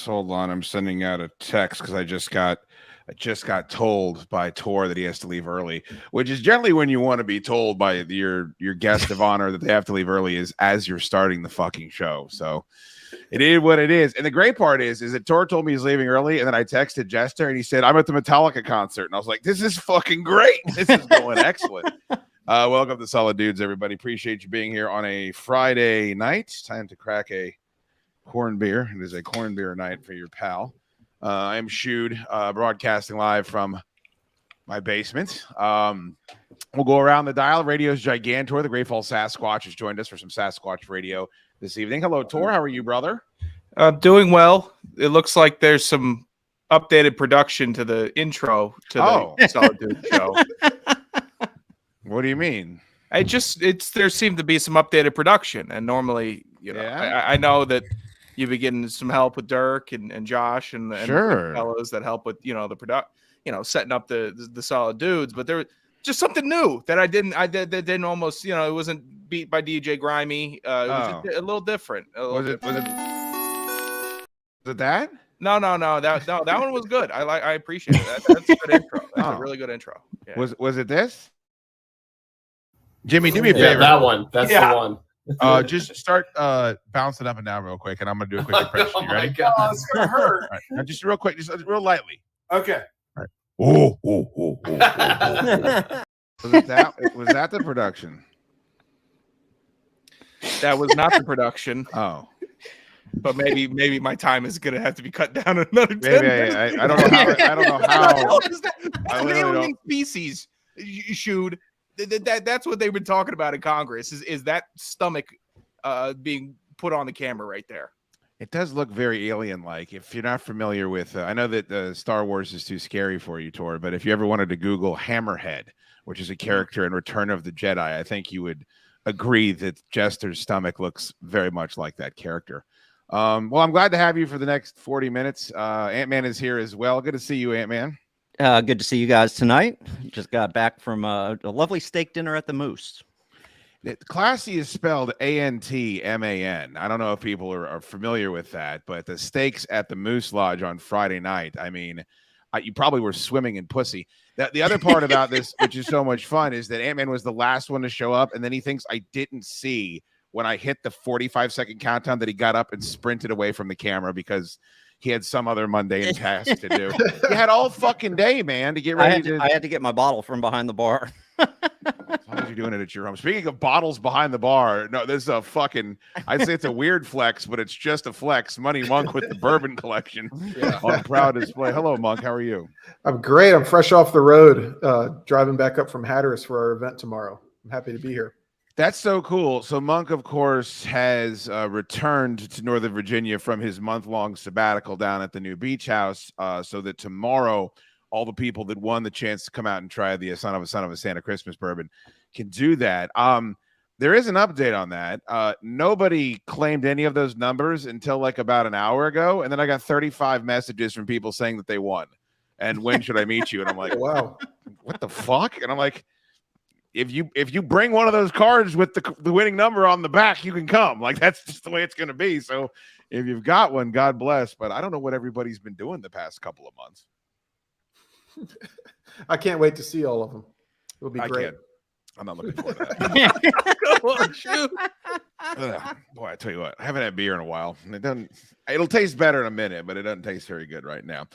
Hold on, I'm sending out a text because I just got told by Tor that he has to leave early, which is generally when you want to be told by your guest of honor that they have to leave early is as you're starting the fucking show. So it is what it is. And the great part is that Tor told me he's leaving early, and then I texted Jester and he said, I'm at the Metallica concert. And I was like, this is fucking great. This is going excellent. Welcome to Solid Dudes, everybody. Appreciate you being here on a Friday night. Time to crack a corn beer. It is a corn beer night for your pal. I am Schoode, broadcasting live from my basement. We'll go around the dial. Radio's Gigantor, the Great Falls Sasquatch, has joined us for some Sasquatch Radio this evening. Hello, Tor. How are you, brother? Doing well. It looks like there's some updated production to the intro to the Solid Dude show. What do you mean? There seemed to be some updated production, and normally, I know that you've been getting some help with Dirk and Josh and the fellows that help with setting up the Solid Dudes, but there was just something new that I didn't almost it wasn't beat by DJ Grimy. It was just a little different. Was it that? No. That one was good. I appreciate that. That's a good intro. That's a really good intro. Yeah. Was it this? Jimmy, do me a favor. Yeah, that one. That's the one. Just start bouncing up and down real quick, and I'm gonna do a quick impression. You ready? God, it's gonna hurt. All right. Now, just real quick, just real lightly. Okay. All right. Oh. Was that the production? That was not the production. Oh. But maybe my time is gonna have to be cut down another 10 minutes. I don't know how. What is that? Alien species, Schoode. That's what they've been talking about in Congress. Is that stomach being put on the camera right there? It does look very alien-like. If you're not familiar with, I know that Star Wars is too scary for you, Tor, but if you ever wanted to Google Hammerhead, which is a character in Return of the Jedi, I think you would agree that Jester's stomach looks very much like that character. Well, I'm glad to have you for the next 40 minutes. Ant-Man is here as well. Good to see you, Ant-Man. Good to see you guys tonight. Just got back from a lovely steak dinner at the Moose. Classy is spelled A-N-T-M-A-N. I don't know if people are familiar with that, but the steaks at the Moose Lodge on Friday night, I mean, you probably were swimming in pussy. The other part about this, which is so much fun, is that Ant-Man was the last one to show up, and then he thinks I didn't see when I hit the 45-second countdown that he got up and sprinted away from the camera because he had some other mundane task to do. You had all fucking day, man, to get ready. I had to get my bottle from behind the bar. As long as you're doing it at your home. Speaking of bottles behind the bar, no, this is a fucking, I'd say it's a weird flex, but it's just a flex. Money Monk with the Bourbon collection on proud display. Hello, Monk. How are you? I'm great. I'm fresh off the road, driving back up from Hatteras for our event tomorrow. I'm happy to be here. That's so cool. So Monk, of course, has returned to Northern Virginia from his month-long sabbatical down at the new beach house, so that tomorrow all the people that won the chance to come out and try the Son of a Santa Christmas bourbon can do that. There is an update on that. Nobody claimed any of those numbers until like about an hour ago, and then I got 35 messages from people saying that they won. And when should I meet you? And I'm like, wow, what the fuck? And I'm like, if you bring one of those cards with the winning number on the back, you can come. Like, that's just the way it's going to be. So if you've got one, God bless. But I don't know what everybody's been doing the past couple of months. I can't wait to see all of them. It'll be great. I'm not looking forward to that. Go on, shoot. Boy, I tell you what, I haven't had beer in a while. It'll taste better in a minute, but it doesn't taste very good right now.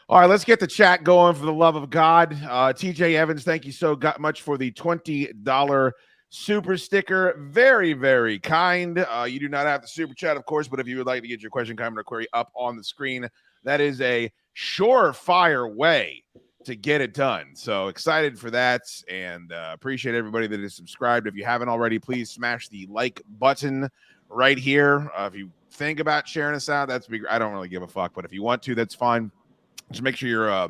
All right, let's get the chat going for the love of God. TJ Evans, thank you so much for the $20 super sticker. Very, very kind. You do not have the super chat, of course, but if you would like to get your question, comment, or query up on the screen, that is a surefire way to get it done. So excited for that, and appreciate everybody that is subscribed. If you haven't already, please smash the like button right here. If you think about sharing us out, that's big. I don't really give a fuck, but if you want to, that's fine. Just make sure you're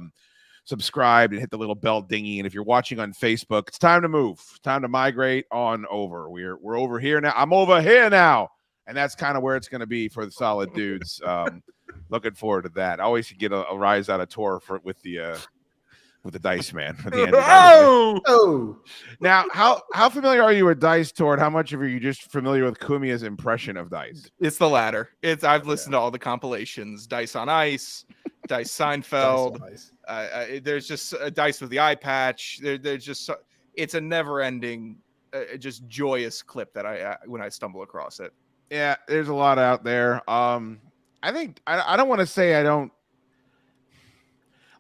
subscribed and hit the little bell dingy. And if you're watching on Facebook, it's time to move. Time to migrate on over. We're over here now. I'm over here now, and that's kind of where it's going to be for the solid dudes. Looking forward to that. I always get a rise out of Tor with the dice man. At the end Oh! Now, how familiar are you with Dice, Tor? How much of are you just familiar with Kumia's impression of Dice? It's the latter. I've listened to all the compilations. Dice on Ice, Dice Seinfeld. There's just a Dice with the eye patch. There's just it's a never-ending, just joyous clip that when I stumble across it. Yeah, there's a lot out there. I think I don't want to say I don't.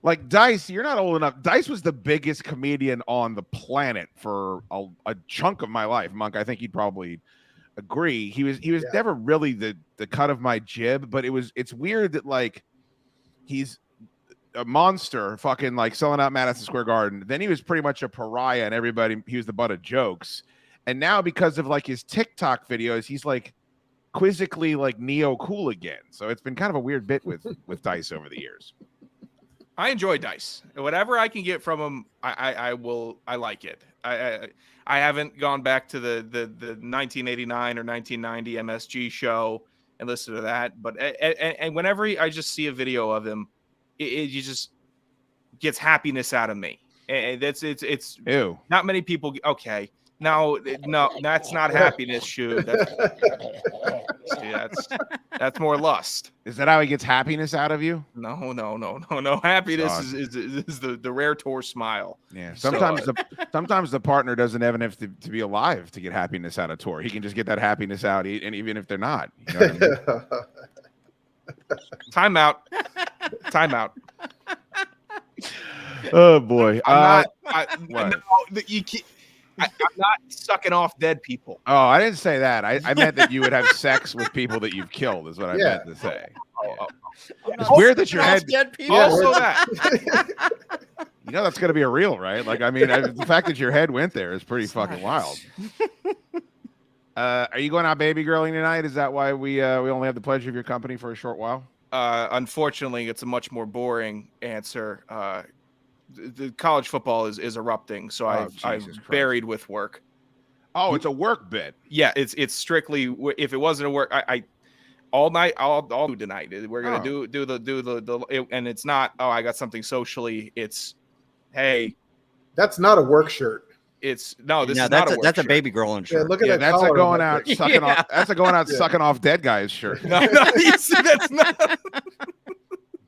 Like Dice, you're not old enough. Dice was the biggest comedian on the planet for a chunk of my life. Monk, I think you'd probably agree. He was never really the cut of my jib, but it's weird that like he's a monster fucking like selling out Madison Square Garden. Then he was pretty much a pariah and he was the butt of jokes. And now because of like his TikTok videos, he's like quizzically like neo cool again. So it's been kind of a weird bit with Dice over the years. I enjoy Dice. Whatever I can get from him, I like it. I haven't gone back to the 1989 or 1990 MSG show and listened to that, but and whenever I just see a video of him, it just gets happiness out of me. And it's Ew. Not many people. Okay. No, that's not happiness, Schoode. That's more lust. Is that how he gets happiness out of you? No. Happiness is the rare Tor smile. Yeah. Sometimes the partner doesn't even have to be alive to get happiness out of Tor. He can just get that happiness out, and even if they're not. You know what I mean? Time out. Oh boy. I'm not sucking off dead people. Oh, I didn't say that. I meant that you would have sex with people that you've killed is what I meant to say. It's weird that your head. Dead people. Also that. You know that's going to be a reel, right? Like, I mean, the fact that your head went there is pretty fucking wild. Are you going out baby girling tonight? Is that why we only have the pleasure of your company for a short while? Unfortunately, it's a much more boring answer. The college football is erupting, so I've buried with work. Oh, it's a work bit. Yeah, it's strictly. If it wasn't a work, I all night I'll do tonight. We're gonna do the and it's not. Oh, I got something socially. It's hey, that's not a work shirt. It's no. This is not a work that's shirt. a baby girl in shirt. Yeah, look at that. That's a going out sucking off. That's a going out sucking off dead guy's shirt. No, you see, that's not.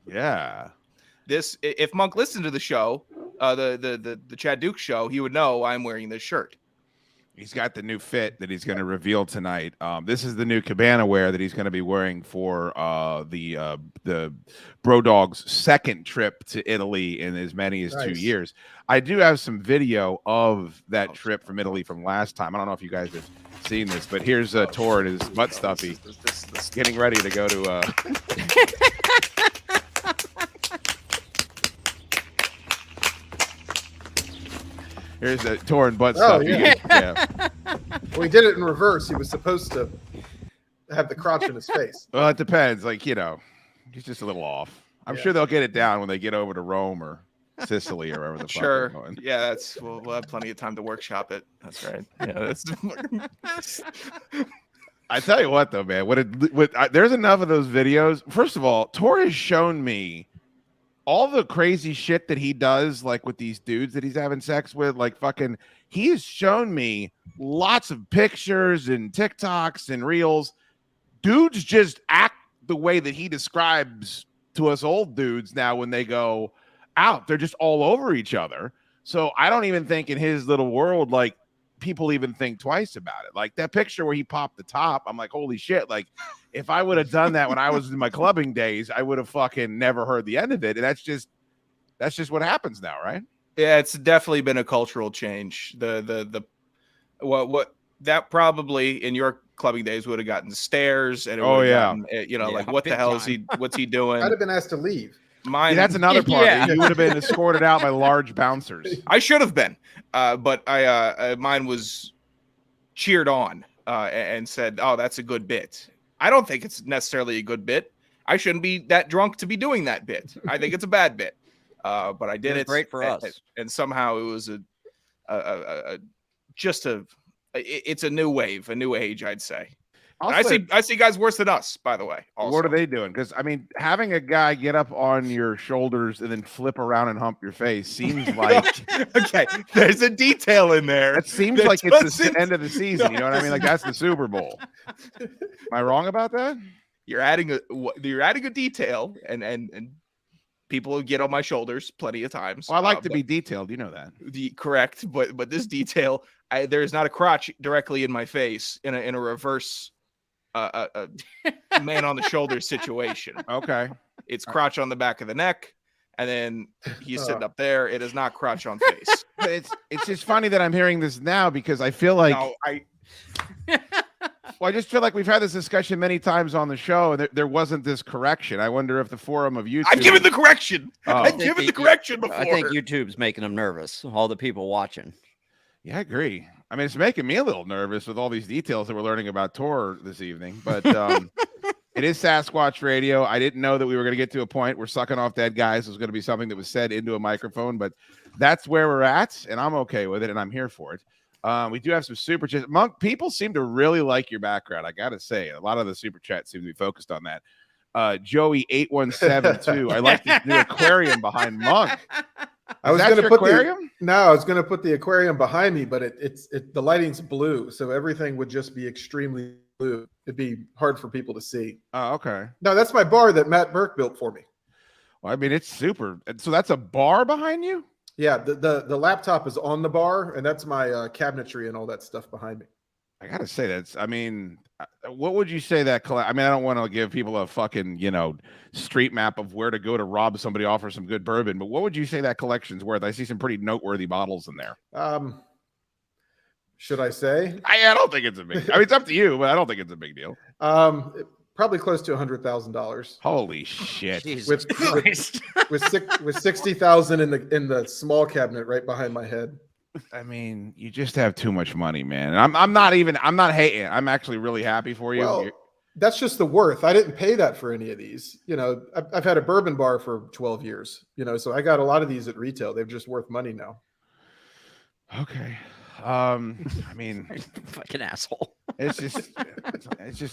Yeah. This, if Monk listened to the show, the Chaddukes show, he would know I'm wearing this shirt. He's got the new fit that he's going to reveal tonight. This is the new cabana wear that he's going to be wearing for the Bro Dog's second trip to Italy in as many as 2 years. I do have some video of that trip from Italy from last time. I don't know if you guys have seen this, but here's Tor and his butt stuffy getting ready to go to. Here's a torn butt Oh, stuff. yeah. Well, he did it in reverse. He was supposed to have the crotch in his face. Well, it depends. Like, he's just a little off. I'm Yeah. sure they'll get it down when they get over to Rome or Sicily or wherever the fuck they're Sure. going. Yeah, we'll have plenty of time to workshop it. That's right. Yeah, that's I tell you what, though, man, there's enough of those videos. First of all, Tor has shown me all the crazy shit that he does, like with these dudes that he's having sex with, like he has shown me lots of pictures and TikToks and reels. Dudes just act the way that he describes to us old dudes now when they go out. They're just all over each other. So I don't even think in his little world, like, people even think twice about it. Like that picture where he popped the top, I'm like, holy shit. Like, if I would have done that when I was in my clubbing days, I would have fucking never heard the end of it. And that's just what happens now, right? Yeah, it's definitely been a cultural change. What that probably in your clubbing days would have gotten stares, and it gotten, like, what the hell what's he doing? I'd have been asked to leave. Mine, that's another part. Yeah. You would have been escorted out by large bouncers. I should have been, but mine was cheered on and said, "Oh, that's a good bit." I don't think it's necessarily a good bit. I shouldn't be that drunk to be doing that bit. I think it's a bad bit. But I did it. Great for us. And somehow it was it's a new wave, a new age, I'd say. I see guys worse than us, by the way. Also. What are they doing? Because having a guy get up on your shoulders and then flip around and hump your face seems like okay. There's a detail in there. It seems like it's the end of the season. You know what I mean? Like that's the Super Bowl. Am I wrong about that? You're adding a detail, and people get on my shoulders plenty of times. Well, I like to be detailed. You know that. Correct, but this detail, there's not a crotch directly in my face in a reverse. A man on the shoulder situation. Okay, it's crotch on the back of the neck, and then he's sitting up there. It is not crotch on face. But it's just funny that I'm hearing this now because I feel like I just feel like we've had this discussion many times on the show, and there wasn't this correction. I wonder if the forum of YouTube. I've given the correction. I've given the correction before. I think YouTube's making them nervous. All the people watching. Yeah, I agree. I mean, it's making me a little nervous with all these details that we're learning about Tor this evening, but it is Sasquatch Radio. I didn't know that we were going to get to a point where sucking off dead guys was going to be something that was said into a microphone, but that's where we're at, and I'm okay with it, and I'm here for it. We do have some super chats. Monk, people seem to really like your background. I got to say, a lot of the super chats seem to be focused on that. Joey 8172. I like this new aquarium behind Monk. I was going to put I was going to put the aquarium behind me, but the lighting's blue, so everything would just be extremely blue. It'd be hard for people to see. Oh, okay. No, that's my bar that Matt Burke built for me. Well, I mean, it's super. So that's a bar behind you? Yeah, the laptop is on the bar, and that's my cabinetry and all that stuff behind me. I gotta say what would you say that? I mean, I don't want to give people a fucking street map of where to go to rob somebody off for some good bourbon, but what would you say that collection's worth? I see some pretty noteworthy bottles in there. Should I say? I don't think it's a big. I mean, it's up to you, but I don't think it's a big deal. Probably close to $100,000. Holy shit! with $60,000 in the small cabinet right behind my head. I mean, you just have too much money, man. And I'm not hating. I'm actually really happy for you. Well, that's just the worth. I didn't pay that for any of these. I've had a bourbon bar for 12 years. So I got a lot of these at retail. They're just worth money now. Okay. I mean, fucking asshole. It's just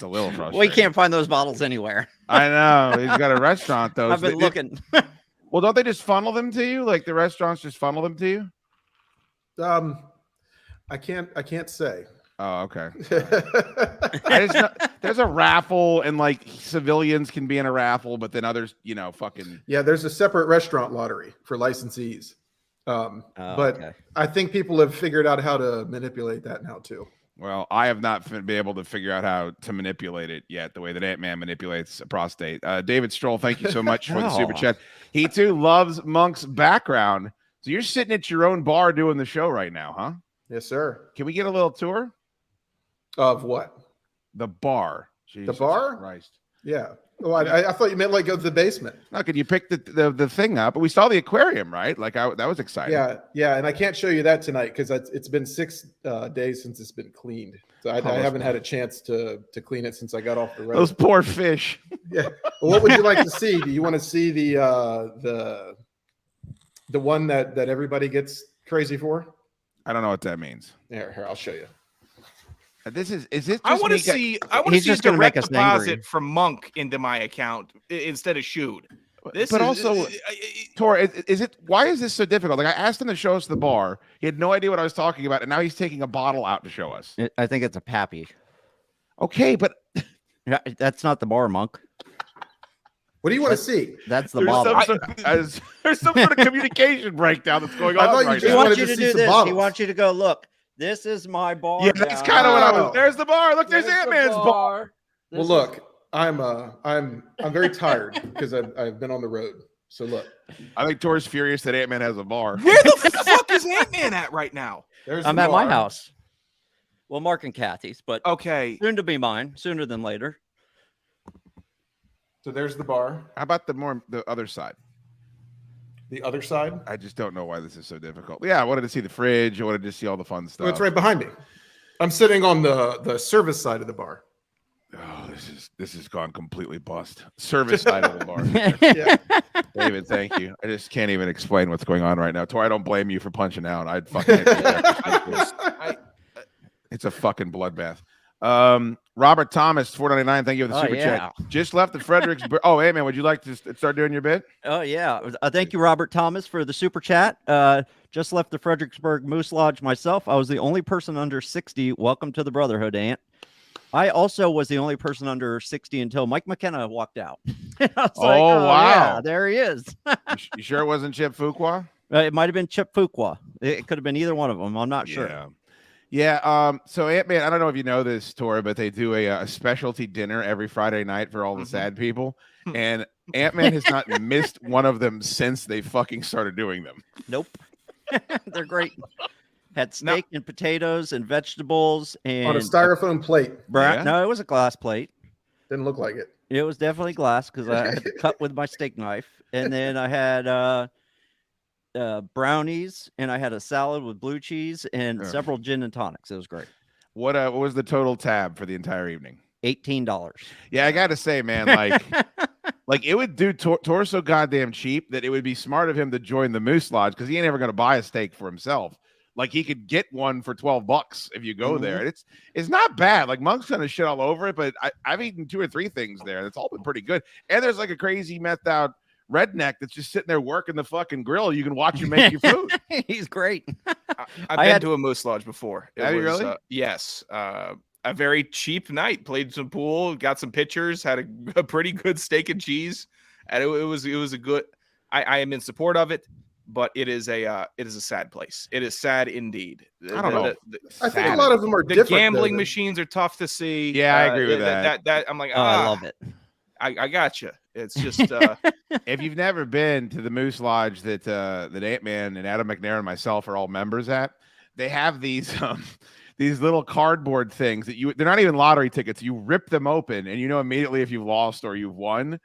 a little frustrating. We can't find those bottles anywhere. I know. He's got a restaurant though. I've been looking. Well, don't they just funnel them to you? Like the restaurants just funnel them to you? I can't say. Oh, okay. I just know, there's a raffle, and like civilians can be in a raffle, but then others, fucking. Yeah, there's a separate restaurant lottery for licensees. But okay. I think people have figured out how to manipulate that now too. Well, I have not been able to figure out how to manipulate it yet, the way that Ant-Man manipulates a prostate. David Stroll, thank you so much for the super chat. He too loves Monk's background. So you're sitting at your own bar doing the show right now, huh? Yes, sir. Can we get a little tour? Of what? The bar. Jesus the bar? Christ. Yeah. Well, I thought you meant like go to the basement. No, could you pick the thing up? We saw the aquarium, right? Like that was exciting. Yeah, and I can't show you that tonight because it's been 6 days since it's been cleaned. So I haven't had a chance to clean it since I got off the road. Those poor fish. Yeah. Well, what would you like to see? Do you want to see the one that everybody gets crazy for? I don't know what that means. Here, I'll show you. Is it? I want to see. I want to see a direct deposit from Monk into my account instead of Schoode. Tor, is it? Why is this so difficult? Like I asked him to show us the bar. He had no idea what I was talking about, and now he's taking a bottle out to show us. I think it's a pappy. Okay, but that's not the bar, Monk. What do you want to see? That's the bottle. There's some sort of communication breakdown that's going on right now. He wants you to do this. He wants you to go look. This is my bar. Yeah, that's kind of what I was. There's the bar. Look, there's Ant-Man's bar. Well, look, I'm very tired because I've been on the road. So look, I think Tor's furious that Ant-Man has a bar. Where the fuck is Ant-Man at right now? I'm at my house. Well, Mark and Kathy's, but okay, soon to be mine. Sooner than later. So there's the bar. How about the other side? The other side? I just don't know why this is so difficult. Yeah, I wanted to see the fridge. I wanted to see all the fun stuff. Well, it's right behind me. I'm sitting on the service side of the bar. Oh, this has gone completely bust. Service side of the bar. Yeah. David, thank you. I just can't even explain what's going on right now. Tor, I don't blame you for punching out. I'd fucking it's a fucking bloodbath. Robert Thomas, $4.99. Thank you for the super chat. Just left the Fredericksburg. Oh, hey man, would you like to start doing your bit? Oh yeah. Thank you, Robert Thomas, for the super chat. Just left the Fredericksburg Moose Lodge myself. I was the only person under 60. Welcome to the Brotherhood, Ant. I also was the only person under 60 until Mike McKenna walked out. I was wow. Yeah, there he is. You sure it wasn't Chip Fuqua? It might have been Chip Fuqua. It could have been either one of them. I'm not sure. Yeah. So Ant-Man, I don't know if you know this, Tor, but they do a specialty dinner every Friday night for all the sad people. And Ant-Man has not missed one of them since they fucking started doing them. Nope. They're great. Had steak and potatoes and vegetables and on a styrofoam plate. No, it was a glass plate. Didn't look like it. It was definitely glass because I had to cut with my steak knife. And then I had brownies, and I had a salad with blue cheese and several gin and tonics. It was great. What was the total tab for the entire evening? $18. Yeah, I gotta say, man, like it would do Tor so goddamn cheap that it would be smart of him to join the Moose Lodge because he ain't ever gonna buy a steak for himself. Like he could get one for $12 if you go there. It's not bad. Like Monk's gonna shit all over it, but I've eaten 2 or 3 things there. That's all been pretty good. And there's like a crazy methed out redneck that's just sitting there working the fucking grill. You can watch him make your food. He's great. I've been to a Moose Lodge before. Have you really? Yes. A very cheap night. Played some pool, got some pictures, had a pretty good steak and cheese, and it was a good. I am in support of it, but it is a sad place. It is sad indeed. I don't know. I think a lot of them are different. The gambling machines are tough to see. Yeah, I agree with that. That I'm like, I love it. I got you. It's just if you've never been to the Moose Lodge that Ant-Man and Adam McNair and myself are all members at, they have these little cardboard things that they're not even lottery tickets. You rip them open and you know immediately if you've lost or you've won.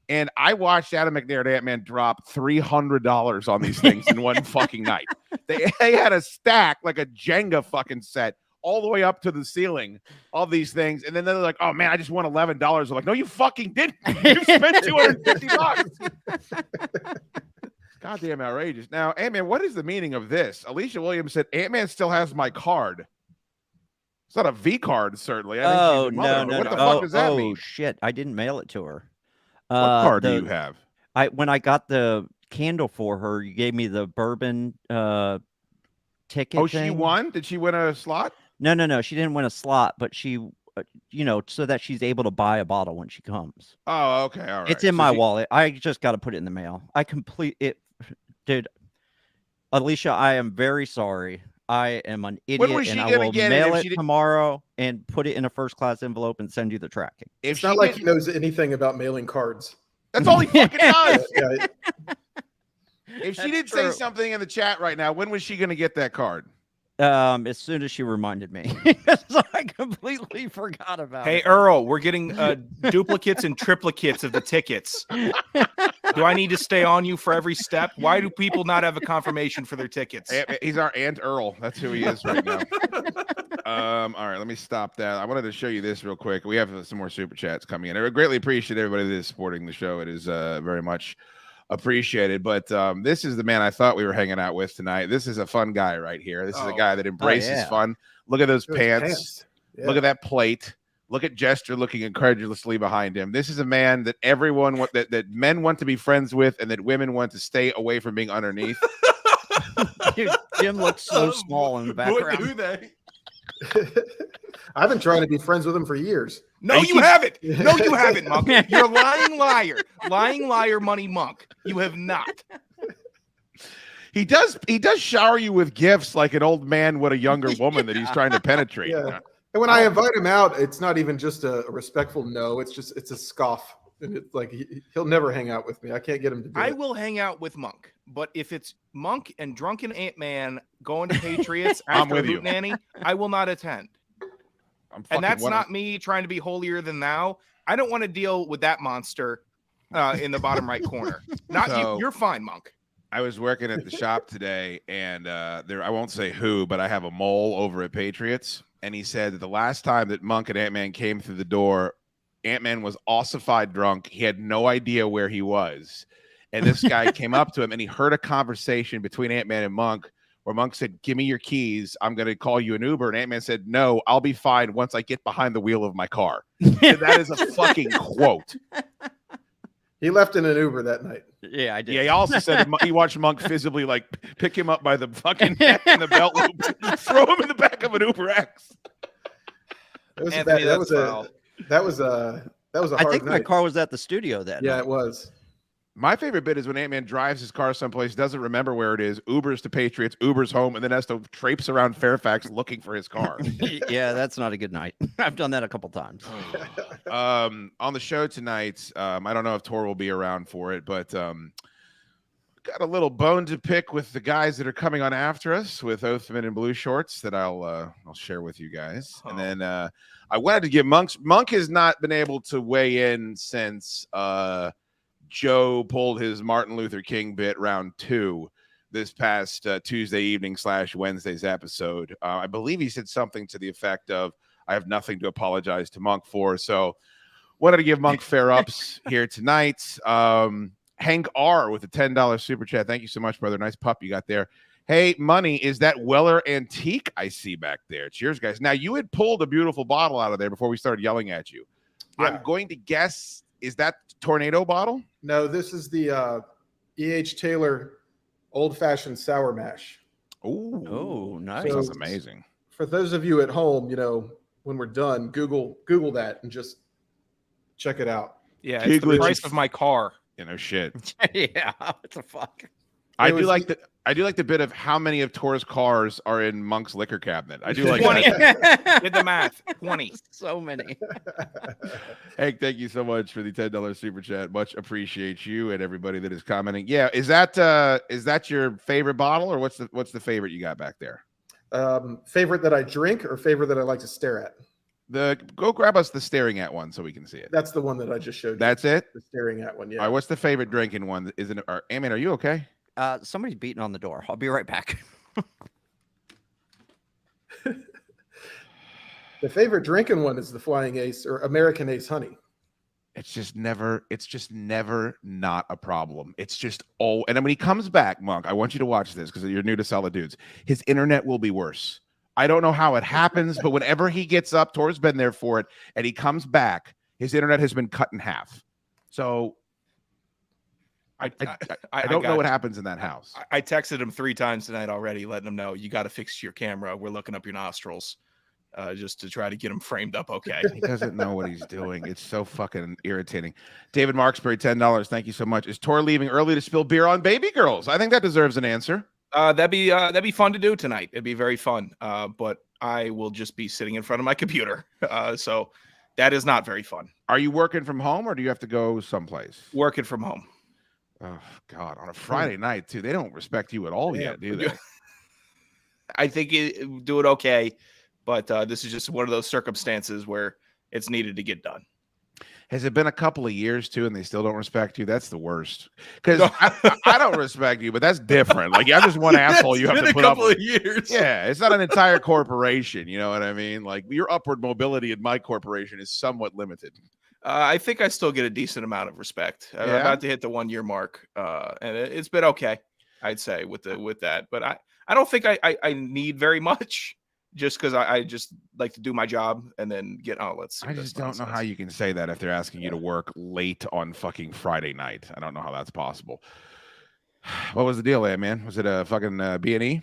And I watched Adam McNair and Ant-Man drop $300 on these things in one fucking night. They had a stack like a Jenga fucking set all the way up to the ceiling, all these things. And then they're like, oh man, I just won $11. I'm like, no, you fucking didn't. You spent $250. Goddamn outrageous. Now, Ant-Man, what is the meaning of this? Alicia Williams said, Ant-Man still has my card. It's not a V card, certainly. No. What the fuck does that mean? Oh, shit. I didn't mail it to her. What card do you have? When I got the candle for her, you gave me the Bourbon ticket. Oh, thing. She won? Did she win a slot? No. She didn't win a slot, but she, so that she's able to buy a bottle when she comes. Oh, okay. All right. It's in my wallet. I just got to put it in the mail. I complete it. Dude, Alicia, I am very sorry. I am an idiot, and I will mail it tomorrow and put it in a first-class envelope and send you the tracking. It's not like he knows anything about mailing cards. That's all he fucking does. Yeah. If she did say something in the chat right now, when was she going to get that card? As soon as she reminded me. So I completely forgot about it. Hey, Earl, we're getting duplicates and triplicates of the tickets. Do I need to stay on you for every step? Why do people not have a confirmation for their tickets? He's our Aunt Earl. That's who he is right now. All right, let me stop that. I wanted to show you this real quick. We have some more super chats coming in. I greatly appreciate everybody that is supporting the show. It is very much appreciated. But this is the man I thought we were hanging out with tonight. This is a fun guy right here. This is a guy that embraces fun. Look at those pants. Yeah. Look at that plate. Look at Jester looking incredulously behind him. This is a man that everyone that men want to be friends with, and that women want to stay away from being underneath. Dude, Jim looks so small in the background. Who they? I've been trying to be friends with him for years. No, you haven't. No, you haven't, Monk. You're a lying liar. Lying liar, money Monk. You have not. He does shower you with gifts like an old man would a younger woman that he's trying to penetrate. Yeah. And when I invite him out, it's not even just a respectful no. It's a scoff. And it's like he'll never hang out with me. I can't get him to do it. I will hang out with Monk, but if it's Monk and drunken Ant-Man going to Patriots after Hootenanny, I will not attend. And that's not me trying to be holier than thou. I don't want to deal with that monster in the bottom right corner. Not you. You're fine, Monk. I was working at the shop today, and I won't say who, but I have a mole over at Patriots, and he said that the last time that Monk and Ant-Man came through the door, Ant-Man was ossified drunk. He had no idea where he was. And this guy came up to him, and he heard a conversation between Ant-Man and Monk, where Monk said, "Give me your keys. I'm going to call you an Uber." And Ant-Man said, "No, I'll be fine once I get behind the wheel of my car." And that is a fucking quote. He left in an Uber that night. Yeah, I did. Yeah, he also said he watched Monk visibly like pick him up by the fucking neck and the belt loop, throw him in the back of an Uber X. That was a I think my car was at the studio that night. It was. My favorite bit is when Ant-Man drives his car someplace, doesn't remember where it is, Ubers to Patriots, Ubers home, and then has to traipse around Fairfax looking for his car. Yeah, that's not a good night. I've done that a couple times. On the show tonight, I don't know if Tor will be around for it, but got a little bone to pick with the guys that are coming on after us with Oathman and Blue Shorts that I'll share with you guys. And then I wanted to give Monk has not been able to weigh in since Joe pulled his Martin Luther King bit round 2 this past Tuesday evening / Wednesday's episode. I believe he said something to the effect of, "I have nothing to apologize to Monk for." So wanted to give Monk fair ups here tonight. Hank R with a $10 super chat. Thank you so much, brother. Nice pup you got there. Hey, Money, is that Weller Antique I see back there? Cheers, guys. Now, you had pulled a beautiful bottle out of there before we started yelling at you. Yeah. I'm going to guess, is that Tornado bottle? No, this is the E.H. Taylor old-fashioned sour mash. Oh, nice. So, that's amazing. For those of you at home, when we're done, Google that and just check it out. Yeah, it's the price of my car. Shit. Yeah, what the fuck? I do like the bit of how many of Tor's cars are in Monk's liquor cabinet. I do like 20. that. Did the math. 20. So many. Hank, thank you so much for the $10 super chat. Much appreciate you and everybody that is commenting. Yeah, is that your favorite bottle, or what's the favorite you got back there? Favorite that I drink or favorite that I like to stare at? Go grab us the staring at one so we can see it. That's the one that I just showed you. That's it? The staring at one, yeah. All right, what's the favorite drinking one? Isn't it? Amen, are you okay? Somebody's beating on the door. I'll be right back. The favorite drinking one is the Flying Ace or American Ace Honey. It's just never not a problem. It's just and then when he comes back, Monk, I want you to watch this because you're new to Solid Dudes. His internet will be worse. I don't know how it happens, but whenever he gets up, Tor's been there for it, and he comes back, his internet has been cut in half. So I don't know what happens in that house. I texted him 3 times tonight already, letting him know you got to fix your camera. We're looking up your nostrils just to try to get him framed up okay. He doesn't know what he's doing. It's so fucking irritating. David Marksbury, $10. Thank you so much. Is Tor leaving early to spill beer on baby girls? I think that deserves an answer. That'd be fun to do tonight. It'd be very fun. But I will just be sitting in front of my computer. So that is not very fun. Are you working from home or do you have to go someplace? Working from home. Oh God, on a Friday night too. They don't respect you at all yet, do they? I think do it okay, but this is just one of those circumstances where it's needed to get done. Has it been a couple of years too, and they still don't respect you? That's the worst. Because I don't respect you, but that's different. Like I'm just one asshole you have to put up with. A couple of years. Yeah, it's not an entire corporation. You know what I mean? Like your upward mobility in my corporation is somewhat limited. I think I still get a decent amount of respect. I'm about to hit the 1 year mark, and it's been okay, I'd say, with that. But I don't think I need very much. Just because I just like to do my job and then get let's see. I just don't know how you can say that if they're asking you to work late on fucking Friday night. I don't know how that's possible. What was the deal there, man? Was it a fucking B&E?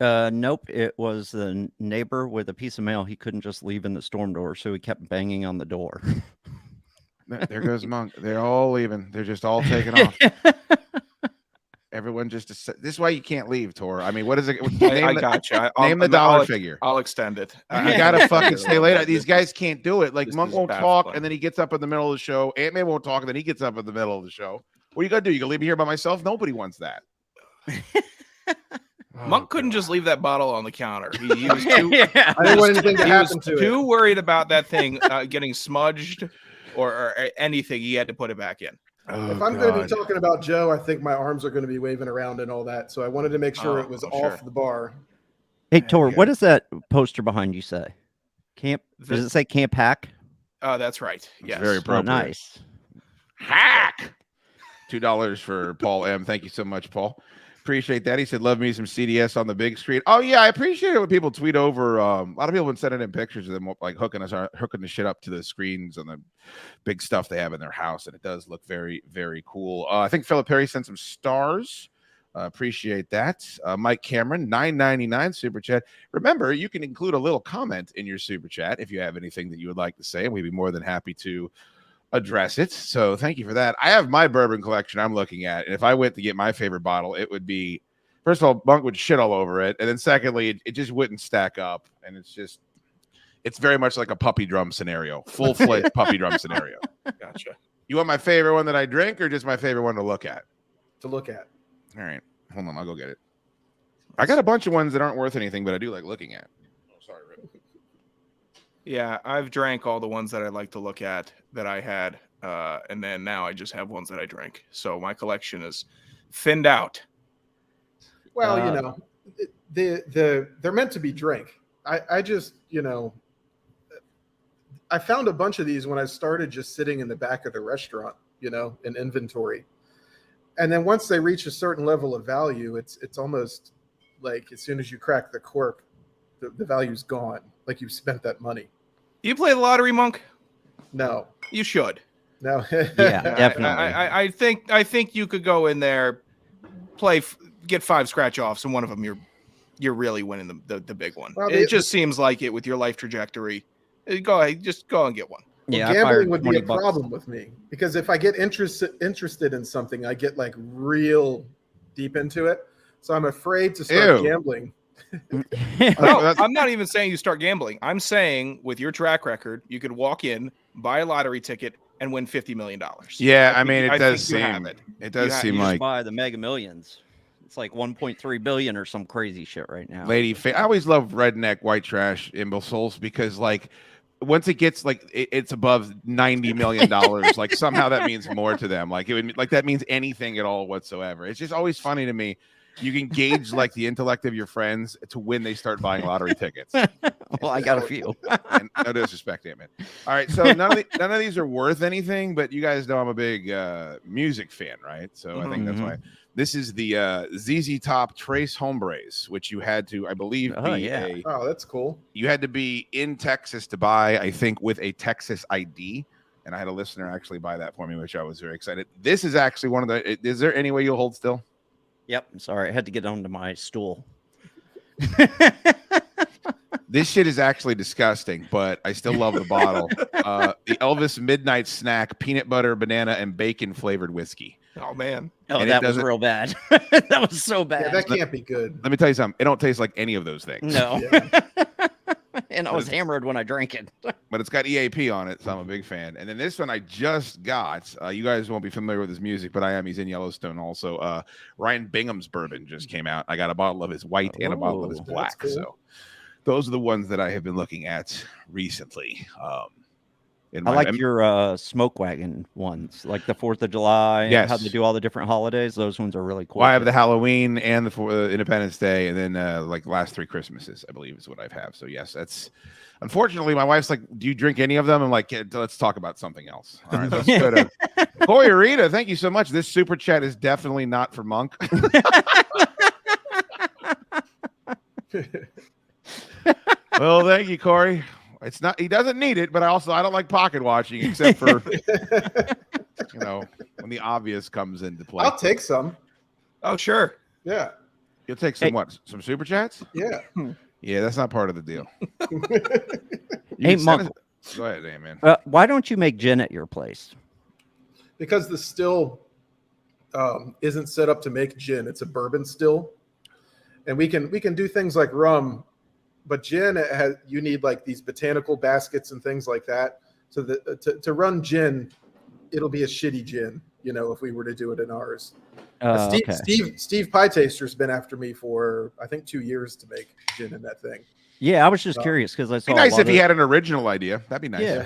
Nope. It was a neighbor with a piece of mail he couldn't just leave in the storm door, so he kept banging on the door. There goes Monk. They're all leaving. They're just all taking off. Everyone just this is why you can't leave, Tor. I mean, what is it? I got you. Name the dollar figure. I'll extend it. You gotta fucking stay late. These guys can't do it. Like Monk won't talk, and then he gets up in the middle of the show. Ant-Man won't talk, and then he gets up in the middle of the show. What are you gonna do? You gonna leave me here by myself? Nobody wants that. Monk couldn't just leave that bottle on the counter. He was too. I didn't want anything to happen to it. Too worried about that thing getting smudged or anything. He had to put it back in. If I'm going to be talking about Joe, I think my arms are going to be waving around and all that. So I wanted to make sure it was off the bar. Hey, Tor, what does that poster behind you say? Camp? Does it say Camp Hack? Oh, that's right. Yes. Very appropriate. Nice. Hack. $2 for Paul M. Thank you so much, Paul. Appreciate that. He said, love me some CDS on the big screen. Oh, yeah, I appreciate it when people tweet over. A lot of people have been sending in pictures of them like hooking the shit up to the screens on the big stuff they have in their house, and it does look very, very cool. I think Philip Perry sent some stars. Appreciate that. Mike Cameron, $9.99 super chat. Remember, you can include a little comment in your super chat if you have anything that you would like to say, and we'd be more than happy to address it. So thank you for that. I have my bourbon collection I'm looking at, and if I went to get my favorite bottle, it would be, first of all, Monk would shit all over it, and then secondly, it just wouldn't stack up, and it's very much like a puppy drum scenario, full-fledged puppy drum scenario. Gotcha. You want my favorite one that I drink, or just my favorite one to look at? To look at. All right, hold on, I'll go get it. I got a bunch of ones that aren't worth anything, but I do like looking at. Oh, sorry, Rick. Yeah, I've drank all the ones that I like to look at that I had, and then now I just have ones that I drink. So my collection is thinned out. Well, they're meant to be drank. I just, I found a bunch of these when I started just sitting in the back of the restaurant, in inventory. And then once they reach a certain level of value, it's almost like as soon as you crack the cork, the value's gone. Like you've spent that money. You play the lottery, Monk? No. You should. No. Yeah, definitely. I think you could go in there, get 5 scratch offs, and one of them you're really winning the big one. Well, it just seems like it with your life trajectory. Go ahead, just go and get one. Well, yeah, gambling would be a problem with me because if I get interested in something, I get like real deep into it. So I'm afraid to start gambling. No, I'm not even saying you start gambling. I'm saying with your track record, you could walk in, buy a lottery ticket, and win $50 million. Yeah, I mean, it does seem like buy the Mega Millions. It's like 1.3 billion or some crazy shit right now. I always love redneck white trash imbeciles because like once it gets like it's above $90 million, like somehow that means more to them. Like it would like that means anything at all whatsoever. It's just always funny to me. You can gauge like the intellect of your friends to when they start buying lottery tickets. Well, I got a few. And no disrespect, man. All right, so none of these are worth anything, but you guys know I'm a big music fan, right? So I think that's why. This is the ZZ Top Trace Hombres, which you had to, I believe, oh, that's cool. You had to be in Texas to buy, I think, with a Texas ID. And I had a listener actually buy that for me, which I was very excited. This is actually one of the. Is there any way you'll hold still? Yep. I'm sorry. I had to get onto my stool. This shit is actually disgusting, but I still love the bottle. The Elvis Midnight Snack, peanut butter, banana, and bacon flavored whiskey. Oh, man. Oh, that was real bad. That was so bad. Yeah, that can't be good. Let me tell you something. It don't taste like any of those things. No. and I was hammered when I drank it. But it's got EAP on it, so I'm a big fan. And then this one I just got. You guys won't be familiar with his music, but I am. He's in Yellowstone also. Ryan Bingham's bourbon just came out. I got a bottle of his white and a bottle of his black. Cool. So those are the ones that I have been looking at recently. I like your smoke wagon ones, like the 4th of July. Yes. How they do all the different holidays. Those ones are really cool. Well, I have the Halloween and the Independence Day, and then like last 3 Christmases, I believe, is what I have. So yes, that's unfortunately my wife's like, "Do you drink any of them?" I'm like, "Let's talk about something else." All right, let's go to Corey Rita. Thank you so much. This super chat is definitely not for Monk. Well, thank you, Corey. It's not. He doesn't need it, but I don't like pocket watching, except for when the obvious comes into play. I'll take some. Oh, sure. Yeah. You'll take some what? Some super chats? Yeah. Yeah, that's not part of the deal. Hey, Monk. Go ahead, man. Why don't you make gin at your place? Because the still isn't set up to make gin. It's a bourbon still, and we can do things like rum. But gin, you need like these botanical baskets and things like that. So to run gin, it'll be a shitty gin, if we were to do it in ours. Steve Pie Taster's been after me for, I think, 2 years to make gin in that thing. Yeah, I was just curious because I saw. Be nice if he had an original idea. That'd be nice. Yeah.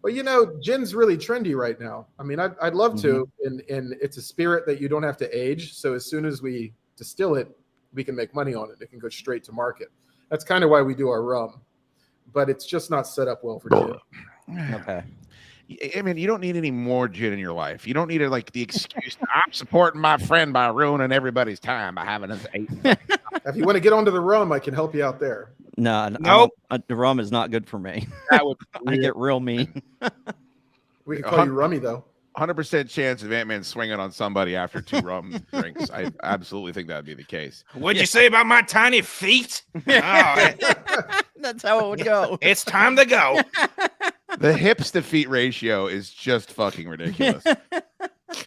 Well, gin's really trendy right now. I mean, I'd love to, and it's a spirit that you don't have to age. So as soon as we distill it, we can make money on it. It can go straight to market. That's kind of why we do our rum, but it's just not set up well for gin. Okay. I mean, you don't need any more gin in your life. You don't need the excuse. I'm supporting my friend by ruining everybody's time by having us 8. If you want to get onto the rum, I can help you out there. No, the rum is not good for me. I get real mean. We can call you Rummy though. 100% chance of Ant-Man swinging on somebody after 2 rum drinks. I absolutely think that would be the case. What'd you say about my tiny feet? That's how it would go. It's time to go. The hips to feet ratio is just fucking ridiculous.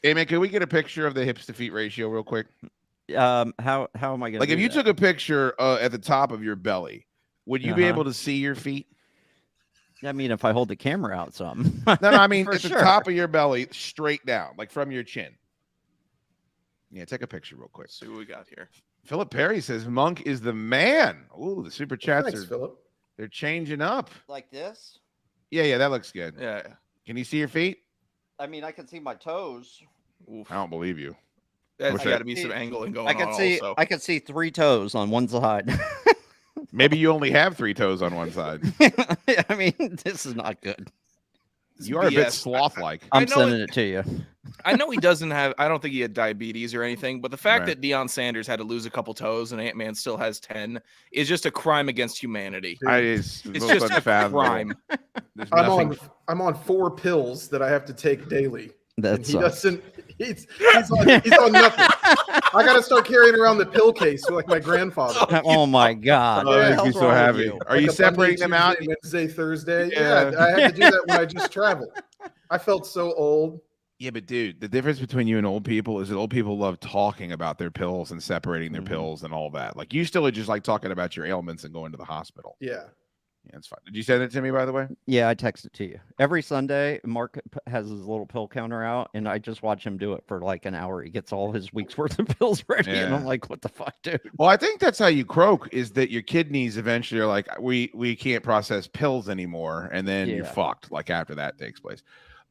Hey man, can we get a picture of the hips to feet ratio real quick? How am I gonna if you took a picture at the top of your belly, would you be able to see your feet? I mean, if I hold the camera out some. No, I mean at the top of your belly, straight down, like from your chin. Yeah, take a picture real quick. See what we got here. Philip Perry says Monk is the man. Ooh, the super chats they're changing up. Like this? Yeah, that looks good. Yeah. Can you see your feet? I mean, I can see my toes. Oof. I don't believe you. There's got to be some angling going on. Also. I can see 3 toes on one side. Maybe you only have 3 toes on one side. I mean, this is not good. You are a bit sloth-like. I'm sending it to you. I know he doesn't have. I don't think he had diabetes or anything, but the fact that Deion Sanders had to lose a couple toes and Ant-Man still has 10 is just a crime against humanity. It's just a crime. I'm on 4 pills that I have to take daily. That's he doesn't. He's on nothing. I got to start carrying around the pill case like my grandfather. Oh my God! That makes me so happy. Are you separating them out? Wednesday, Thursday. Yeah, I had to do that when I just traveled. I felt so old. Yeah, but dude, the difference between you and old people is that old people love talking about their pills and separating their pills and all that. Like you still just like talking about your ailments and going to the hospital. Yeah. Yeah, it's fine. Did you send it to me, by the way? Yeah, I texted it to you. Every Sunday, Mark has his little pill counter out, and I just watch him do it for like an hour. He gets all his week's worth of pills ready, and I'm like, what the fuck, dude? Well, I think that's how you croak, is that your kidneys eventually are like, we can't process pills anymore, and then you're fucked, like after that takes place.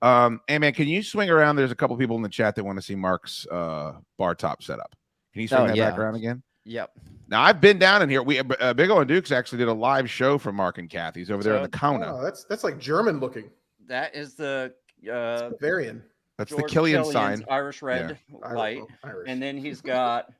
Hey, man, can you swing around? There's a couple people in the chat that want to see Mark's bar top setup. Can you swing that back around again? Yep. Now I've been down in here. We Big O and Dukes actually did a live show from Mark and Kathy's over there in the Kona. Oh, that's like German looking. That is the Bavarian. That's George the Killian sign. Irish red light, and then he's got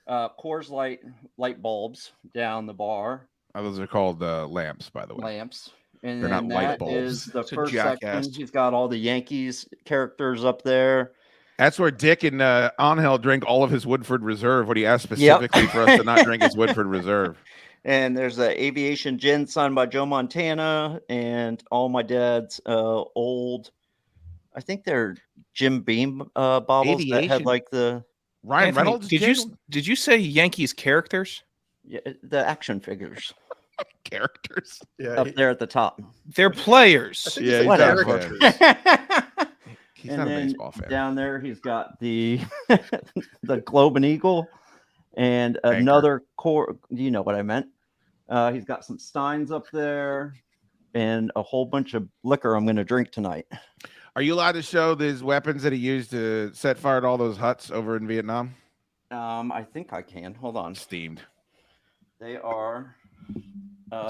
Coors light bulbs down the bar. Those are called lamps, by the way. Lamps, and they're not light bulbs. Is the first section. He's got all the Yankees characters up there. That's where Dick and Angel drink all of his Woodford Reserve. What he asked specifically for us to not drink his Woodford Reserve. And there's the Aviation Gin signed by Joe Montana and all my dad's old, I think they're Jim Beam bottles Aviation. That had like the Ryan Reynolds. Did you say Yankees characters? Yeah, the action figures. Characters. Yeah, up there at the top. They're players. Yeah, he's he's a not character. He's And not a then baseball fan. down there, he's got the the Globe and Eagle and another core. You know what I meant. He's got some Steins up there and a whole bunch of liquor I'm going to drink tonight. Are you allowed to show these weapons that he used to set fire to all those huts over in Vietnam? I think I can. Hold on. Steamed. They are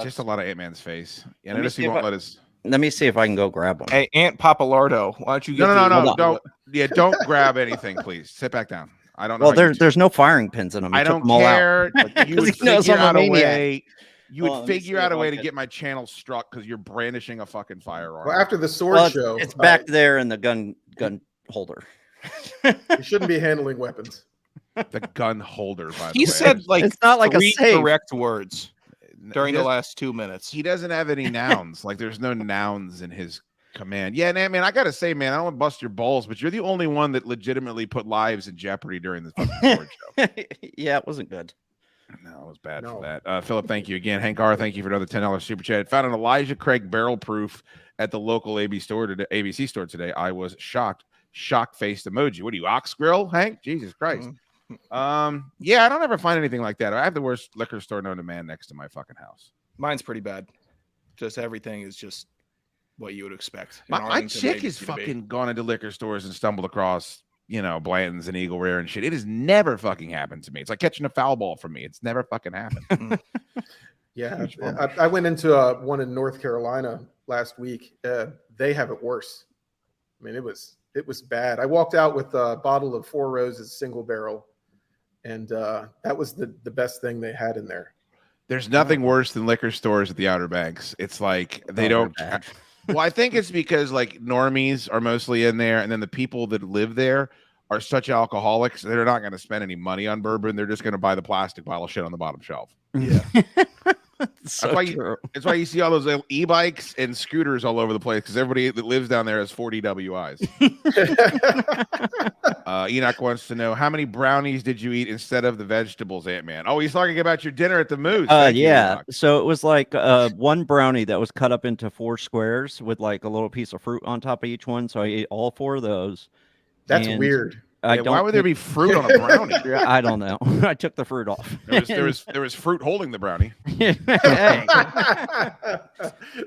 Just a lot of Ant-Man's face. Yeah, Let me notice see he if won't I- let us. Let me see if I can go grab one. Hey, Aunt Papalardo, why don't you get No, don't. Yeah, don't grab anything, please. Sit back down. I don't know. Well, there's no firing pins in them. He I took don't them all care. out. You 'Cause would he knows figure I'm a out a maniac. way. You Hold would on, let me figure see out a if way I to can- get my channel struck because you're brandishing a fucking firearm. Well, after the sword Well, show, it's back there in the gun holder. you shouldn't be handling weapons. The gun holder, by the He way. said like It's not like a three safe. correct words during He the doesn't- last 2 minutes. He doesn't have any nouns. Like there's no nouns in his command. Yeah, man, I gotta say, man, I don't want to bust your balls, but you're the only one that legitimately put lives in jeopardy during this fucking sword show. Yeah, it wasn't good. No, it was bad No. for that. Philip, thank you again. Hank R, thank you for another $10 super chat. Found an Elijah Craig barrel proof at the local ABC store today. I was shocked. Shock-faced emoji. What are you, Ox Grill, Hank? Jesus Christ. Yeah, I don't ever find anything like that. I have the worst liquor store known to man next to my fucking house. Mine's pretty bad. Just everything is just what you would expect. in My Arlington, chick has ABC to be. fucking gone into liquor stores and stumbled across, Blanton's and Eagle Rare and shit. It has never fucking happened to me. It's like catching a foul ball from me. It's never fucking happened. Yeah, Huge bummer. I went into one in North Carolina last week. They have it worse. I mean, it was bad. I walked out with a bottle of Four Roses single barrel, and that was the best thing they had in there. There's nothing worse than liquor stores at the Outer Banks. It's like they don't. Well, I think it's because like normies are mostly in there, and then the people that live there are such alcoholics they're not going to spend any money on bourbon. They're just going to buy the plastic bottle of shit on the bottom shelf. Yeah. So why true. That's why you see all those e-bikes and scooters all over the place because everybody that lives down there has 40 WIs. Enoch wants to know how many brownies did you eat instead of the vegetables, Ant-Man? Oh, he's talking about your dinner at the Moose. Thank you, Yeah. Enoch. So it was like one brownie that was cut up into 4 squares with like a little piece of fruit on top of each one. So I ate all 4 of those. That's And weird. I Yeah, don't why would there be fruit on a brownie? I don't know. I took the fruit off. There was fruit holding the brownie. Hey.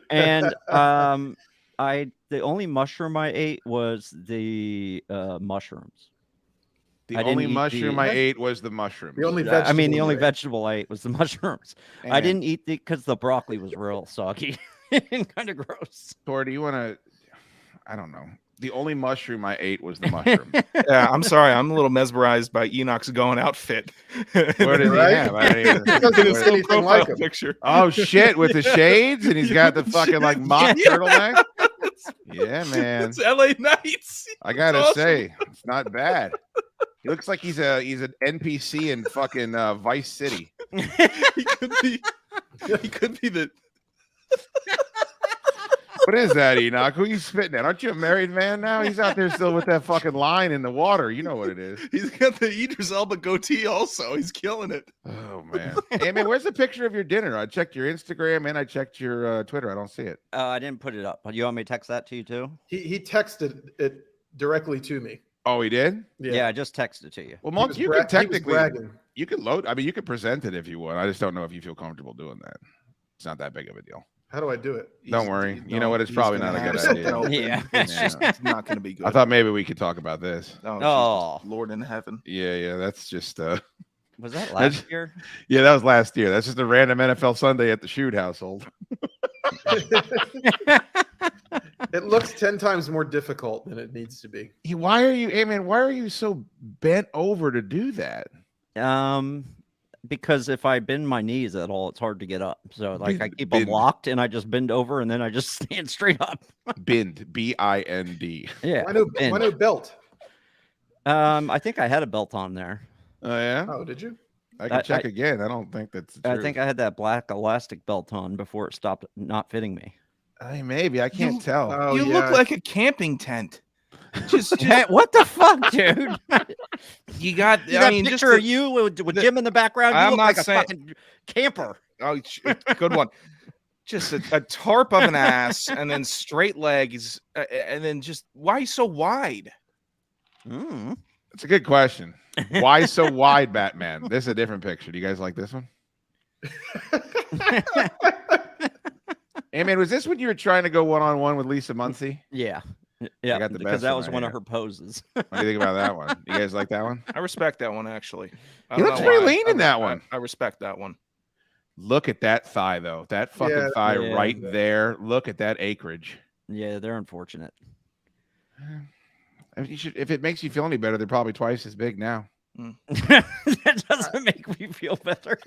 And the only mushroom I ate was the mushrooms. The I didn't only eat mushroom the- I ate was the mushroom. The only I mean, the vegetable only you ate. vegetable I ate was the mushrooms. I didn't eat because the broccoli was real soggy and kind of gross. Tor, do you want to? I don't know. The only mushroom I ate was the mushroom. Yeah, I'm sorry. I'm a little mesmerized by Enoch's going outfit. What did he Right? have? I don't even- Doesn't His look little anything profile like him. picture. Oh shit! With the shades, and he's got the fucking like mock Yeah. turtleneck. Yeah, man. It's LA Nights. I gotta awesome. say, it's not bad. He looks like he's an NPC in fucking Vice City. He could be. He could be the. What is that, Enoch? Who you spitting at? Aren't you a married man now? He's out there still with that fucking line in the water. You know what it is. He's got the Idris Elba goatee. Also, he's killing it. Oh man. Hey man, where's the picture of your dinner? I checked your Instagram and I checked your Twitter. I don't see it. I didn't put it up. You want me to text that to you too? He texted it directly to me. Oh, he did? Yeah, I just texted it to you. Well, He Monk, was you bra- could he was technically bragging. you could load. I mean, you could present it if you would. I just don't know if you feel comfortable doing that. It's not that big of a deal. How do I do it? Don't worry. You know what? It's probably not a good idea. Yeah. It's Yeah. just it's not going to be good. I thought maybe we could talk about this. Oh, Oh. Jesus, Lord in heaven. Yeah, that's just Was that last year? yeah, that was last year. That's just a random NFL Sunday at the Schoode household. It looks 10 times more difficult than it needs to be. Why are you, hey man, why are you so bent over to do that? Because if I bend my knees at all, it's hard to get up. So like I keep them Bend. locked and I just bend over and then I just stand straight up. Bind, B-I-N-D. Yeah. Why no bend. belt? I think I had a belt on there. Oh yeah, Oh, did you? I can check I- again. I don't think that's. I think I had that black elastic belt on before it stopped not fitting me. Maybe I can't tell. Oh, you yeah. look like a camping tent. Just What the fuck, dude? you got. You I got mean, a just picture of you with Jim in the background. You I'm look not like a saying- fucking camper. Oh, good one. Just a tarp of an ass, and then straight legs, and then just why so wide? That's a good question. Why so wide, Batman? This is a different picture. Do you guys like this one? Hey, man, was this when you were trying to go one-on-one with Lisa Muncy? Yeah. I got the because best that one was right one here. of her poses. What do you think about that one? You guys like that one? I respect that one, actually. He looks pretty lean in that one. I respect that one. Look at that thigh, though. That fucking thigh right yeah. there. Look at that acreage. Yeah, they're unfortunate. I mean, if it makes you feel any better, they're probably twice as big now. That doesn't make me feel better.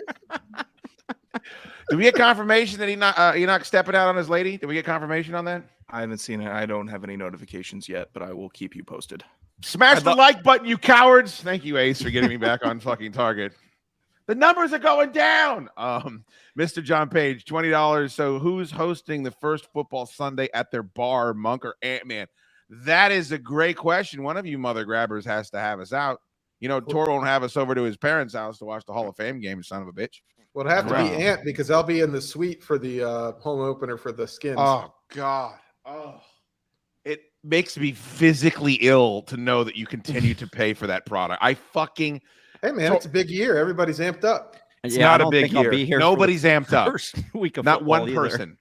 Did we get confirmation that he not stepping out on his lady? Did we get confirmation on that? I haven't seen it. I don't have any notifications yet, but I will keep you posted. Smash the like button, you cowards. Thank you, Ace, for getting me back on fucking target. The numbers are going down. Mr. John Page, $20. So who's hosting the first football Sunday at their bar, Monk or Ant-Man? That is a great question. One of you mother grabbers has to have us out. You know, Tor won't have us over to his parents' house to watch the Hall of Fame game, son of a bitch. Well, it'll have to be Ant because I'll be in the suite for the home opener for the Skins. Oh, God. Oh. It makes me physically ill to know that you continue to pay for that product. Hey, man, it's a big year. Everybody's amped up. It's not a big year. I'll be here Nobody's amped up. First week of not one either. person.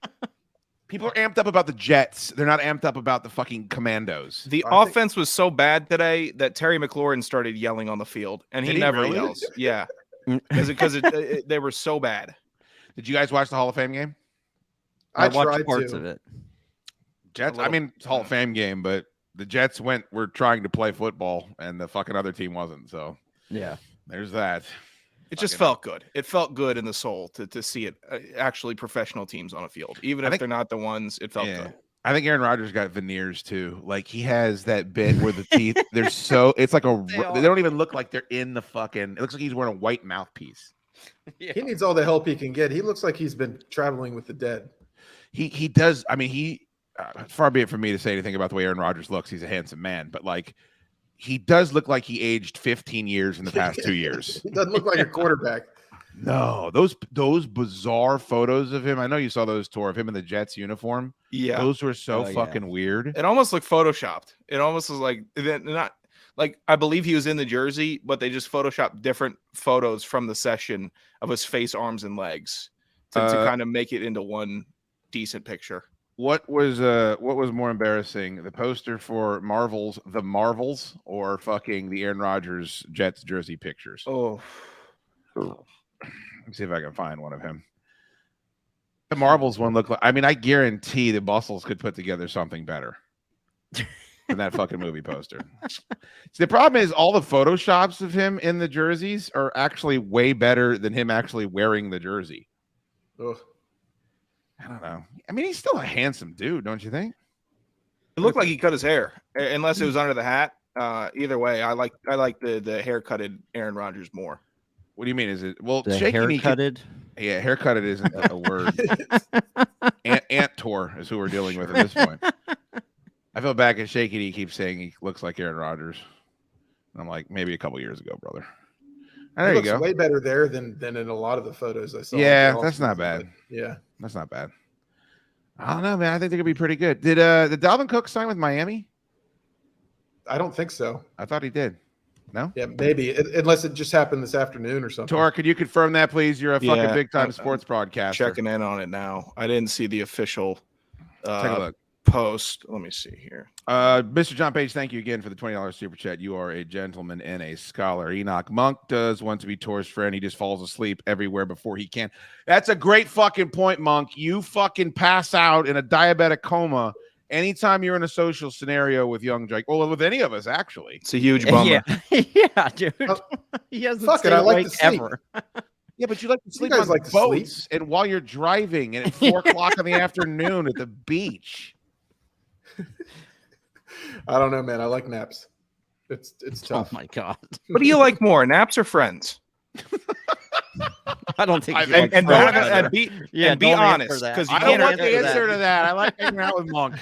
People are amped up about the Jets. They're not amped up about the fucking Commandos. The offense was so bad today that Terry McLaurin started yelling on the field, and he never yells. Yeah, because they were so bad. Did you guys watch the Hall of Fame game? I watched parts of it. Jets. I mean, it's a Hall of Fame game, but the Jets were trying to play football, and the fucking other team wasn't. So yeah, there's that. It just felt good. It felt good in the soul to see it actually professional teams on a field, even if they're not the ones. It felt good. I think Aaron Rodgers got veneers too. Like he has that bit where the teeth they're so it's like they don't even look like they're in the fucking. It looks like he's wearing a white mouthpiece. Yeah. He needs all the help he can get. He looks like he's been traveling with the dead. He does. I mean, far be it from me to say anything about the way Aaron Rodgers looks. He's a handsome man, but like. He does look like he aged 15 years in the past 2 years. He doesn't look like a quarterback. No, those bizarre photos of him. I know you saw those, Tor, of him in the Jets uniform. Yeah, those were so fucking weird. It almost looked photoshopped. It almost was like not like I believe he was in the jersey, but they just photoshopped different photos from the session of his face, arms, and legs to kind of make it into one decent picture. What was more embarrassing, the poster for The Marvels, or fucking the Aaron Rodgers Jets jersey pictures? Oh, let me see if I can find one of him. The Marvels one looked like. I mean, I guarantee the Bustles could put together something better than that fucking movie poster. The problem is all the photoshops of him in the jerseys are actually way better than him actually wearing the jersey. Ugh. I don't know. I mean, he's still a handsome dude, don't you think? It looked like he cut his hair, unless it was under the hat. Either way, I like the haircutted Aaron Rodgers more. What do you mean? Is it the haircutted? Yeah, haircutted isn't a word. Ant Tor is who we're dealing with at this point. I feel bad because Shaky D keeps saying he looks like Aaron Rodgers. And I'm like, maybe a couple years ago, brother. And there you go. Way better there than in a lot of the photos I saw. Yeah, that's not bad. Yeah, that's not bad. I don't know, man. I think they could be pretty good. Did Dalvin Cook sign with Miami? I don't think so. I thought he did. No? Yeah, maybe. Unless it just happened this afternoon or something. Tor, could you confirm that, please? You're a fucking big-time sports broadcaster. Checking in on it now. I didn't see the official Take a look. Post. Let me see here. Mr. John Page, thank you again for the $20 super chat. You are a gentleman and a scholar. Enoch Monk does want to be Tor's friend. He just falls asleep everywhere before he can. That's a great fucking point, Monk. You fucking pass out in a diabetic coma anytime you're in a social scenario with young Jake. Well, with any of us, actually. It's a huge bummer. Yeah, dude. He hasn't stayed awake ever. Yeah, but you like to sleep on like boats and while you're driving and at 4 o'clock in the afternoon at the beach. I don't know, man. I like naps. It's tough. Oh my god. What do you like more, naps or friends? I don't think. Be honest, because I don't want the answer to that. I like hanging out with Monk.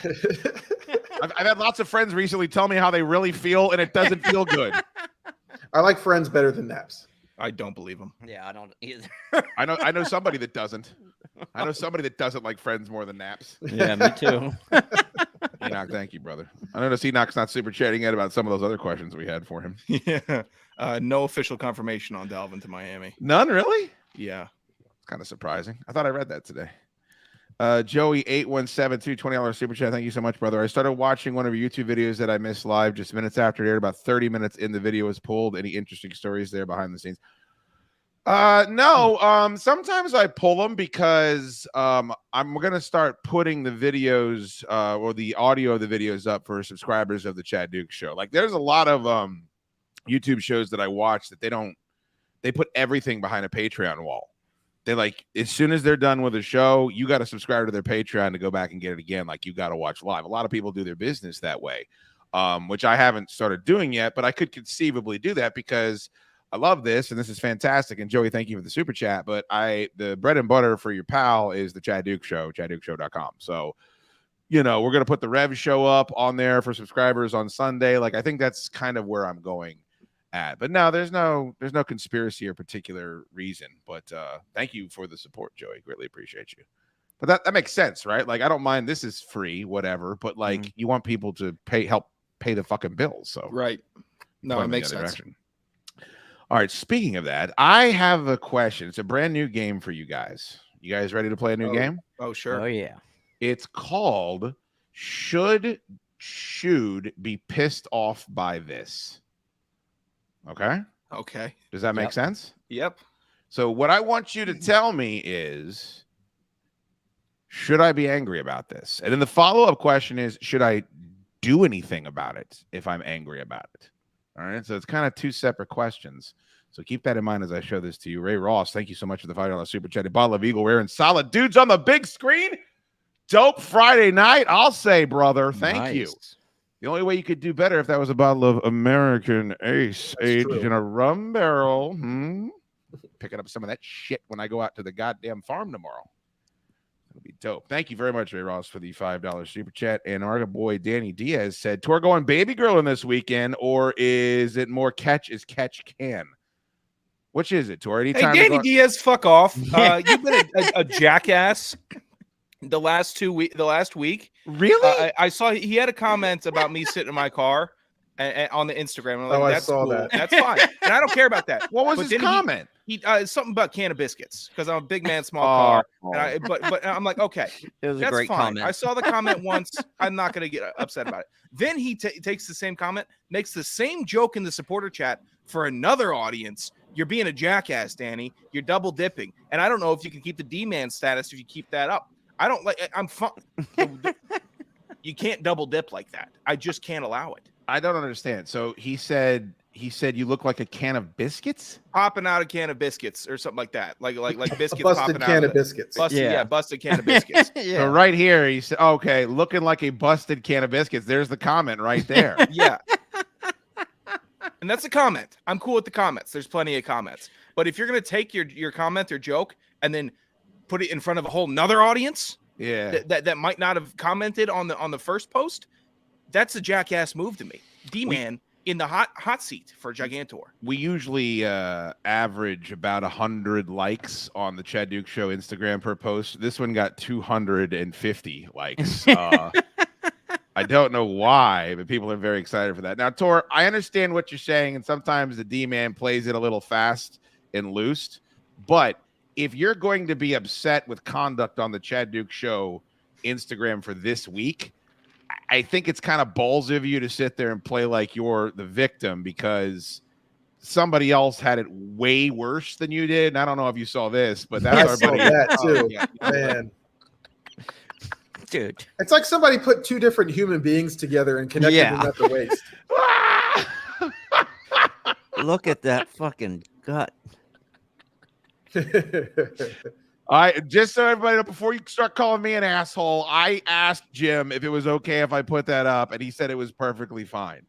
I've had lots of friends recently tell me how they really feel, and it doesn't feel good. I like friends better than naps. I don't believe him. Yeah, I don't either. I know somebody that doesn't. I know somebody that doesn't like Friends more than naps. Yeah, me too. Enoch, thank you, brother. I noticed Enoch's not super chatting yet about some of those other questions we had for him. Yeah. No official confirmation on Dalvin to Miami. None, really? Yeah. It's kind of surprising. I thought I read that today. Joey 8172 $20 super chat. Thank you so much, brother. I started watching one of your YouTube videos that I missed live just minutes after it aired. About 30 minutes in, the video was pulled. Any interesting stories there behind the scenes? No. Sometimes I pull them because I'm gonna start putting the videos or the audio of the videos up for subscribers of the Chaddukes show. Like, there's a lot of YouTube shows that I watch that they put everything behind a Patreon wall. They like, as soon as they're done with a show, you got to subscribe to their Patreon to go back and get it again. Like, you got to watch live. A lot of people do their business that way, which I haven't started doing yet, but I could conceivably do that because I love this and this is fantastic. And Joey, thank you for the super chat. But the bread and butter for your pal is the Chaddukes show, chaddukesshow.com. So, we're going to put the Rev show up on there for subscribers on Sunday. Like, I think that's kind of where I'm going at. But no, there's no conspiracy or particular reason. But thank you for the support, Joey. Greatly appreciate you. But that makes sense, right? Like, I don't mind. This is free, whatever. But like, you want people to help pay the fucking bills. So right. No, it makes sense. Direction. All right. Speaking of that, I have a question. It's a brand new game for you guys. You guys ready to play a new game? Oh, sure. Oh, yeah. It's called Should Schoode Be Pissed Off by This? Okay. Does that make sense? Yep. So what I want you to tell me is, should I be angry about this? And then the follow-up question is, should I do anything about it if I'm angry about it? All right. So it's kind of two separate questions. So keep that in mind as I show this to you. Ray Ross, thank you so much for the $5 super chat. A bottle of Eagle wearing solid dudes on the big screen. Dope Friday night, I'll say, brother. Thank you. The only way you could do better if that was a bottle of American Ace aged in a rum barrel. Picking up some of that shit when I go out to the goddamn farm tomorrow. It'll be dope. Thank you very much, Ray Ross, for the $5 super chat. And our boy Danny Diaz said, Tor going baby grilling this weekend, or is it more catch as catch can? Which is it, Tor? Hey, Danny Diaz, fuck off. You've been a jackass the last week. Really? I saw he had a comment about me sitting in my car and on the Instagram. I'm like, I saw that. That's fine. And I don't care about that. What was his comment? He something about can of biscuits because I'm a big man, small car. And but I'm like, okay, it was that's a great fine. comment. I saw the comment once. I'm not going to get upset about it. Then he takes the same comment, makes the same joke in the supporter chat for another audience. You're being a jackass, Danny. You're double dipping. And I don't know if you can keep the D-man status if you keep that up. I don't like. I'm fun. You can't double dip like that. I just can't allow it. I don't understand. So he said you look like a can of biscuits, popping out a can of biscuits or something like that, like biscuits. Busted popping can out of biscuits. Busted can of biscuits. So right here, he said, "Okay, looking like a busted can of biscuits." There's the comment right there. Yeah, and that's a comment. I'm cool with the comments. There's plenty of comments. But if you're gonna take your comment or joke and then put it in front of a whole nother audience, that might not have commented on the first post, that's a jackass move to me. D-man in the hot seat for Gigantor. We usually average about 100 likes on the Chaddukes Show Instagram per post. This one got 250 likes. I don't know why, but people are very excited for that. Now, Tor, I understand what you're saying, and sometimes the D-man plays it a little fast and loose, but if you're going to be upset with conduct on the Chaddukes Show Instagram for this week, I think it's kind of ballsy of you to sit there and play like you're the victim because somebody else had it way worse than you did. And I don't know if you saw this, but that's our buddy. That too, man. Dude, it's like somebody put two different human beings together and connected them at the waist. Look at that fucking gut. Just so everybody know, before you start calling me an asshole, I asked Jim if it was okay if I put that up, and he said it was perfectly fine.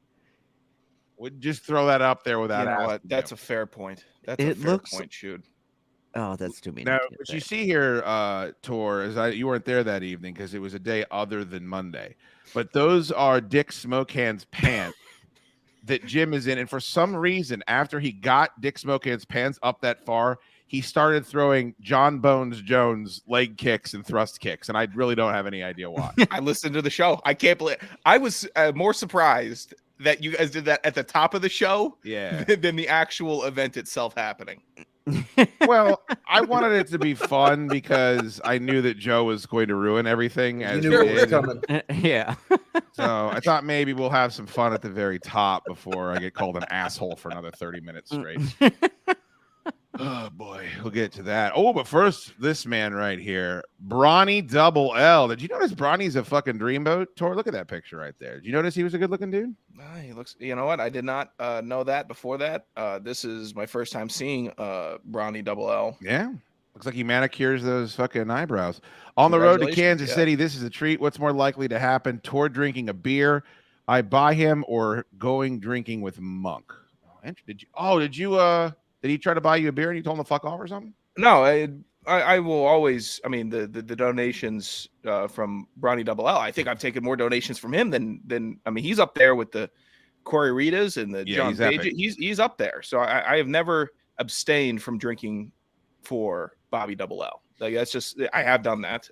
Would just throw that up there without asking. That's a fair point. That's a fair point, Schoode. Oh, that's too mean. Now, what you see here, Tor, is you weren't there that evening because it was a day other than Monday. But those are Dick Smokehand's pants that Jim is in. And for some reason, after he got Dick Smokehand's pants up that far, he started throwing John Bones Jones leg kicks and thrust kicks. And I really don't have any idea why. I listened to the show. I can't believe I was more surprised that you guys did that at the top of the show than the actual event itself happening. Well, I wanted it to be fun because I knew that Joe was going to ruin everything. As You knew it was coming. Yeah. So I thought maybe we'll have some fun at the very top before I get called an asshole for another 30 minutes straight. Oh boy, we'll get to that. Oh, but first, this man right here, Brawny Double L. Did you notice Brawny's a fucking dreamboat? Tor, look at that picture right there. Did you notice he was a good-looking dude? He looks. You know what? I did not know that before that. This is my first time seeing Brawny Double L. Yeah, looks like he manicures those fucking eyebrows. On the road to Kansas City, this is a treat. What's more likely to happen? Tor drinking a beer, I buy him, or going drinking with Monk? Did he try to buy you a beer and you told him to fuck off or something? No, I will always. I mean, the donations from Brawny Double L. I think I've taken more donations from him than. I mean, he's up there with the Corey Ritas and the John Page. He's up there. So I have never abstained from drinking for Bobby Double L. Like that's just I have done that.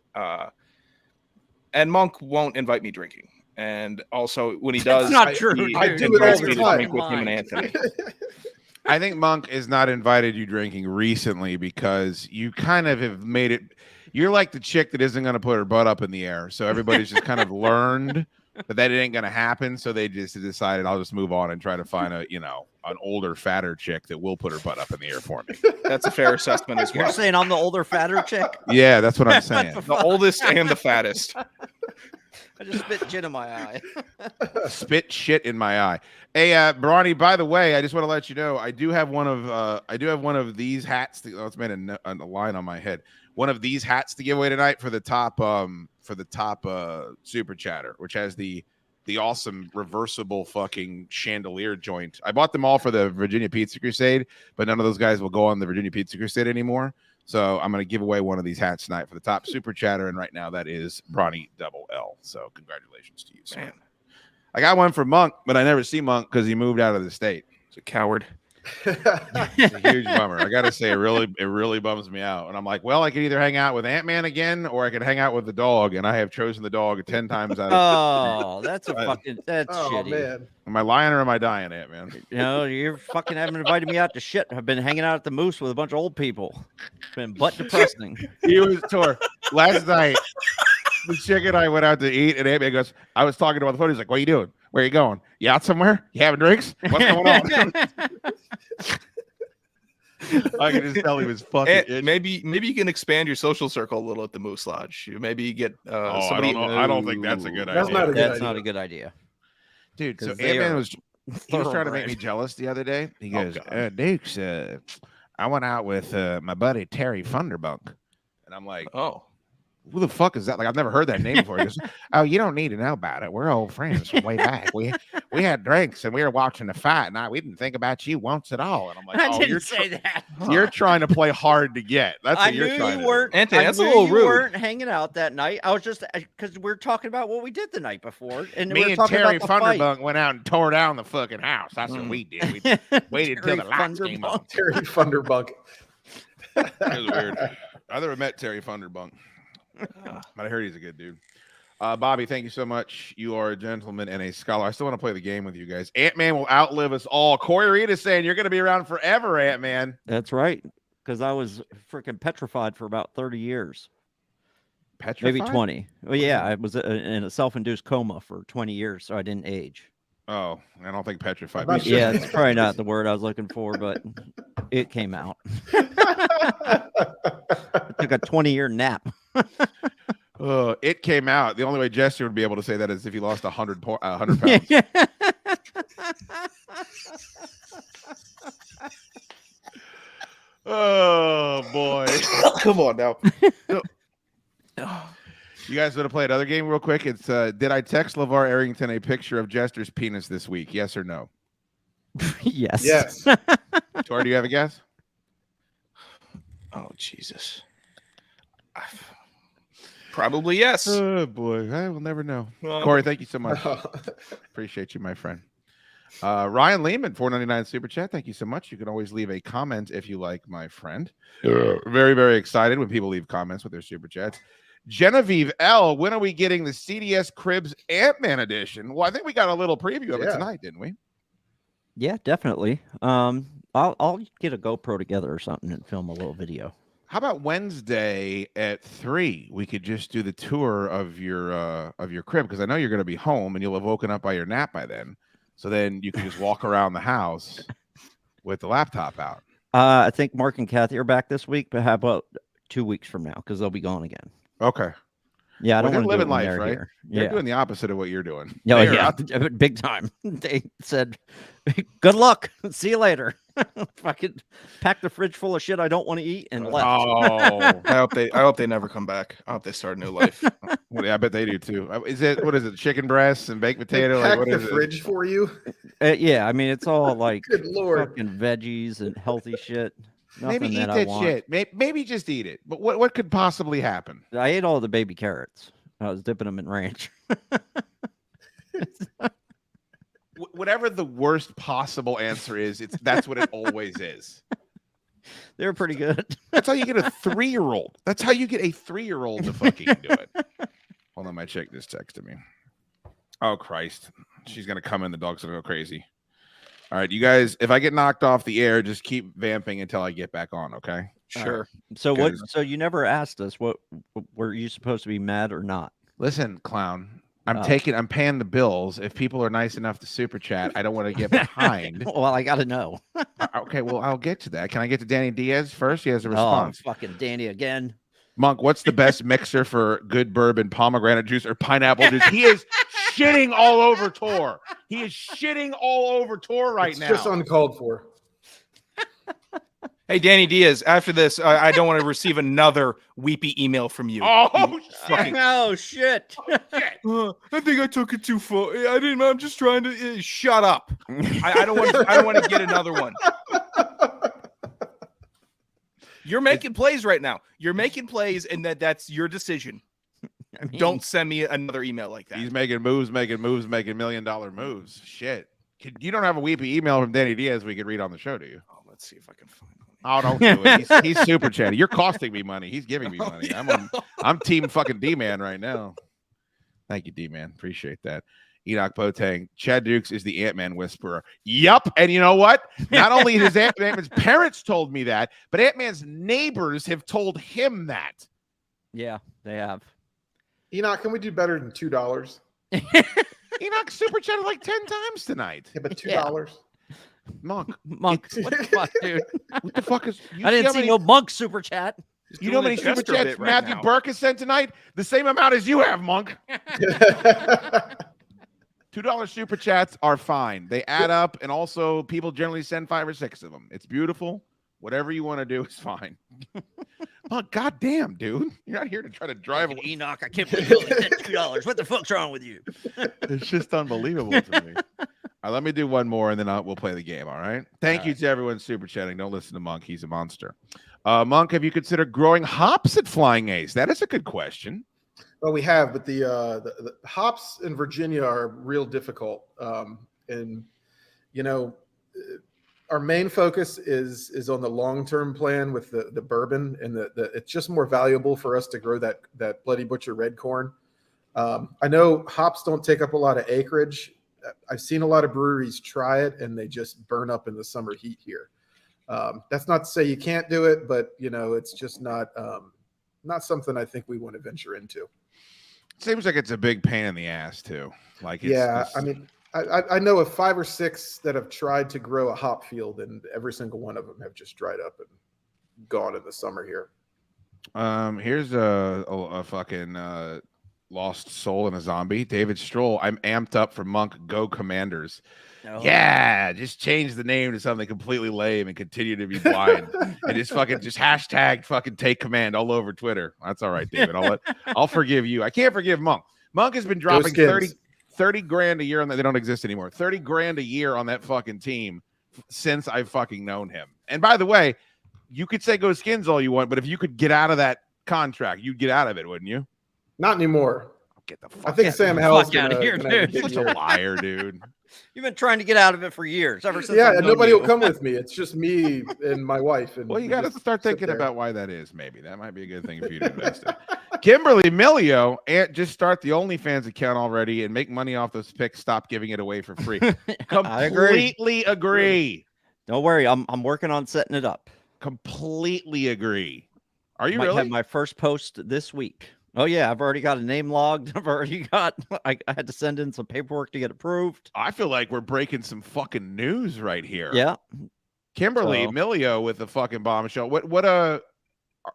And Monk won't invite me drinking. And also when he does, That's not true. I do it all the time with him and Anthony. I think Monk has not invited you drinking recently because you kind of have made it. You're like the chick that isn't going to put her butt up in the air. So everybody's just kind of learned that it ain't going to happen. So they just decided I'll just move on and try to find an older, fatter chick that will put her butt up in the air for me. That's a fair assessment as well. You're saying I'm the older, fatter chick? Yeah, that's what I'm saying. The oldest and the fattest. I just spit shit in my eye. Spit shit in my eye. Hey, Brawny, by the way, I just want to let you know I do have one of these hats. It's made a line on my head. One of these hats to give away tonight for the top super chatter, which has the awesome reversible fucking chandelier joint. I bought them all for the Virginia Pizza Crusade, but none of those guys will go on the Virginia Pizza Crusade anymore. So I'm going to give away one of these hats tonight for the top super chatter. And right now that is Brawny Double L. So congratulations to you, sir. Man. I got one for Monk, but I never see Monk because he moved out of the state. He's a coward. It's a huge bummer. I got to say, it really bums me out. And I'm like, well, I could either hang out with Ant-Man again or I could hang out with the dog. And I have chosen the dog 10 times out of that's shitty. Man. Am I lying or am I dying, Ant-Man? You know, you fucking haven't invited me out to shit. I've been hanging out at the Moose with a bunch of old people. It's been butt depressing. He was Tor last night. The chick and I went out to eat, and Ant-Man goes, I was talking to him on the phone. He's like, what are you doing? Where are you going? You out somewhere? You having drinks? What's going on? I can just tell he was fucking. Maybe you can expand your social circle a little at the Moose Lodge. Maybe you get somebody. I don't think that's a good idea. That's not a good idea. Dude, so Ant-Man was trying to make me jealous the other day. He goes, Dukes, I went out with my buddy Terry Funderbunk. And I'm like, oh. Who the fuck is that? Like, I've never heard that name before. He goes, oh, you don't need to know about it. We're old friends from way back. We had drinks and we were watching the fight, and we didn't think about you once at all. And I'm like, I didn't say that. You're trying to play hard to get. That's what you're trying to do. Anthony, that's a little rude. You weren't hanging out that night. I was just because we're talking about what we did the night before, and me and Terry Funderbunk went out and tore down the fucking house. That's what we did. We waited until the lights came on. Terry Funderbunk. That was weird. I never met Terry Funderbunk. But I heard he's a good dude. Bobby, thank you so much. You are a gentleman and a scholar. I still want to play the game with you guys. Ant-Man will outlive us all. Corey Reed is saying you're going to be around forever, Ant-Man. That's right, because I was freaking petrified for about 30 years. Petrified? Maybe 20. Well, yeah, I was in a self-induced coma for 20 years, so I didn't age. Oh, I don't think petrified. Yeah, it's probably not the word I was looking for, but it came out. I took a 20-year nap. It came out. The only way Jester would be able to say that is if he lost 100 pounds. Oh, boy. Come on now. You guys want to play another game real quick? It's did I text LeVar Arrington a picture of Jester's penis this week? Yes or no? Yes. Yes. Tor, do you have a guess? Oh, Jesus. Probably yes. Oh, boy. I will never know. Corey, thank you so much. Appreciate you, my friend. Ryan Lehman, $4.99 super chat. Thank you so much. You can always leave a comment if you like, my friend. Very, very excited when people leave comments with their super chats. Genevieve L, when are we getting the CDS Cribs Ant-Man edition? Well, I think we got a little preview of it tonight, didn't we? Yeah, definitely. I'll get a GoPro together or something and film a little video. How about Wednesday at 3? We could just do the tour of your crib, because I know you're going to be home and you'll have woken up by your nap by then. So then you can just walk around the house with the laptop out. I think Mark and Kathy are back this week, but how about 2 weeks from now? Because they'll be gone again. Okay. Yeah, I don't want to live in life, right? Here. They're doing the opposite of what you're doing. Oh, yeah, big time. They said, "Good luck. See you later." Fucking packed the fridge full of shit I don't want to eat and left. Oh, I hope they never come back. I hope they start a new life. Well, yeah, I bet they do too. What is it? Chicken breasts and baked potato? Pack what the is fridge for you. Yeah, I mean it's all like Good Lord. fucking veggies and healthy shit. Nothing Maybe eat that that shit. Maybe just eat it. But what could possibly happen? I ate all the baby carrots. I was dipping them in ranch. Whatever the worst possible answer is, that's what it always is. They were pretty good. That's how you get a 3-year-old. That's how you get a 3-year-old to fucking do it. Hold on, my chick just texted me. Oh Christ, she's gonna come in. The dog's gonna go crazy. All right, you guys. If I get knocked off the air, just keep vamping until I get back on. Okay. Sure. So what? So you never asked us what were you supposed to be mad or not? Listen, clown. I'm paying the bills. If people are nice enough to super chat, I don't want to get behind. Well, I got to know. Okay, well, I'll get to that. Can I get to Danny Diaz first? He has a response. Oh, fucking Danny again. Monk, what's the best mixer for good bourbon, pomegranate juice, or pineapple juice? He is shitting all over Tor. He is shitting all over Tor right now. Just uncalled for. Hey, Danny Diaz, after this, I don't want to receive another weepy email from you. Oh, fucking... oh shit. I think I took it too far. I didn't. I'm just trying to shut up. I don't want to get another one. You're making plays right now. You're making plays, and that's your decision. I mean, don't send me another email like that. He's making moves, making $1 million moves. Shit. You don't have a weepy email from Danny Diaz we could read on the show, do you? Oh, let's see if I can find one. Oh, don't do it. He's super chatty. You're costing me money. He's giving me money. I'm team fucking D-Man right now. Thank you, D-Man. Appreciate that. Enoch Boateng, chaddukes is the Ant-Man whisperer. Yup. And you know what? Not only his Ant-Man's parents told me that, but Ant-Man's neighbors have told him that. Yeah, they have. Enoch, can we do better than $2? Enoch super chatted like 10 times tonight. Yeah, but $2. Monk, what the fuck, dude? What the fuck is? I didn't see no Monk super chat. You know how many super chats Matthew Burke has sent tonight? The same amount as you have, Monk. $2 super chats are fine. They add up, and also people generally send 5 or 6 of them. It's beautiful. Whatever you want to do is fine. Oh, goddamn, dude. You're not here to try to drive away. Enoch, I can't believe you only sent $2. What the fuck's wrong with you? It's just unbelievable to me. All right, let me do one more, and then we'll play the game, all right? Thank you to everyone super chatting. Don't listen to Monk. He's a monster. Monk, have you considered growing hops at Flying Ace? That is a good question. Well, we have, but the hops in Virginia are real difficult. And, you know, our main focus is on the long-term plan with the bourbon, and it's just more valuable for us to grow that Bloody Butcher red corn. I know hops don't take up a lot of acreage. I've seen a lot of breweries try it, and they just burn up in the summer heat here. That's not to say you can't do it, but you know, it's just not something I think we want to venture into. Seems like it's a big pain in the ass too. Like, I mean, I know of 5 or 6 that have tried to grow a hop field, and every single one of them have just dried up and gone in the summer here. Here's a fucking lost soul and a zombie. David Stroll. I'm amped up for Monk. Go Commanders. Oh. Yeah, just change the name to something completely lame and continue to be blind. And just hashtag fucking take command all over Twitter. That's all right, David. I'll forgive you. I can't forgive Monk. Monk has been dropping 30 grand a year on that. They don't exist anymore. 30 grand a year on that fucking team since I've fucking known him. And by the way, you could say go Skins all you want, but if you could get out of that contract, you'd get out of it, wouldn't you? Not anymore. Get the fuck. I think out Sam of Howell's out of here, dude. Such a liar, dude. You've been trying to get out of it for years, ever since. Yeah, I've and known nobody you. will come with me. It's just me and my wife. And Well, you we got to just start sit thinking there. about why that is. Maybe that might be a good thing for you to invest in. Kimberly Milio, just start the OnlyFans account already and make money off those pics. Stop giving it away for free. Completely agree. Don't worry, I'm working on setting it up. Completely agree. Are you Might really? have my first post this week. Oh yeah, I've already got a name logged. I've already got. I had to send in some paperwork to get approved. I feel like we're breaking some fucking news right here. Yeah, Kimberly So- Milio with the fucking bombshell.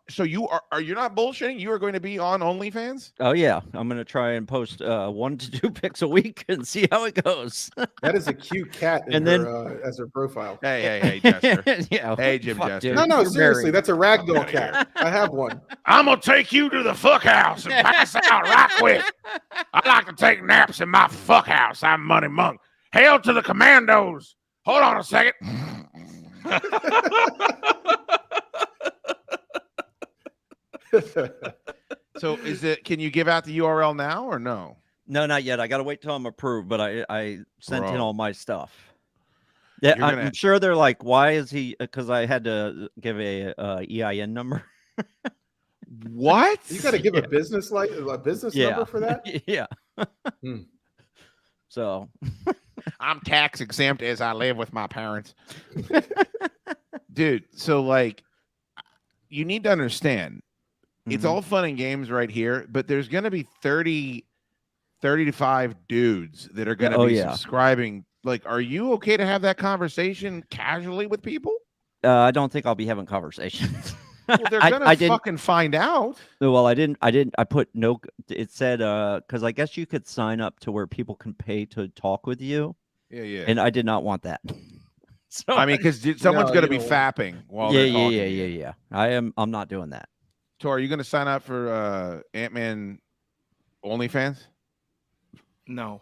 So you're not bullshitting? You are going to be on OnlyFans? Oh yeah, I'm gonna try and post 1 to 2 pics a week and see how it goes. That is a cute cat in And her, as her profile. Hey, Jester. Yeah. Hey, Jim fuck, Jester. dude. No, You're seriously, married. that's a ragdoll outta here. cat. I have one. I'm gonna take you to the fuck house and pass out right quick. I like to take naps in my fuck house. I'm Money Monk. Hail to the commandos. Hold on a second. So can you give out the URL now or no? No, not yet. I gotta wait till I'm approved, but I sent in Bro. all my stuff. Yeah, You're I'm gonna- sure they're like, why is he? Because I had to give a EIN number. What? You got to give a business number for that. Yeah. Hmm. So I'm tax exempt as I live with my parents. Dude, so like you need to understand it's Mhm. all fun and games right here, but there's going to be 35 dudes that are going to Oh, be yeah. subscribing. Like, are you okay to have that conversation casually with people? I don't think I'll be having conversations. Well, they're I going to didn't- fucking find out. Well, I didn't. I put no. It said because I guess you could sign up to where people can pay to talk with you, Yeah. and I did not want that. So I mean, because someone's No, going to you be don't fapping while yeah, they're yeah, talking. yeah, to you. yeah. I'm not doing that. Tor, are you going to sign up for Ant-Man OnlyFans? No.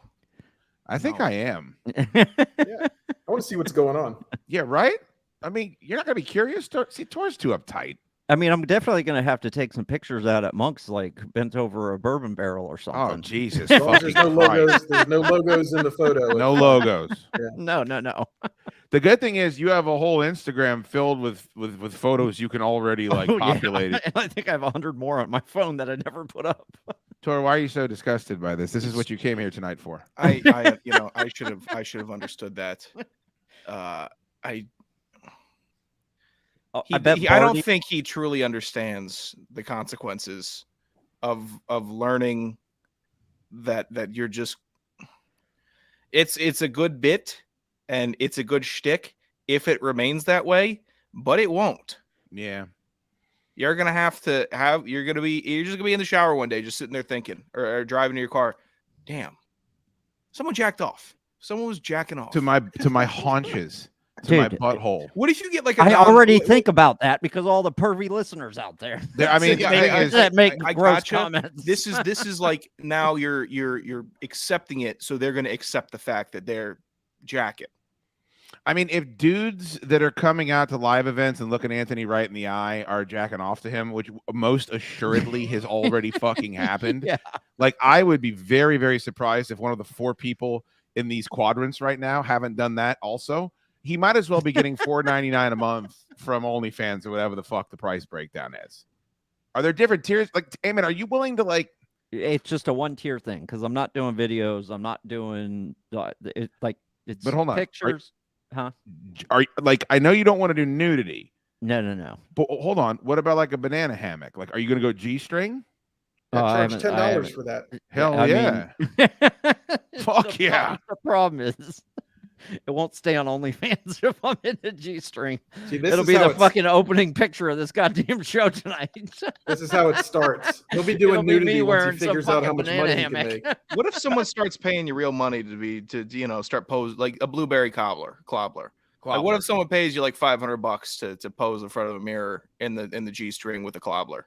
I think No. I am. I want to see what's going on. Yeah, right? I mean, you're not going to be curious? See, Tor's too uptight. I mean, I'm definitely gonna have to take some pictures out at Monk's, like bent over a bourbon barrel or Oh, something. Jesus. As long as there's no fucking Christ. logos, there's no logos in the photo. No logos. No. The good thing is you have a whole Instagram filled with photos you can already like Oh, yeah. populate. I think I have 100 more on my phone that I never put up. Tor, why are you so disgusted by this? This is what you came here tonight for. I should have understood that. I bet I don't Barney- think he truly understands the consequences of learning that you're just. It's a good bit and it's a good shtick if it remains that way, but it won't. Yeah. You're gonna you're just gonna be in the shower one day, just sitting there thinking, or driving to your car. Damn, someone jacked off. Someone was jacking off To my haunches. To my Dude, butthole. What if you get like a I already think about that because all the pervy listeners out there. I mean, Yeah, the thing is, that make I gross gotcha. comments. This is like now you're accepting it, so they're gonna accept the fact that they're jacking. I mean, if dudes that are coming out to live events and looking Anthony right in the eye are jacking off to him, which most assuredly has already fucking happened. Yeah. Like, I would be very, very surprised if one of the 4 people in these quadrants right now haven't done that also. He might as well be getting $4.99 a month from OnlyFans or whatever the fuck the price breakdown is. Are there different tiers? Like, Eamon, are you willing to like? It's just a 1-tier thing because I'm not doing videos. I'm not doing it's But hold on, pictures. Huh? Are like? I know you don't want to do nudity, No. but hold on. What about like a banana hammock? Like, are you going to go G-string? I I charge haven't- I $10 haven't- for that. Hell I yeah! mean, Fuck yeah. The problem is it won't stay on OnlyFans if I'm in a G-string. See, this It'll is be how the it's- fucking opening picture of this goddamn show tonight. This is how it starts. He'll be doing It'll be me nudity once wearing he some figures out how fucking much banana money he can hammock. make. What if someone starts paying you real money to start pose like a blueberry cobbler? Like, what if someone pays you like $500 to pose in front of a mirror in the G-string with a cobbler?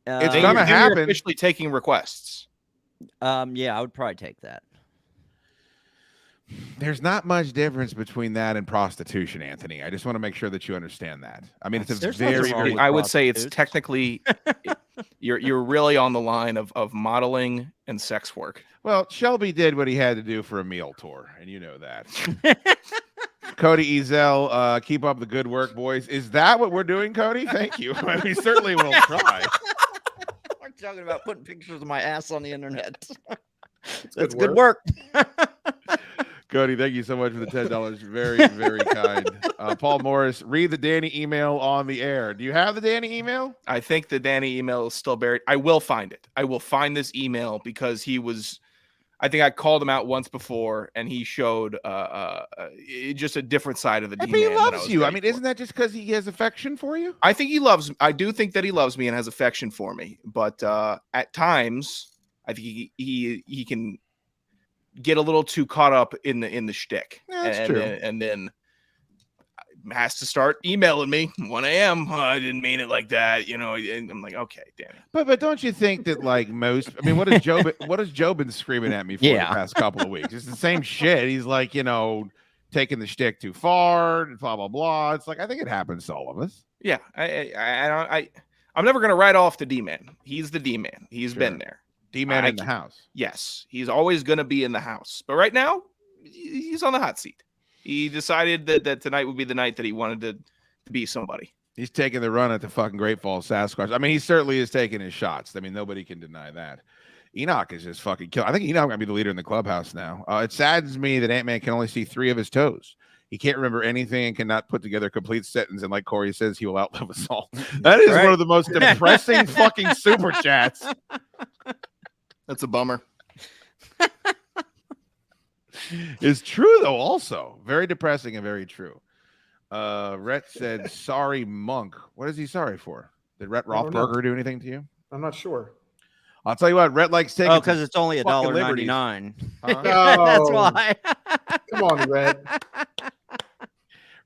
It's Then gonna you're happen. officially taking requests. Yeah, I would probably take that. There's not much difference between that and prostitution, Anthony. I just want to make sure that you understand that. I mean, it's a There's very, nothing wrong very. with I would say it's prostitutes. technically you're really on the line of modeling and sex work. Well, Shelby did what he had to do for a meal tour, and you know that. Cody Ezel, keep up the good work, boys. Is that what we're doing, Cody? Thank you. We certainly will try. We're talking about putting pictures of my ass on the internet. That's good good work. Cody, thank you so much for the $10. Very, very kind. Paul Morris, read the Danny email on the air. Do you have the Danny email? I think the Danny email is still buried. I will find it. I will find this email because I think I called him out once before, and he showed just a different side of the D-man. But he loves you. I mean, isn't that just because he has affection for you? I do think that he loves me and has affection for me. But at times, I think he can get a little too caught up in the shtick. Yeah, that's true. And then has to start emailing me 1 a.m. Oh, I didn't mean it like that, and I'm like, okay, Danny. But don't you think that what has Joe been screaming at me for the past couple of weeks? It's the same shit. He's like, taking the shtick too far and blah blah blah. It's like I think it happens to all of us. Yeah, I'm never gonna write off the D-man. He's the D-man. He's been there. D-man in the house. Yes, he's always gonna be in the house. But right now, he's on the hot seat. He decided that tonight would be the night that he wanted to be somebody. He's taking the run at the fucking Great Falls Sasquatch. I mean, he certainly is taking his shots. I mean, nobody can deny that. Enoch is just fucking killing. I think Enoch might be the leader in the clubhouse now. It saddens me that Ant-Man can only see 3 of his toes. He can't remember anything and cannot put together a complete sentence. And like Corey says, he will outlive us all. That is one of the most depressing fucking super chats. That's a bummer. It's true though. Also very depressing and very true. Rhett said, "Sorry, Monk." What is he sorry for? Did Rhett Rothberger do anything to you? I'm not sure. I'll tell you what. Rhett likes taking. Oh, because it's only $1.99. No. That's why. Come on, Red.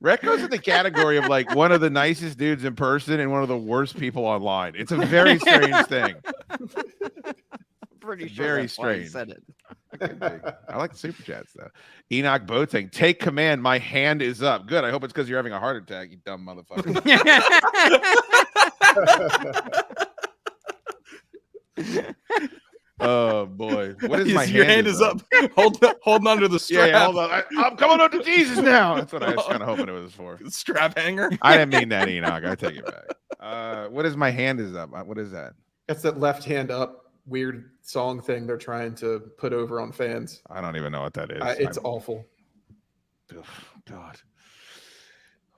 Rhett goes in the category of like one of the nicest dudes in person and one of the worst people online. It's a very strange thing. Pretty sure very that's strange. why he said it. I like the super chats though. Enoch Boateng, take command. My hand is up. Good. I hope it's because you're having a heart attack, you dumb motherfucker. Oh boy, what is my hand? Your hand is up. Holding onto the strap. Yeah, hold on. I'm coming up to Jesus now. That's what I was kind of hoping it was for. Strap hanger. I didn't mean that, Enoch. I take it back. What is my hand is up? What is that? That's that left hand up weird song thing they're trying to put over on fans. I don't even know what that is. It's awful. Oh, God.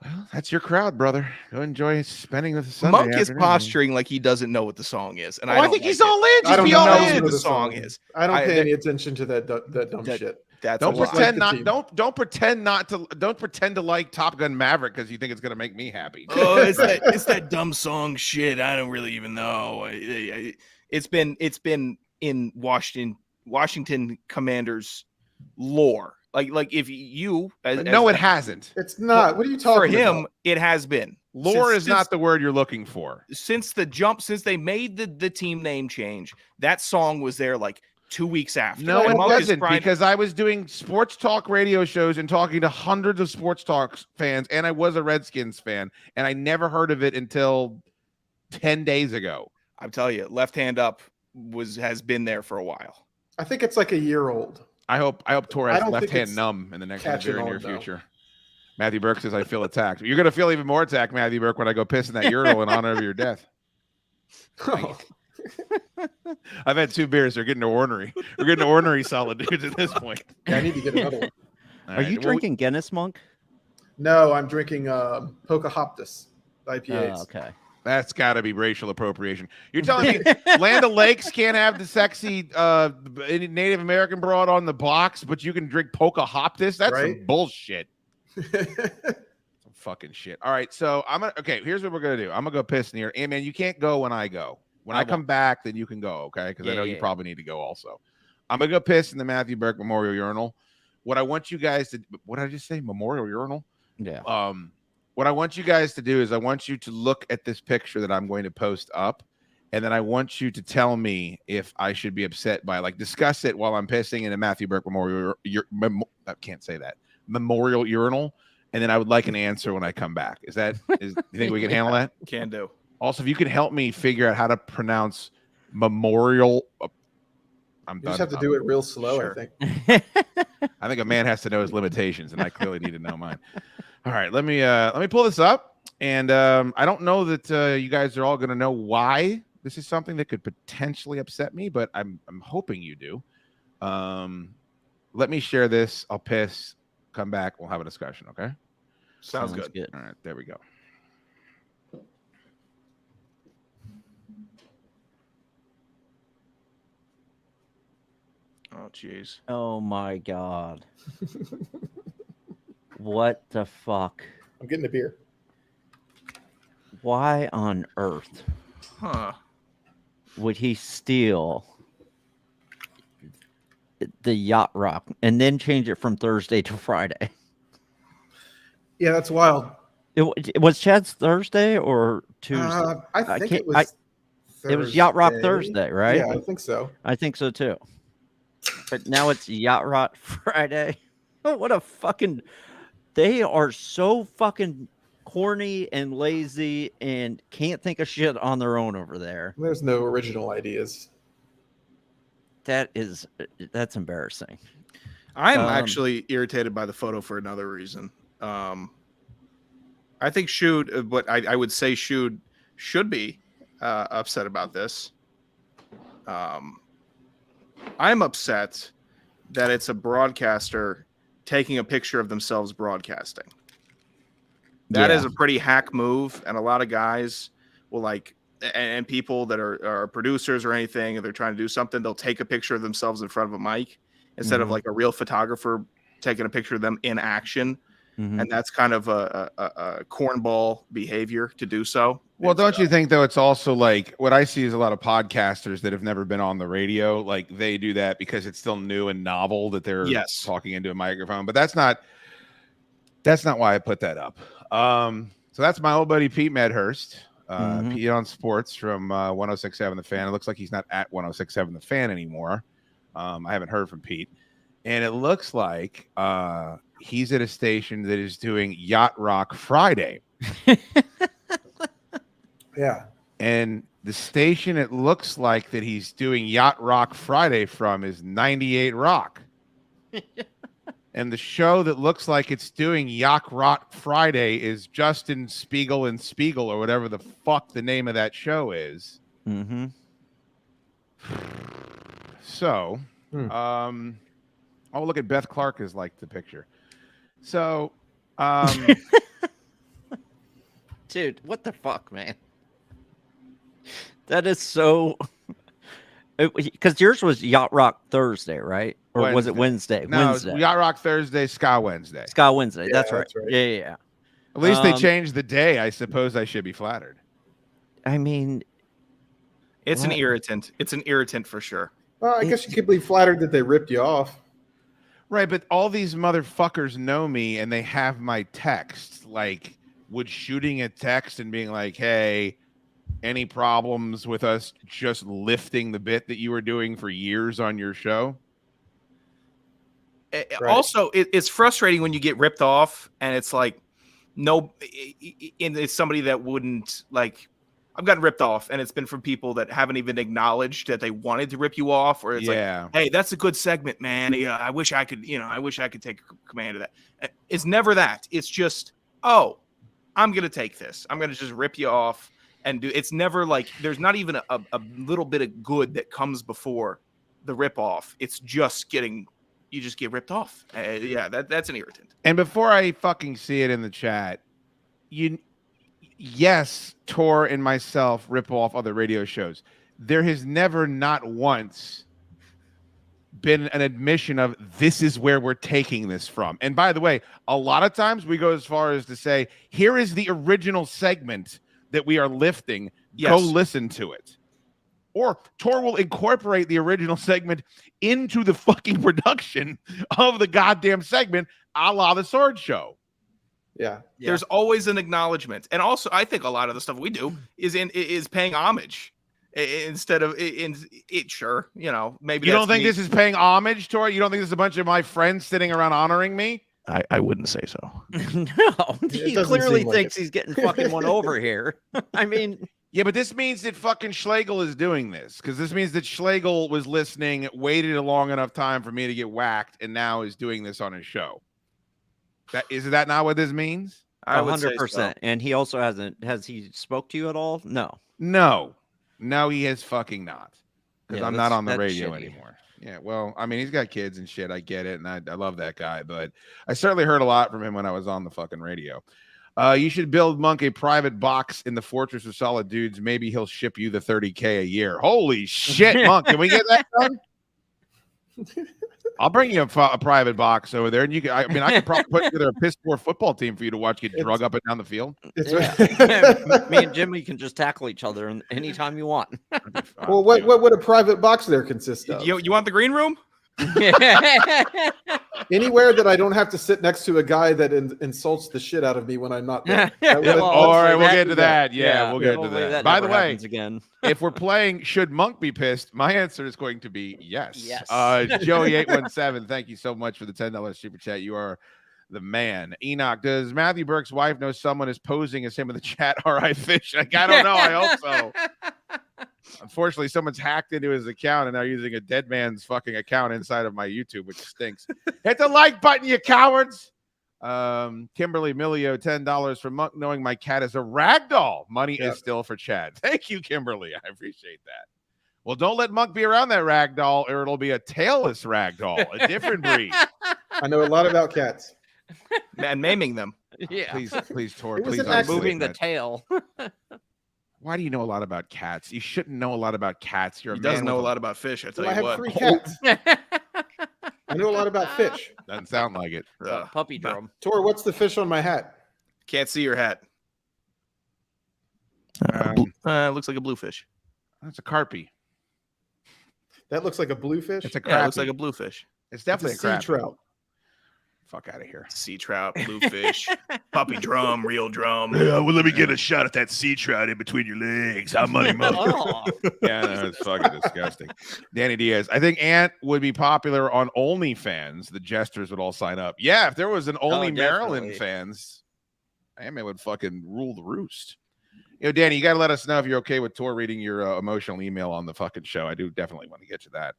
Well, that's your crowd, brother. Go enjoy spending the Sunday Monk is afternoon. posturing like he doesn't know what the song is, and I think he's all in. I don't Just be know all what in. the song is. I don't pay any attention to that dumb shit. That's Don't pretend like not. Don't pretend not to. Don't pretend to like Top Gun Maverick because you think it's gonna make me happy. Oh, it's that dumb song shit. I don't really even know. It's been in Washington Commanders lore. Like if you it hasn't. It's not. What are you talking about? For him, about? It has been. Lore is not the word you're looking for. Since they made the team name change, that song was there like 2 weeks after. No, it wasn't, because I was doing sports talk radio shows and talking to hundreds of sports talk fans, and I was a Redskins fan, and I never heard of it until 10 days ago. I'm telling you, Left Hand Up has been there for a while. I think it's like a year old. I hope Torres left hand numb in the very near future. Matthew Burke says, I feel attacked. You're going to feel even more attacked, Matthew Burke, when I go piss in that urinal in honor of your death. I've had 2 beers. They're getting ornery. We're getting ornery solid dudes at this point. Yeah, I need to get another one. Are you drinking Guinness, Monk? No, I'm drinking Pocahontas IPAs. Oh, okay. That's got to be racial appropriation. You're telling me Land O'Lakes can't have the sexy Native American broad on the box, but you can drink Pocahontas? That's some bullshit. Some fucking shit. All right, so here's what we're gonna do. I'm gonna go piss in here. And man, you can't go when I go. When I come back, then you can go, okay? Because I know you probably need to go also. I'm gonna go piss in the Matthew Burke Memorial Urinal. What I want you guys to what did I just say? Memorial Urinal? Yeah. What I want you guys to do is I want you to look at this picture that I'm going to post up, and then I want you to tell me if I should be upset by discuss it while I'm pissing in a Matthew Burke Memorial. I can't say that. Memorial Urinal, and then I would like an answer when I come back. You think we can handle that? Can do. Also, if you can help me figure out how to pronounce memorial, I'm You done. just have to do it real slow, Sure. I think. I think a man has to know his limitations, and I clearly need to know mine. All right, let me pull this up, and I don't know that you guys are all going to know why this is something that could potentially upset me, but I'm hoping you do. Let me share this. I'll piss. Come back. We'll have a discussion. Okay. Sounds good. All right, there we go. Oh, jeez. Oh my God. What the fuck? I'm getting a beer. Why on earth would he steal the Yacht Rock and then change it from Thursday to Friday? Yeah, that's wild. It was Chad's Thursday or Tuesday? I think it was. It was Yacht Rock Thursday, right? Yeah, I think so. I think so too. But now it's Yacht Rock Friday. Oh, what a fucking... They are so fucking corny and lazy and can't think of shit on their own over there. There's no original ideas. That's embarrassing. I'm actually irritated by the photo for another reason. I think Schoode, but I would say Schoode should be upset about this. I'm upset that it's a broadcaster taking a picture of themselves broadcasting. That is a pretty hack move, and a lot of guys will and people that are producers or anything, if they're trying to do something, they'll take a picture of themselves in front of a mic instead of like a real photographer taking a picture of them in action. And that's kind of a cornball behavior to do so. Well, don't you think, though, it's also like what I see is a lot of podcasters that have never been on the radio. Like they do that because it's still new and novel that they're talking into a microphone. But that's not why I put that up. So that's my old buddy Pete Medhurst, Pete on Sports from 106.7 The Fan. It looks like he's not at 106.7 The Fan anymore. I haven't heard from Pete. And it looks like he's at a station that is doing Yacht Rock Friday. Yeah. And the station it looks like that he's doing Yacht Rock Friday from is 98 Rock. And the show that looks like it's doing Yacht Rock Friday is Justin Spiegel and Spiegel, or whatever the fuck the name of that show is. So, oh, look at Beth Clark is like the picture. So, dude, what the fuck, man? That is so... Because yours was Yacht Rock Thursday, right? Or Wednesday. Was it Wednesday? No, Wednesday. Yacht Rock Thursday, Ska Wednesday. Ska Wednesday. Yeah, that's right. that's right. Yeah. At least they changed the day. I suppose I should be flattered. I mean... It's an irritant. It's an irritant for sure. Well, I guess you could be flattered that they ripped you off. Right, but all these motherfuckers know me and they have my text. Like, would shooting a text and being like, hey, any problems with us just lifting the bit that you were doing for years on your show? Right. Also, it's frustrating when you get ripped off and it's like, it's somebody that wouldn't like... I've gotten ripped off, and it's been from people that haven't even acknowledged that they wanted to rip you off, or it's like, hey, that's a good segment, man. Yeah, I wish I could take command of that. It's never that. It's just, oh, I'm going to take this. I'm going to just rip you off and do. It's never like there's not even a little bit of good that comes before the rip off. It's just you just get ripped off. That's an irritant. And before I fucking see it in the chat, yes, Tor and myself rip off other radio shows. There has never, not once, been an admission of this is where we're taking this from. And by the way, a lot of times we go as far as to say, here is the original segment that we are lifting. Go listen to it. Or Tor will incorporate the original segment into the fucking production of the goddamn segment, a la the Sword Show. Yeah. There's always an acknowledgement. And also, I think a lot of the stuff we do is paying homage instead of sure, maybe you don't think this is paying homage to it? You don't think this is a bunch of my friends sitting around honoring me? I wouldn't say so. No, he clearly thinks he's getting fucking one over here. I mean, Yeah, but this means that fucking Schlegel is doing this because this means that Schlegel was listening, waited a long enough time for me to get whacked, and now is doing this on his show. Is that not what this means? 100%. So. And he also has he spoke to you at all? No, he has fucking not. Because I'm not on the radio anymore. Yeah, well, I mean, he's got kids and shit. I get it, and I love that guy, but I certainly heard a lot from him when I was on the fucking radio. You should build Monk a private box in the Fortress of Solid Dudes. Maybe he'll ship you the $30K a year. Holy shit, Monk! Can we get that done? I'll bring you a private box over there, and you can. I could probably put together a piss poor football team for you to watch get drug up and down the field. Me and Jimmy can just tackle each other anytime you want. Well, what would a private box there consist of? You want the green room? Anywhere that I don't have to sit next to a guy that insults the shit out of me when I'm not there. All right, we'll get to that. Yeah, we'll get to that. By the way, again. If we're playing Should Monk Be Pissed, my answer is going to be yes. Yes. Joey817, thank you so much for the $10 super chat. You are the man. Enoch, does Matthew Burke's wife know someone is posing as him in the chat? R.I. Fish. I don't know. I hope so. Unfortunately, someone's hacked into his account and they're using a dead man's fucking account inside of my YouTube, which stinks. Hit the like button, you cowards. Kimberly Millio, $10 for Monk knowing my cat is a ragdoll. Money is still for Chad. Thank you, Kimberly. I appreciate that. Well, don't let Monk be around that ragdoll or it'll be a tailless ragdoll, a different breed. I know a lot about cats. And maiming them. Yeah. Please, Tor. Please moving the tail. Why do you know a lot about cats? You shouldn't know a lot about cats. He doesn't know a lot about fish. I tell you I have what. 3 cats. I know a lot about fish. Doesn't sound like it. Puppy drum. Tor, what's the fish on my hat? Can't see your hat. Looks like a bluefish. That's a carpy. That looks like a bluefish? It's a crappie. Yeah, it looks like a bluefish. It's definitely a sea trout. Fuck out of here. Sea trout, bluefish, puppy drum, real drum. Yeah, well, let me get a shot at that sea trout in between your legs. I'm money. Yeah, no, it's fucking disgusting. Danny Diaz. I think Ant would be popular on OnlyFans. The jesters would all sign up. Yeah, if there was an only Maryland fans, Ant-Man would fucking rule the roost. Danny, you got to let us know if you're okay with Tor reading your emotional email on the fucking show. I do definitely want to get to that.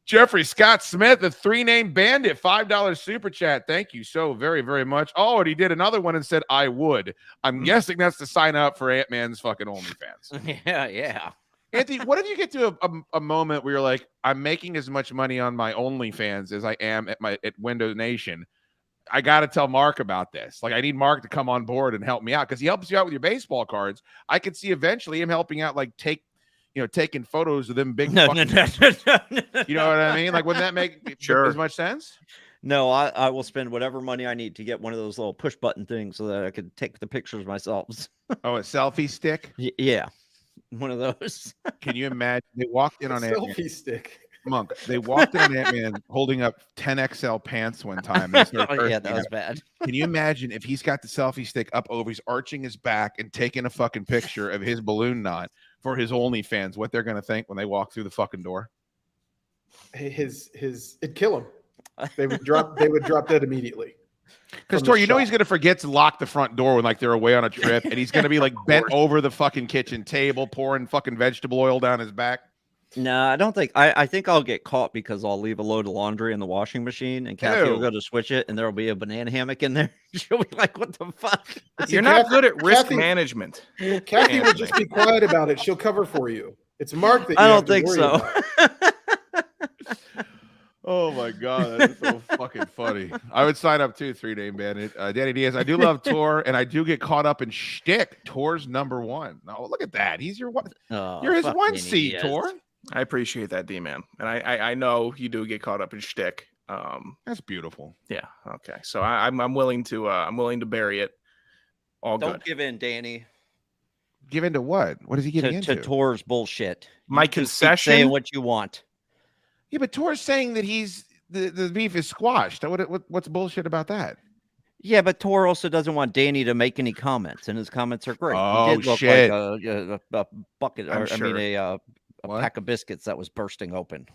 Jeffrey Scott Smith, the 3-name bandit, $5 super chat. Thank you so very, very much. Oh, and he did another one and said, I would. I'm guessing that's to sign up for Ant-Man's fucking OnlyFans. Yeah. Anthony, what if you get to a moment where you're like, I'm making as much money on my OnlyFans as I am at Windows Nation. I got to tell Mark about this. Like, I need Mark to come on board and help me out because he helps you out with your baseball cards. I could see eventually him helping out, like taking photos of them big. No. You know what I mean? Like, wouldn't that make as much sense? No, I will spend whatever money I need to get one of those little push button things so that I could take the pictures myself. Oh, a selfie stick? Yeah, one of those. Can you imagine? They walked in on selfie stick. Monk. They walked in on Ant-Man holding up 10XL pants one time. Yeah, that was bad. Can you imagine if he's got the selfie stick up over, he's arching his back and taking a fucking picture of his balloon knot for his OnlyFans, what they're going to think when they walk through the fucking door? It'd kill him. They would drop dead immediately. Because Tor, he's going to forget to lock the front door when they're away on a trip, and he's going to be bent over the fucking kitchen table, pouring fucking vegetable oil down his back. No, I don't think. I think I'll get caught because I'll leave a load of laundry in the washing machine, and Kathy will go to switch it, and there'll be a banana hammock in there. She'll be like, "What the fuck?" You're not good at risk management. Kathy will just be quiet about it. She'll cover for you. It's Mark that you I don't think so. Oh my god, that is so fucking funny. I would sign up too, 3-name bandit. Danny Diaz, I do love Tor, and I do get caught up in shtick. Tor's number one. No, look at that. He's your one. You're his 1C, Tor. I appreciate that, D-man, and I know you do get caught up in shtick. That's beautiful. Yeah. Okay. So I'm willing to bury it. All good. Don't give in, Danny. Give in to what? What is he giving into? To Tor's bullshit. My concession. Saying what you want. Yeah, but Tor's saying that the beef is squashed. What's bullshit about that? Yeah, but Tor also doesn't want Danny to make any comments, and his comments are great. Oh, he did look shit! Like a bucket, a sure. pack of biscuits that was bursting open.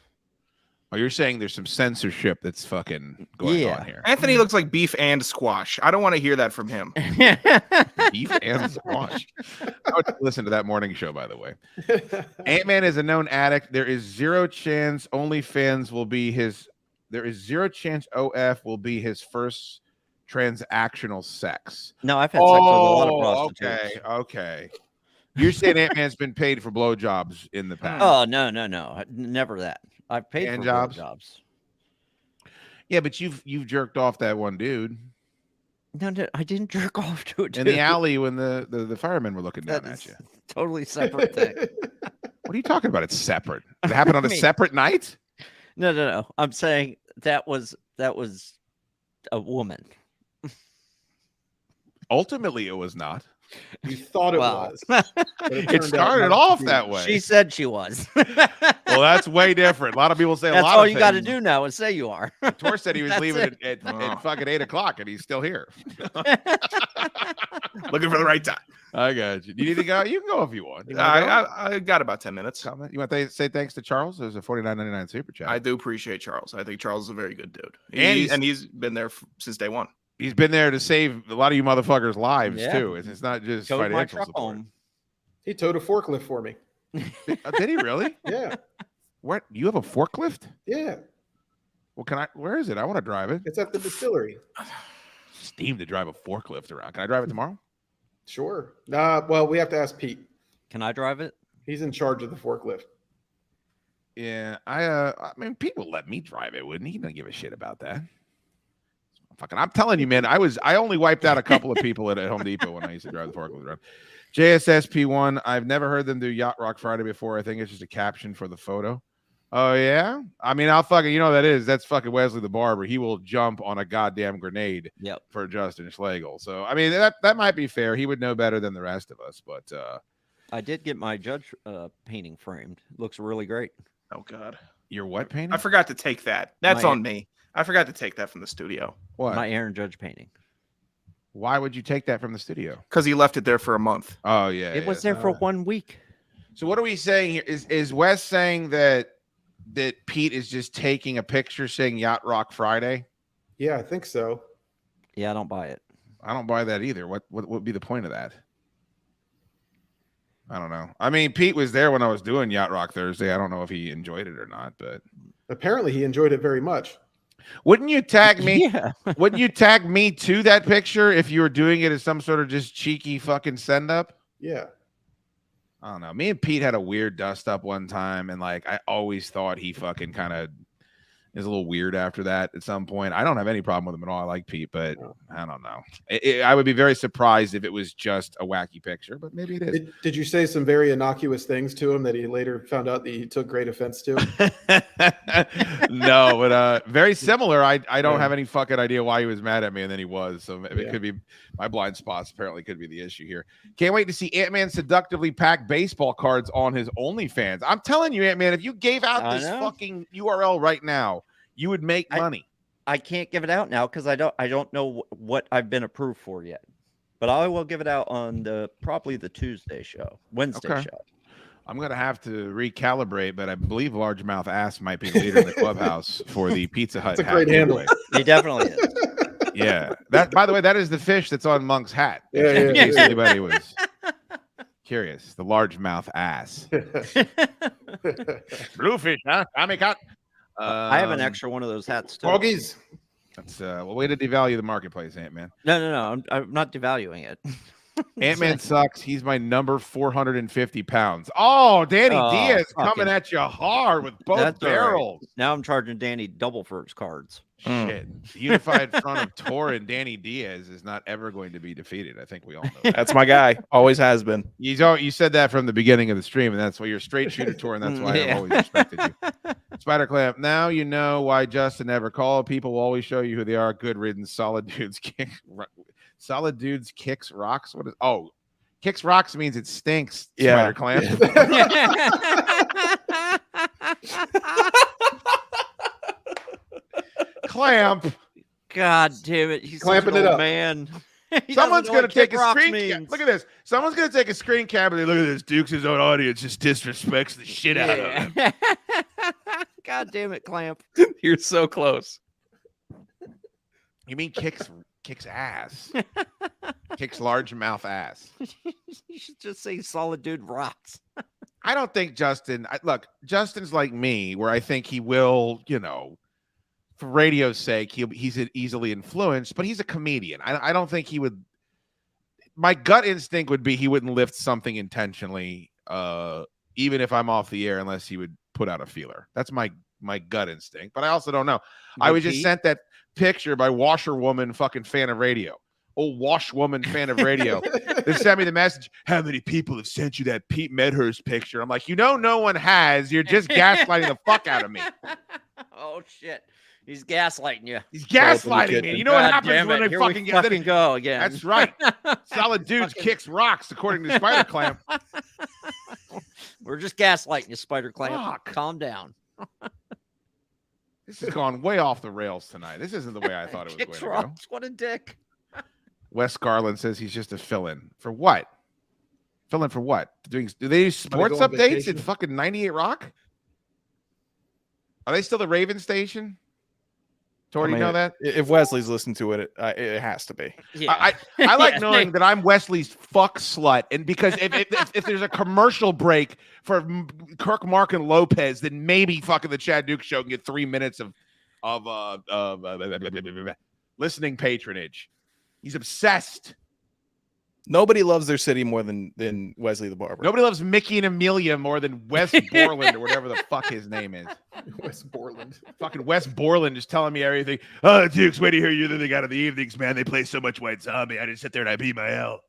Oh, you're saying there's some censorship that's fucking going on here. Anthony looks like beef and squash. I don't want to hear that from him. Beef and squash. I would listen to that morning show, by the way. Ant-Man is a known addict. There is zero chance OnlyFans will be his. There is zero chance OF will be his first transactional sex. No, I've had sex with a lot of prostitutes. Okay. You're saying Ant-Man's been paid for blowjobs in the past? Oh, no. Never that. I've paid and for blowjobs. Yeah, but you've jerked off that one dude. No, I didn't jerk off to it. In the alley when the firemen were looking down at you. Totally separate thing. What are you talking about? It's separate. It happened on a separate night? No. I'm saying that was a woman. Ultimately, it was not. You thought it was. It started off that way. She said she was. Well, that's way different. A lot of people say that's a lot all of you got to do now is say you are. Tor said he was leaving at fucking 8 o'clock, and he's still here. Looking for the right time. I got you. You need to go? You can go if you want. I got about 10 minutes. You want to say thanks to Charles? There's a $49.99 super chat. I do appreciate Charles. I think Charles is a very good dude. And he's been there since day one. He's been there to save a lot of you motherfuckers' lives, too. It's not just Towed my financial truck support. home. He towed a forklift for me. Did he really? Yeah. What? You have a forklift? Yeah. Well, where is it? I want to drive it. It's at the distillery. Steam to drive a forklift around. Can I drive it tomorrow? Sure. Well, we have to ask Pete. Can I drive it? He's in charge of the forklift. Yeah, I mean, Pete will let me drive it, wouldn't he? He doesn't give a shit about that. I'm telling you, man, I only wiped out a couple of people at Home Depot when I used to drive the forklift around. JSSP1, I've never heard them do Yacht Rock Friday before. I think it's just a caption for the photo. Oh, yeah? I mean, I'll fucking, you know what that is? That's fucking Wesley the Barber. He will jump on a goddamn grenade for Justin Schlegel. So, I mean, that might be fair. He would know better than the rest of us, but... I did get my Judge painting framed. Looks really great. Oh, God. Your what painting? I forgot to take that. That's on me. I forgot to take that from the studio. What? My Aaron Judge painting. Why would you take that from the studio? Because he left it there for a month. Oh, yeah. It was there for 1 week. So what are we saying here? Is Wes saying that Pete is just taking a picture saying Yacht Rock Friday? Yeah, I think so. Yeah, I don't buy it. I don't buy that either. What would be the point of that? I don't know. I mean, Pete was there when I was doing Yacht Rock Thursday. I don't know if he enjoyed it or not, but apparently he enjoyed it very much. Wouldn't you tag me? Yeah. Wouldn't you tag me to that picture if you were doing it as some sort of just cheeky fucking send up? Yeah. I don't know. Me and Pete had a weird dust up one time, and like I always thought he fucking kind of is a little weird after that at some point. I don't have any problem with him at all. I like Pete, but I don't know. I would be very surprised if it was just a wacky picture, but maybe it is. Did you say some very innocuous things to him that he later found out that he took great offense to? No, but very similar. I don't have any fucking idea why he was mad at me, and then he was. So it could be my blind spots. Apparently, could be the issue here. Can't wait to see Ant-Man seductively pack baseball cards on his OnlyFans. I'm telling you, Ant-Man, if you gave out this fucking URL right now, you would make money. I can't give it out now because I don't know what I've been approved for yet. But I will give it out on probably the Wednesday show. I'm going to have to recalibrate, but I believe Largemouth Ass might be the leader in the clubhouse for the Pizza Hut. That's a great handle. He definitely is. Yeah. That, by the way, that is the fish that's on Monk's hat. In case anybody was curious. The Largemouth Ass. Bluefish, huh? Amicat. I have an extra one of those hats too. Froggies. That's way to devalue the marketplace, Ant-Man. No. I'm not devaluing it. Ant-Man sucks. He's my number 450 pounds. Oh, Danny Diaz coming at you hard with both barrels. Right. Now I'm charging Danny double for his cards. Shit. The unified front of Tor and Danny Diaz is not ever going to be defeated. I think we all know that. That's my guy. Always has been. You said that from the beginning of the stream, and that's why you're a straight shooter, Tor, and that's why I've always respected you. Spider Clamp, now you know why Justin never called. People will always show you who they are. Good riddance. Solid dudes kicks rocks. What is kicks rocks means it stinks, Spider Clamp. Clamp. God damn it. He's clamping it up, man. Someone's going to take a screen. Look at this. Someone's going to take a screen cap and look at this. Duke's his own audience just disrespects the shit out of him. God damn it, Clamp. You're so close. You mean kicks ass? Kicks largemouth ass. You should just say solid dude rocks. I don't think Justin. Look, Justin's like me, where I think he will, for radio's sake, he's easily influenced, but he's a comedian. I don't think he would. My gut instinct would be he wouldn't lift something intentionally, even if I'm off the air, unless he would put out a feeler. That's my gut instinct. But I also don't know. I was just sent that picture by washerwoman fucking fan of radio. Oh, washwoman fan of radio. They sent me the message. How many people have sent you that Pete Medhurst picture? I'm like, no one has. You're just gaslighting the fuck out of me. Oh shit. He's gaslighting you. He's gaslighting me. You know what happens when they fucking get go again? That's right. Solid dudes kicks rocks, according to Spider Clamp. We're just gaslighting you, Spider Clamp. Fuck. Calm down. This has gone way off the rails tonight. This isn't the way I thought it was Kicks going to go. rocks. What a dick. Wes Garland says he's just a fill-in. For what? Fill-in for what? Do they do sports go on updates vacation? at fucking 98 Rock? Are they still the Raven station? Tori, you know that? If Wesley's listened to it, it has to be. Yeah. I like knowing that I'm Wesley's fuck slut, and because if there's a commercial break for Kirk, Mark, and Lopez, then maybe fucking the Chad Duke Show can get 3 minutes of listening patronage. He's obsessed. Nobody loves their city more than Wesley the Barber. Nobody loves Mickey and Amelia more than Wes Borland or whatever the fuck his name is. Wes Borland. Fucking Wes Borland is telling me everything. Oh, Dukes, wait to hear you that they got in the evenings, man. They play so much White Zombie. I just sit there and I beat my L.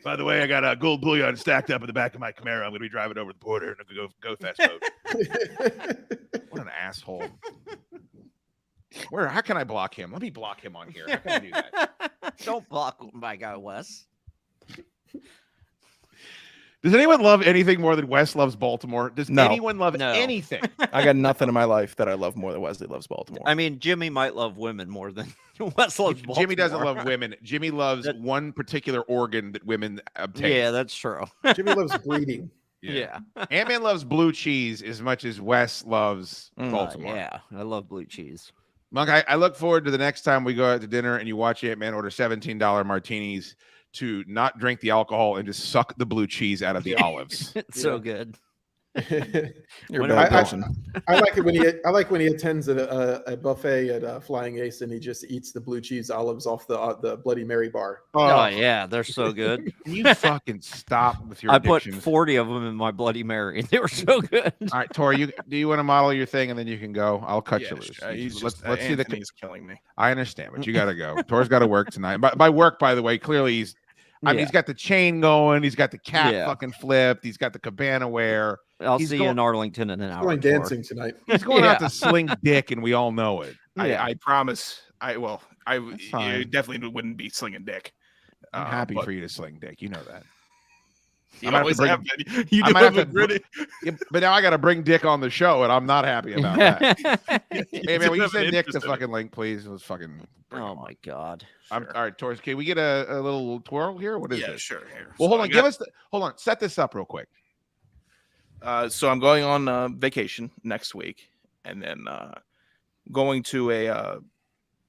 By the way, I got a gold bullion stacked up in the back of my Camaro. I'm going to be driving over the border in a go fast mode. What an asshole. How can I block him? Let me block him on here. How can I do that? Don't block my guy, Wes. Does anyone love anything more than Wes loves Baltimore? Does No. anyone love No. anything? I got nothing in my life that I love more than Wesley loves Baltimore. I mean, Jimmy might love women more than Wes loves Baltimore. Jimmy doesn't love women. Jimmy loves one particular organ that women obtain. Yeah, that's true. Jimmy loves breeding. Yeah. Ant-Man loves blue cheese as much as Wes loves Baltimore. Yeah, I love blue cheese. Monk, I look forward to the next time we go out to dinner and you watch Ant-Man order $17 martinis to not drink the alcohol and just suck the blue cheese out of the olives. It's so good. You're a bad person. I like it when he attends a buffet at Flying Ace and he just eats the blue cheese olives off the Bloody Mary bar. Oh yeah, they're so good. Can you fucking stop with your I put addictions? 40 of them in my Bloody Mary. They were so good. All right, Tori, do you want to model your thing and then you can go? I'll cut you loose. Let's see the. He's killing me. I understand, but you got to go. Tori's got to work tonight. By work, by the way, clearly he's. I mean, he's got the chain going. He's got the cat fucking flipped. He's got the cabana wear. I'll see you in Arlington in an hour. Going dancing tonight. He's going out to sling dick, and we all know it. I promise. You fine. definitely wouldn't be slinging dick. I'm happy for you to sling dick. You know that. You always have been. You I might have to really. But now I got to bring Dick on the show, and I'm not happy about that. Hey man, will you send Dick the fucking link, please? It was fucking. Oh my god. All right, Torres. Can we get a little twirl here? What is this? Sure. Here. Well, hold on. Hold on. Set this up real quick. So I'm going on vacation next week, and then going to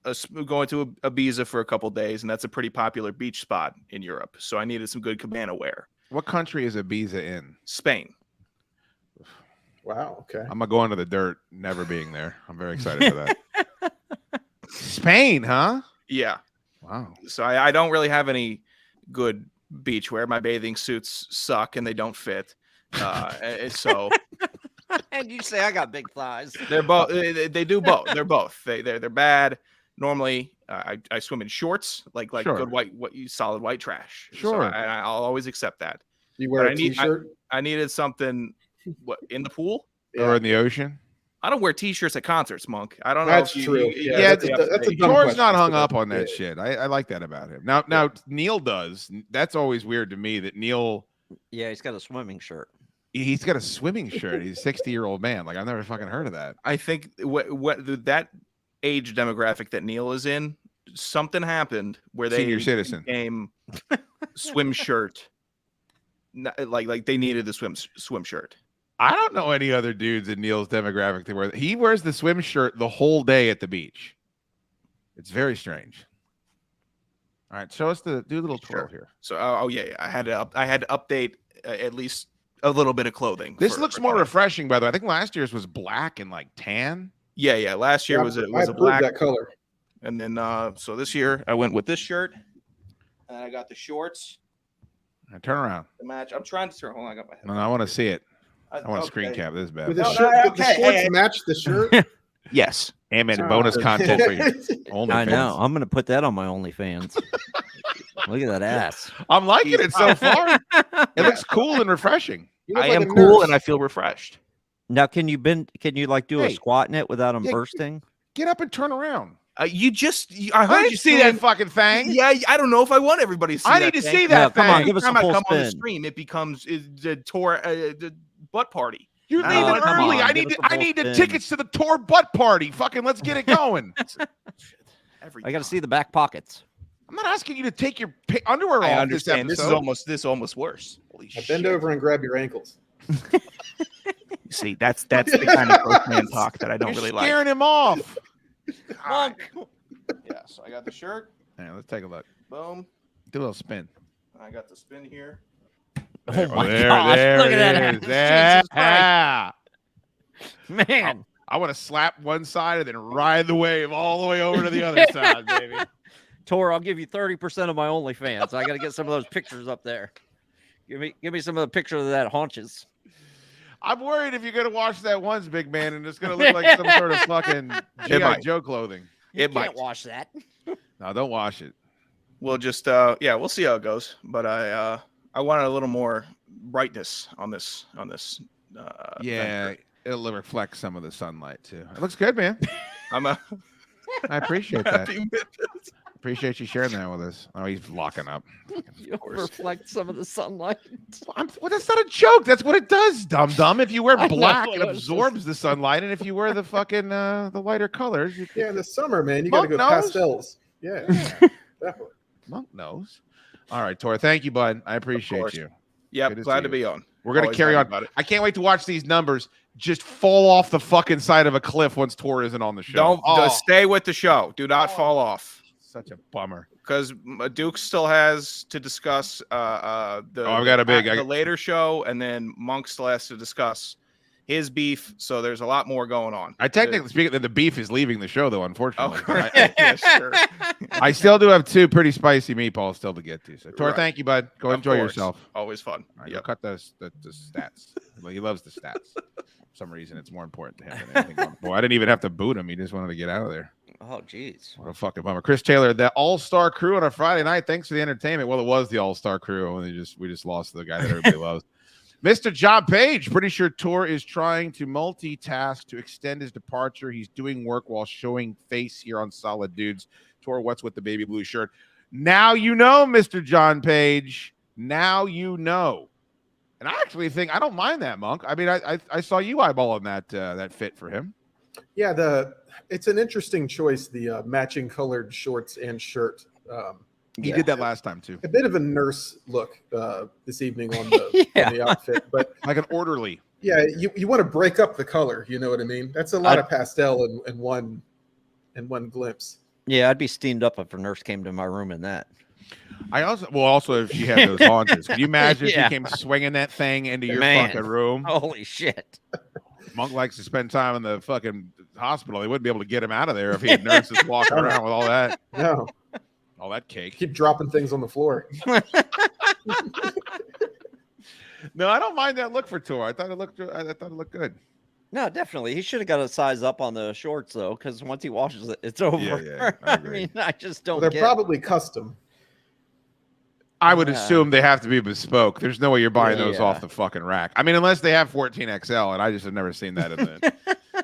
Ibiza for a couple days, and that's a pretty popular beach spot in Europe. So I needed some good cabana wear. What country is Ibiza in? Spain. Wow. Okay. I'm gonna go into the dirt, never being there. I'm very excited for that. Spain, huh? Yeah. Wow. So I don't really have any good beach wear. My bathing suits suck and they don't fit. So And you say I got big thighs. they're both. They do both. They're both. They're bad. Normally, I swim in shorts, like Sure. good solid white trash. Sure. So I'll always accept that. You wear But a t-shirt? I needed something. What, in the pool? Or in the ocean? I don't wear t-shirts at concerts, Monk. I don't know. That's if true. Yeah, that's a dumb George's question. not hung up on that shit. I like that about him. Now Neil does. That's always weird to me that Neil. Yeah, he's got a swimming shirt. He's got a swimming shirt. He's a 60-year-old man. Like I've never fucking heard of that. I think that age demographic that Neil is in, something happened where they Senior citizen. became swim shirt. Like they needed the swim shirt. I don't know any other dudes in Neil's demographic that wear. He wears the swim shirt the whole day at the beach. It's very strange. All right, show us do the little twirl here. So, I had to update at least a little bit of clothing. This looks more refreshing, by the way. I think last year's was black and like tan. Yeah. Last year was a black that color. And then so this year I went with this shirt, and I got the shorts. Now, turn around. The match. I'm trying to turn. Hold on, I got my head. No, I want to see it. I want to screen cap this bad. With the shirt, the shorts match the shirt. Yes. And bonus content for you. I know. I'm gonna put that on my OnlyFans. Look at that ass. I'm liking it so far. It looks cool and refreshing. I am cool and I feel refreshed. Now, can you like do a squat in it without them bursting? Get up and turn around. I heard you see that fucking thing. Yeah, I don't know if I want everybody to see I that need to thing. see that thing. Come on, give us a Every time full I come on the spin. stream, it becomes the tour the butt party. You're leaving early. I need the tickets to the tour butt party. Fucking let's get it going. I got to see the back pockets. I'm not asking you to take your underwear off. I understand. This This is almost worse. Holy Now bend over and grab your ankles. See, that's the kind of gross man talk that I don't really like. Scaring him off. Yeah, so I got the shirt. Yeah, let's take a look. Boom. Do a little spin. I got the spin here. Oh my gosh! Look at that ass. Jesus Christ. Man, I want to slap one side and then ride the wave all the way over to the other side, baby. Tor, I'll give you 30% of my OnlyFans. I got to get some of those pictures up there. Give me some of the pictures of that haunches. I'm worried if you're gonna watch that once, big man, and it's gonna look like some sort of fucking G.I. Joe clothing. You can't wash that. No, don't wash it. We'll just we'll see how it goes. But I wanted a little more brightness on this. Yeah, it'll reflect some of the sunlight too. It looks good, man. I appreciate that. Appreciate you sharing that with us. Oh, he's locking up. You'll reflect some of the sunlight. Well, that's not a joke. That's what it does, dum. If you wear black, it absorbs the sunlight, and if you wear the fucking the lighter colors, in the summer, man, you got to go pastels. Yeah, definitely. Monk knows. All right, Tor. Thank you, bud. I appreciate you. Yep, glad to be on. We're gonna carry on. I can't wait to watch these numbers just fall off the fucking side of a cliff once Tor isn't on the show. Don't stay with the show. Do not fall off. Such a bummer. Because Duke still has to discuss the later show, and then Monk still has to discuss his beef. So there's a lot more going on. I technically speaking that the beef is leaving the show, though. Unfortunately, yeah, sure. I still do have 2 pretty spicy meatballs still to get to. So Tor, thank you, bud. Go enjoy yourself. Always fun. All right, cut the stats. Well, he loves the stats. For some reason, it's more important to him than anything. Boy, I didn't even have to boot him. He just wanted to get out of there. Oh, jeez. What a fucking bummer. Chris Taylor, the all-star crew on a Friday night. Thanks for the entertainment. Well, it was the all-star crew. And we just lost the guy that everybody loves. Mr. John Page, pretty sure Tor is trying to multitask to extend his departure. He's doing work while showing face here on Solid Dudes. Tor, what's with the baby blue shirt? Now you know, Mr. John Page. Now you know. And I actually think I don't mind that, Monk. I mean, I saw you eyeballing that fit for him. Yeah, it's an interesting choice, the matching colored shorts and shirt. He did that last time too. A bit of a nurse look this evening on the outfit, but like an orderly. Yeah, you want to break up the color. You know what I mean? That's a lot of pastel in one glimpse. Yeah, I'd be steamed up if a nurse came to my room in that. Also if she had those haunches. Can you imagine if she came swinging that thing into your fucking room? Holy shit. Monk likes to spend time in the fucking hospital. They wouldn't be able to get him out of there if he had nurses walking around with all that. No. All that cake. Keep dropping things on the floor. No, I don't mind that look for Tor. I thought it looked good. No, definitely. He should have got a size up on the shorts though, because once he washes it, it's over. Yeah, I mean, I just don't. They're probably custom. I would assume they have to be bespoke. There's no way you're buying those off the fucking rack. I mean, unless they have 14XL, and I just have never seen that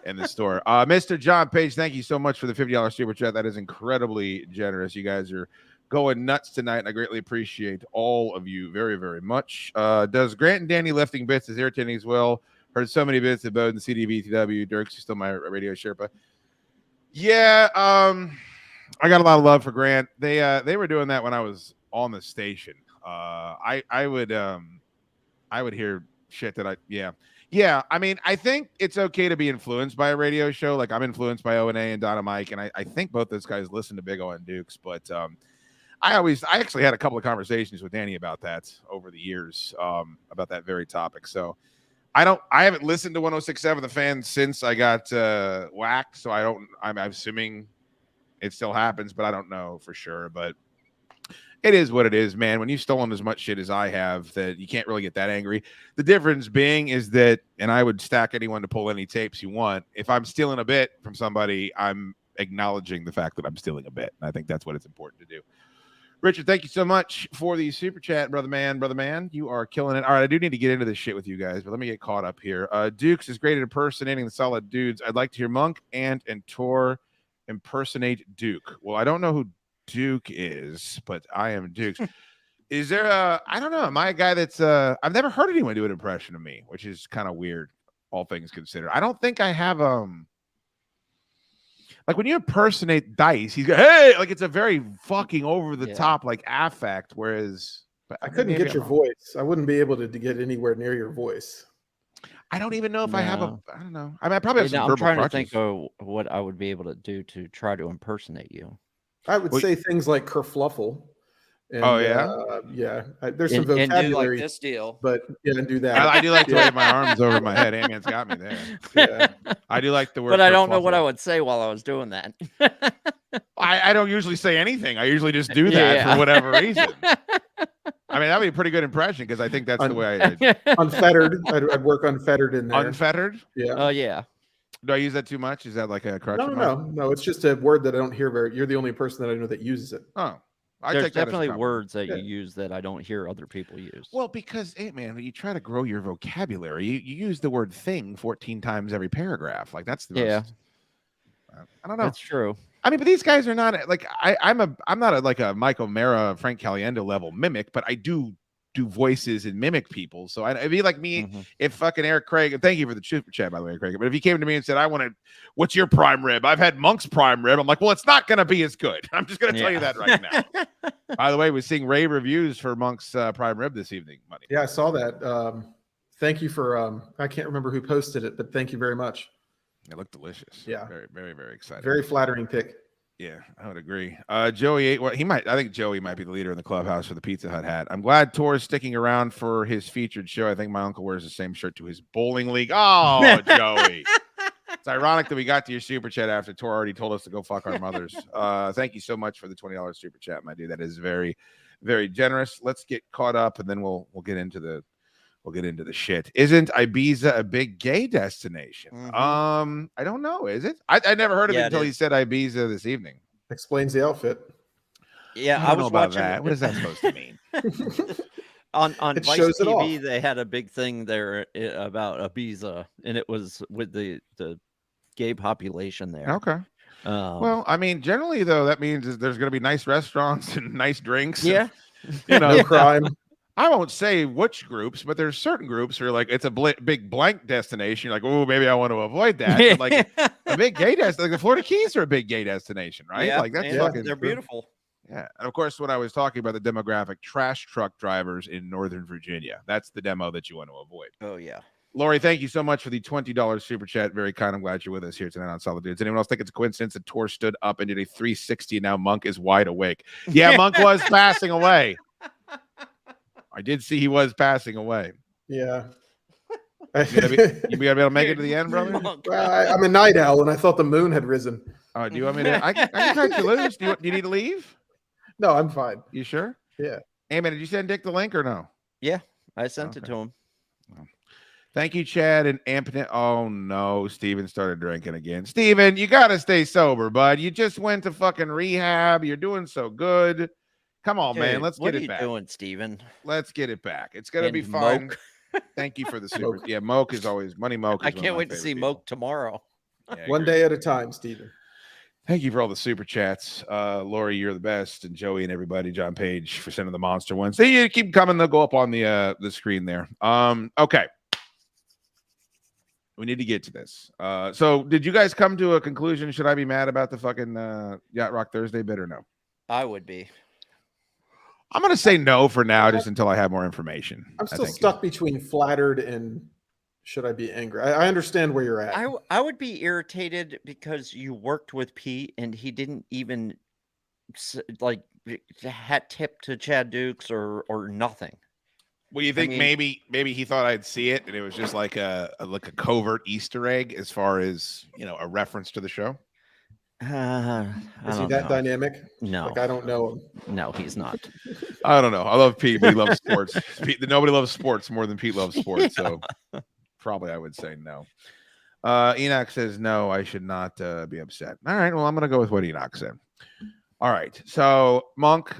in the store. Mr. John Page, thank you so much for the $50 super chat. That is incredibly generous. You guys are going nuts tonight, and I greatly appreciate all of you very, very much. Does Grant and Danny lifting bits is irritating as well? Heard so many bits of Bourbon, CDVTW, Dirk's still my radio Sherpa. Yeah, I got a lot of love for Grant. They were doing that when I was on the station. I would hear shit that Yeah, I mean, I think it's okay to be influenced by a radio show. Like I'm influenced by O&A and Donna Mike, and I think both those guys listen to Big O and Dukes. But I actually had a couple of conversations with Danny about that over the years, about that very topic. So I haven't listened to 106.7 The Fan since I got whacked. So I'm assuming it still happens, but I don't know for sure. But it is what it is, man. When you've stolen as much shit as I have, that you can't really get that angry. The difference being is that, and I would stack anyone to pull any tapes you want. If I'm stealing a bit from somebody, I'm acknowledging the fact that I'm stealing a bit. And I think that's what it's important to do. Richard, thank you so much for the super chat, brother man. You are killing it. All right, I do need to get into this shit with you guys, but let me get caught up here. Dukes is great at impersonating the solid dudes. I'd like to hear Monk and Tor impersonate Duke. Well, I don't know who Duke is, but I am Dukes. Is there I don't know, am I a guy that's I've never heard anyone do an impression of me, which is kind of weird, all things considered. I don't think I have like when you impersonate Dice, he's hey, like it's a very fucking over the top like affect, whereas I couldn't get your voice. I wouldn't be able to get anywhere near your voice. I don't even know if I have I don't know. I mean, I probably have some verbal I'm trying crutches. to think of what I would be able to do to try to impersonate you. I would say things like kerfluffle. And, there's some vocabulary. And do like this deal. But and do that. I do like to wave my arms over my head. Ant-Man's got me there. Yeah. I do like the word. But I don't know what I would say while I was doing that. I don't usually say anything. I usually just do that for whatever reason. I mean, that'd be a pretty good impression because I think that's the way I unfettered. I'd work unfettered in there. Unfettered? Yeah. Oh, yeah. Do I use that too much? Is that like a crutch? No. It's just a word that I don't hear very. You're the only person that I know that uses it. Oh. There's definitely words that you use that I don't hear other people use. Well, because, hey, man, when you try to grow your vocabulary, you use the word thing 14 times every paragraph. Like, that's the most... I don't know. That's true. I mean, but these guys are not like I'm not like a Mike O'Mara, Frank Caliendo level mimic, but I do voices and mimic people. So it'd be like me if fucking Eric Craig, and thank you for the super chat, by the way, Craig. But if he came to me and said, I wanted, what's your prime rib? I've had Monk's prime rib. I'm like, well, it's not going to be as good. I'm just going to tell you that right now. By the way, we're seeing rave reviews for Monk's prime rib this evening, buddy. Yeah, I saw that. Thank you for, I can't remember who posted it, but thank you very much. It looked delicious. Yeah. Very, very, very excited. Very flattering pick. Yeah, I would agree. Joey ate what he might. I think Joey might be the leader in the clubhouse for the Pizza Hut hat. I'm glad Tor's sticking around for his featured show. I think my uncle wears the same shirt to his bowling league. Oh, Joey. It's ironic that we got to your super chat after Tor already told us to go fuck our mothers. Thank you so much for the $20 super chat, my dude. That is very, very generous. Let's get caught up and then we'll get into the shit. Isn't Ibiza a big gay destination? I don't know. Is it? I never heard of it until he said Ibiza this evening. Explains the outfit. Yeah, I was watching that. What is that supposed to mean? on Vice TV, they had a big thing there about Ibiza, and it was with the gay population there. Okay. Well, I mean, generally though, that means there's going to be nice restaurants and nice drinks. Yeah. And, no crime. I won't say which groups, but there's certain groups who are like, it's a big blank destination. You're like, oh, maybe I want to avoid that. But like a big gay destination, like the Florida Keys are a big gay destination, right? Yeah, like that's fucking they're beautiful. Yeah. And of course, when I was talking about the demographic, trash truck drivers in Northern Virginia, that's the demo that you want to avoid. Oh, yeah. Lori, thank you so much for the $20 super chat. Very kind. I'm glad you're with us here tonight on Solid Dudes. Anyone else think it's a coincidence that Tor stood up and did a 360? Now Monk is wide awake. Yeah, Monk was passing away. I did see he was passing away. Yeah. You gonna be able to make it to the end, brother? Well, I'm a night owl, and I thought the moon had risen. Oh, do you want me to? I can cut you loose. Do you need to leave? No, I'm fine. You sure? Yeah. Hey, man, did you send Dick the link or no? Yeah, I sent it to him. Oh. Thank you, Chad and Ampton. Oh, no. Steven started drinking again. Steven, you got to stay sober, bud. You just went to fucking rehab. You're doing so good. Come on, man. Let's get it back. What are you doing, Steven? Let's get it back. It's going to be fun. Thank you for the super. Yeah, Moke is always Money Moke. I can't wait to see Moke tomorrow. Yeah, one day at a time, Steven. Thank you for all the super chats. Lori, you're the best. And Joey and everybody, John Page for sending the monster ones. So you keep coming. They'll go up on the screen there. Okay. We need to get to this. So did you guys come to a conclusion? Should I be mad about the fucking Yacht Rock Thursday bid or no? I would be. I'm going to say no for now, just until I have more information. I'm still stuck between flattered and should I be angry? I understand where you're at. I would be irritated because you worked with Pete and he didn't even like hat tip to chaddukes or nothing. Well, you think maybe he thought I'd see it, and it was just like a covert Easter egg as far as a reference to the show? Is he that dynamic? No, like I don't know him. No, he's not. I don't know. I love Pete, but he loves sports. Nobody loves sports more than Pete loves sports, so probably I would say no. Enoch says no. I should not be upset. All right. Well, I'm going to go with what Enoch said. All right. So, Monk,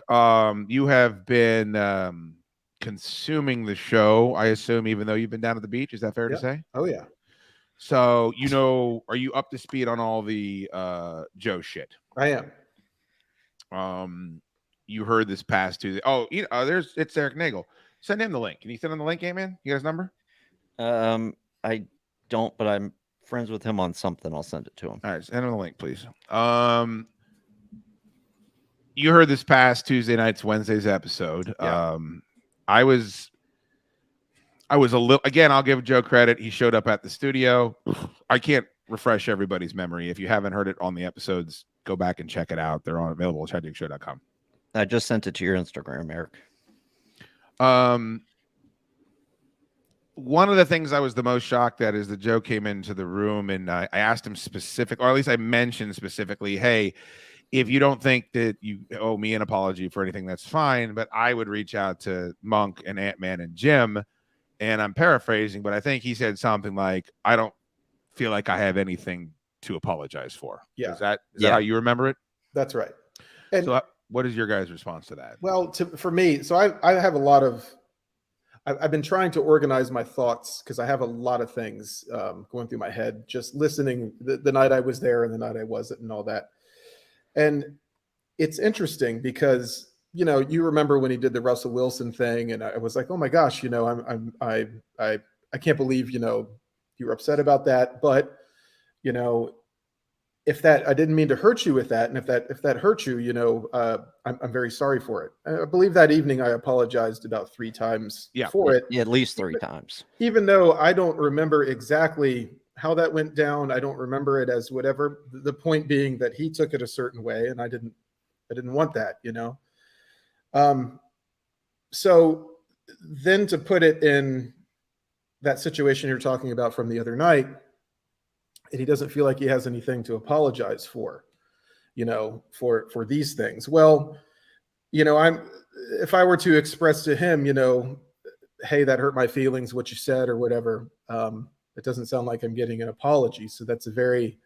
you have been consuming the show, I assume, even though you've been down at the beach. Is that fair to say? Oh, yeah. So, are you up to speed on all the Joe shit? I am. You heard this past Tuesday. Oh, it's Eric Nagel. Send him the link. Can you send him the link, man? You got his number? I don't, but I'm friends with him on something. I'll send it to him. All right, send him the link, please. You heard this past Wednesday's episode. Yeah. I was a little, again, I'll give Joe credit. He showed up at the studio. I can't refresh everybody's memory. If you haven't heard it on the episodes, go back and check it out. They're available at chaddukesshow.com. I just sent it to your Instagram, Eric. One of the things I was the most shocked at is that Joe came into the room and I asked him or at least I mentioned specifically, hey, if you don't think that you owe me an apology for anything, that's fine. But I would reach out to Monk and Ant-Man and Jim. And I'm paraphrasing, but I think he said something like, I don't feel like I have anything to apologize for. Yeah. Is that how you remember it? That's right. And so what is your guys' response to that? Well, for me, so I have a lot of, I've been trying to organize my thoughts because I have a lot of things going through my head, just listening the night I was there and the night I wasn't and all that. And it's interesting because, you remember when he did the Russell Wilson thing and I was like, oh my gosh, I can't believe, you were upset about that. But, if that, I didn't mean to hurt you with that. And if that hurt you, I'm very sorry for it. I believe that evening I apologized about 3 times for it. Yeah, at least 3 times. Even though I don't remember exactly how that went down, I don't remember it as whatever. The point being that he took it a certain way and I didn't want that, So then to put it in that situation you're talking about from the other night, and he doesn't feel like he has anything to apologize for, for these things. Well, if I were to express to him, hey, that hurt my feelings, what you said or whatever, it doesn't sound like I'm getting an apology. So it's a very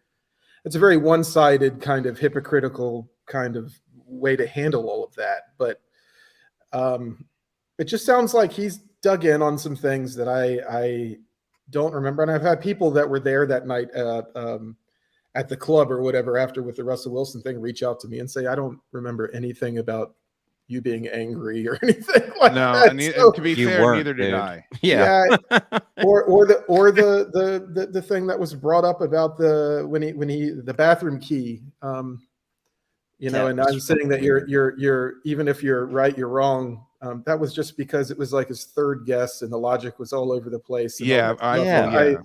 one-sided kind of hypocritical kind of way to handle all of that. But it just sounds like he's dug in on some things that I don't remember. And I've had people that were there that night at the club or whatever after with the Russell Wilson thing reach out to me and say, I don't remember anything about you being angry or anything like that. And to be fair, neither did I. Yeah. or the thing that was brought up about the bathroom key. And I'm saying that you're even if you're right, you're wrong. That was just because it was like his 3rd guess and the logic was all over the place. I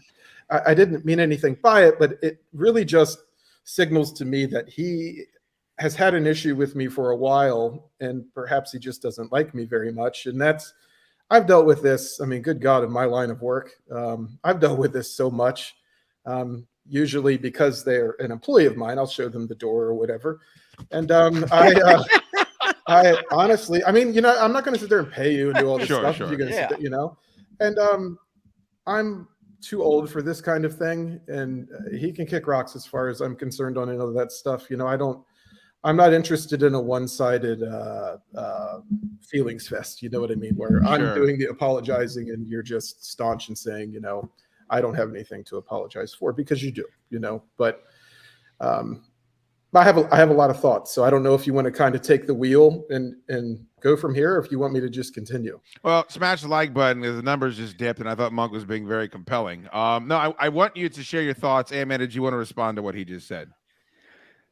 didn't mean anything by it, but it really just signals to me that he has had an issue with me for a while and perhaps he just doesn't like me very much. And I've dealt with this. I mean, good God, in my line of work, I've dealt with this so much. Usually because they're an employee of mine, I'll show them the door or whatever. And I honestly, I mean, I'm not going to sit there and pay you and do all this stuff. If you're going to sit there, and I'm too old for this kind of thing. And he can kick rocks as far as I'm concerned on any of that stuff. I'm not interested in a one-sided feelings fest. You know what I mean? Where I'm doing the apologizing and you're just staunch and saying, I don't have anything to apologize for, because you do, but I have a lot of thoughts, so I don't know if you want to kind of take the wheel and go from here, or if you want me to just continue. Well, smash the like button because the numbers just dipped, and I thought Monk was being very compelling. No, I want you to share your thoughts. Ant-Man, did you want to respond to what he just said?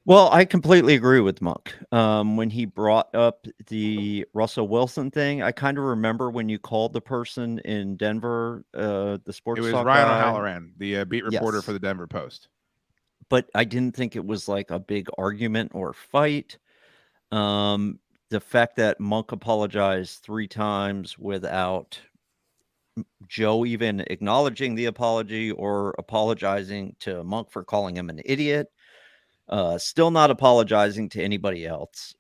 Well, I completely agree with Monk. When he brought up the Russell Wilson thing, I kind of remember when you called the person in Denver, the sports. It was talk Ryan guy. O'Halloran, the beat reporter for the Denver Post. But I didn't think it was like a big argument or fight. The fact that Monk apologized 3 times without Joe even acknowledging the apology or apologizing to Monk for calling him an idiot. Still not apologizing to anybody else.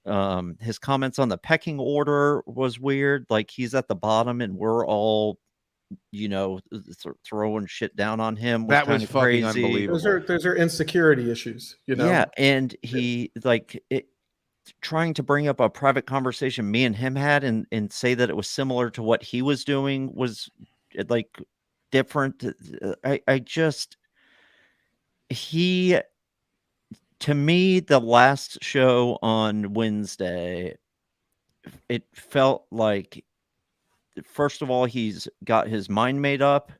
His comments on the pecking order was weird. Like he's at the bottom and we're all, throwing shit down on him. That was fucking crazy. unbelievable. Those are insecurity issues, Yeah, and he trying to bring up a private conversation me and him had and say that it was similar to what he was doing was like different. To me, the last show on Wednesday, it felt like, first of all, he's got his mind made up.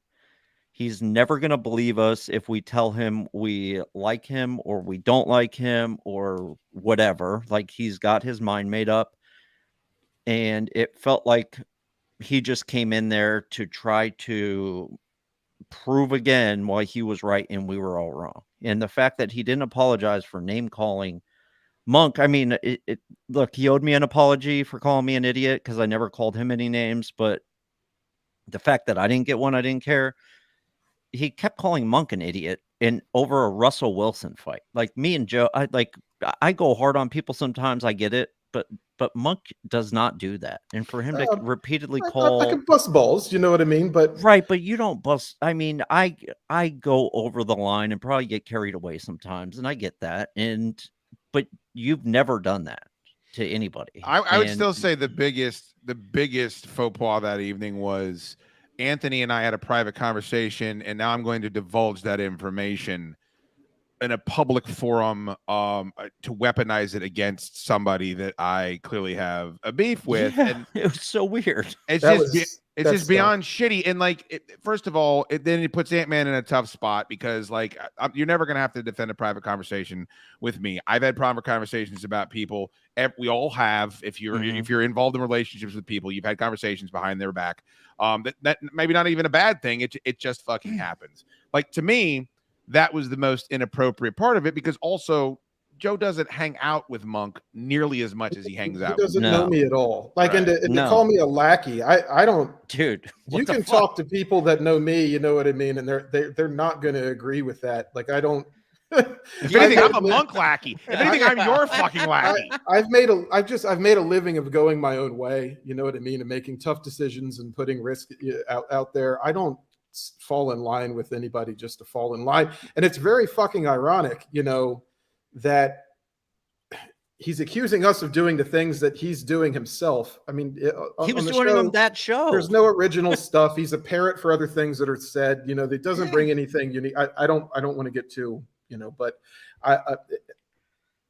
He's never going to believe us if we tell him we like him or we don't like him or whatever. Like he's got his mind made up. And it felt like he just came in there to try to prove again why he was right and we were all wrong. And the fact that he didn't apologize for name calling Monk, I mean, look, he owed me an apology for calling me an idiot because I never called him any names. But the fact that I didn't get one, I didn't care. He kept calling Monk an idiot and over a Russell Wilson fight. Like me and Joe, I go hard on people sometimes. I get it, but Monk does not do that. And for him to repeatedly call, I can bust balls, you know what I mean? But right, but you don't bust. I mean, I go over the line and probably get carried away sometimes, and I get that. But you've never done that to anybody. I would still say the biggest faux pas that evening was Anthony and I had a private conversation, and now I'm going to divulge that information in a public forum to weaponize it against somebody that I clearly have a beef with. Yeah, and it was so weird. It's just beyond shitty. And first of all, then it puts Ant-Man in a tough spot because you're never going to have to defend a private conversation with me. I've had private conversations about people. We all have. If you're involved in relationships with people, you've had conversations behind their back. That maybe not even a bad thing. It just fucking happens. Like to me, that was the most inappropriate part of it because also Joe doesn't hang out with Monk nearly as much as he hangs out. He doesn't know me at all. Right. And to call me a lackey, I don't. Dude, you can talk to people that know me, you know what I mean, and they're not going to agree with that. Like I don't. If anything, I'm a Monk lackey. If anything, I'm your fucking lackey. I've made a living of going my own way, you know what I mean, and making tough decisions and putting risk out there. I don't fall in line with anybody just to fall in line. And it's very fucking ironic, that he's accusing us of doing the things that he's doing himself. I mean, he was doing on that show. There's no original stuff. He's a parrot for other things that are said, that doesn't bring anything unique. I don't want to get too, but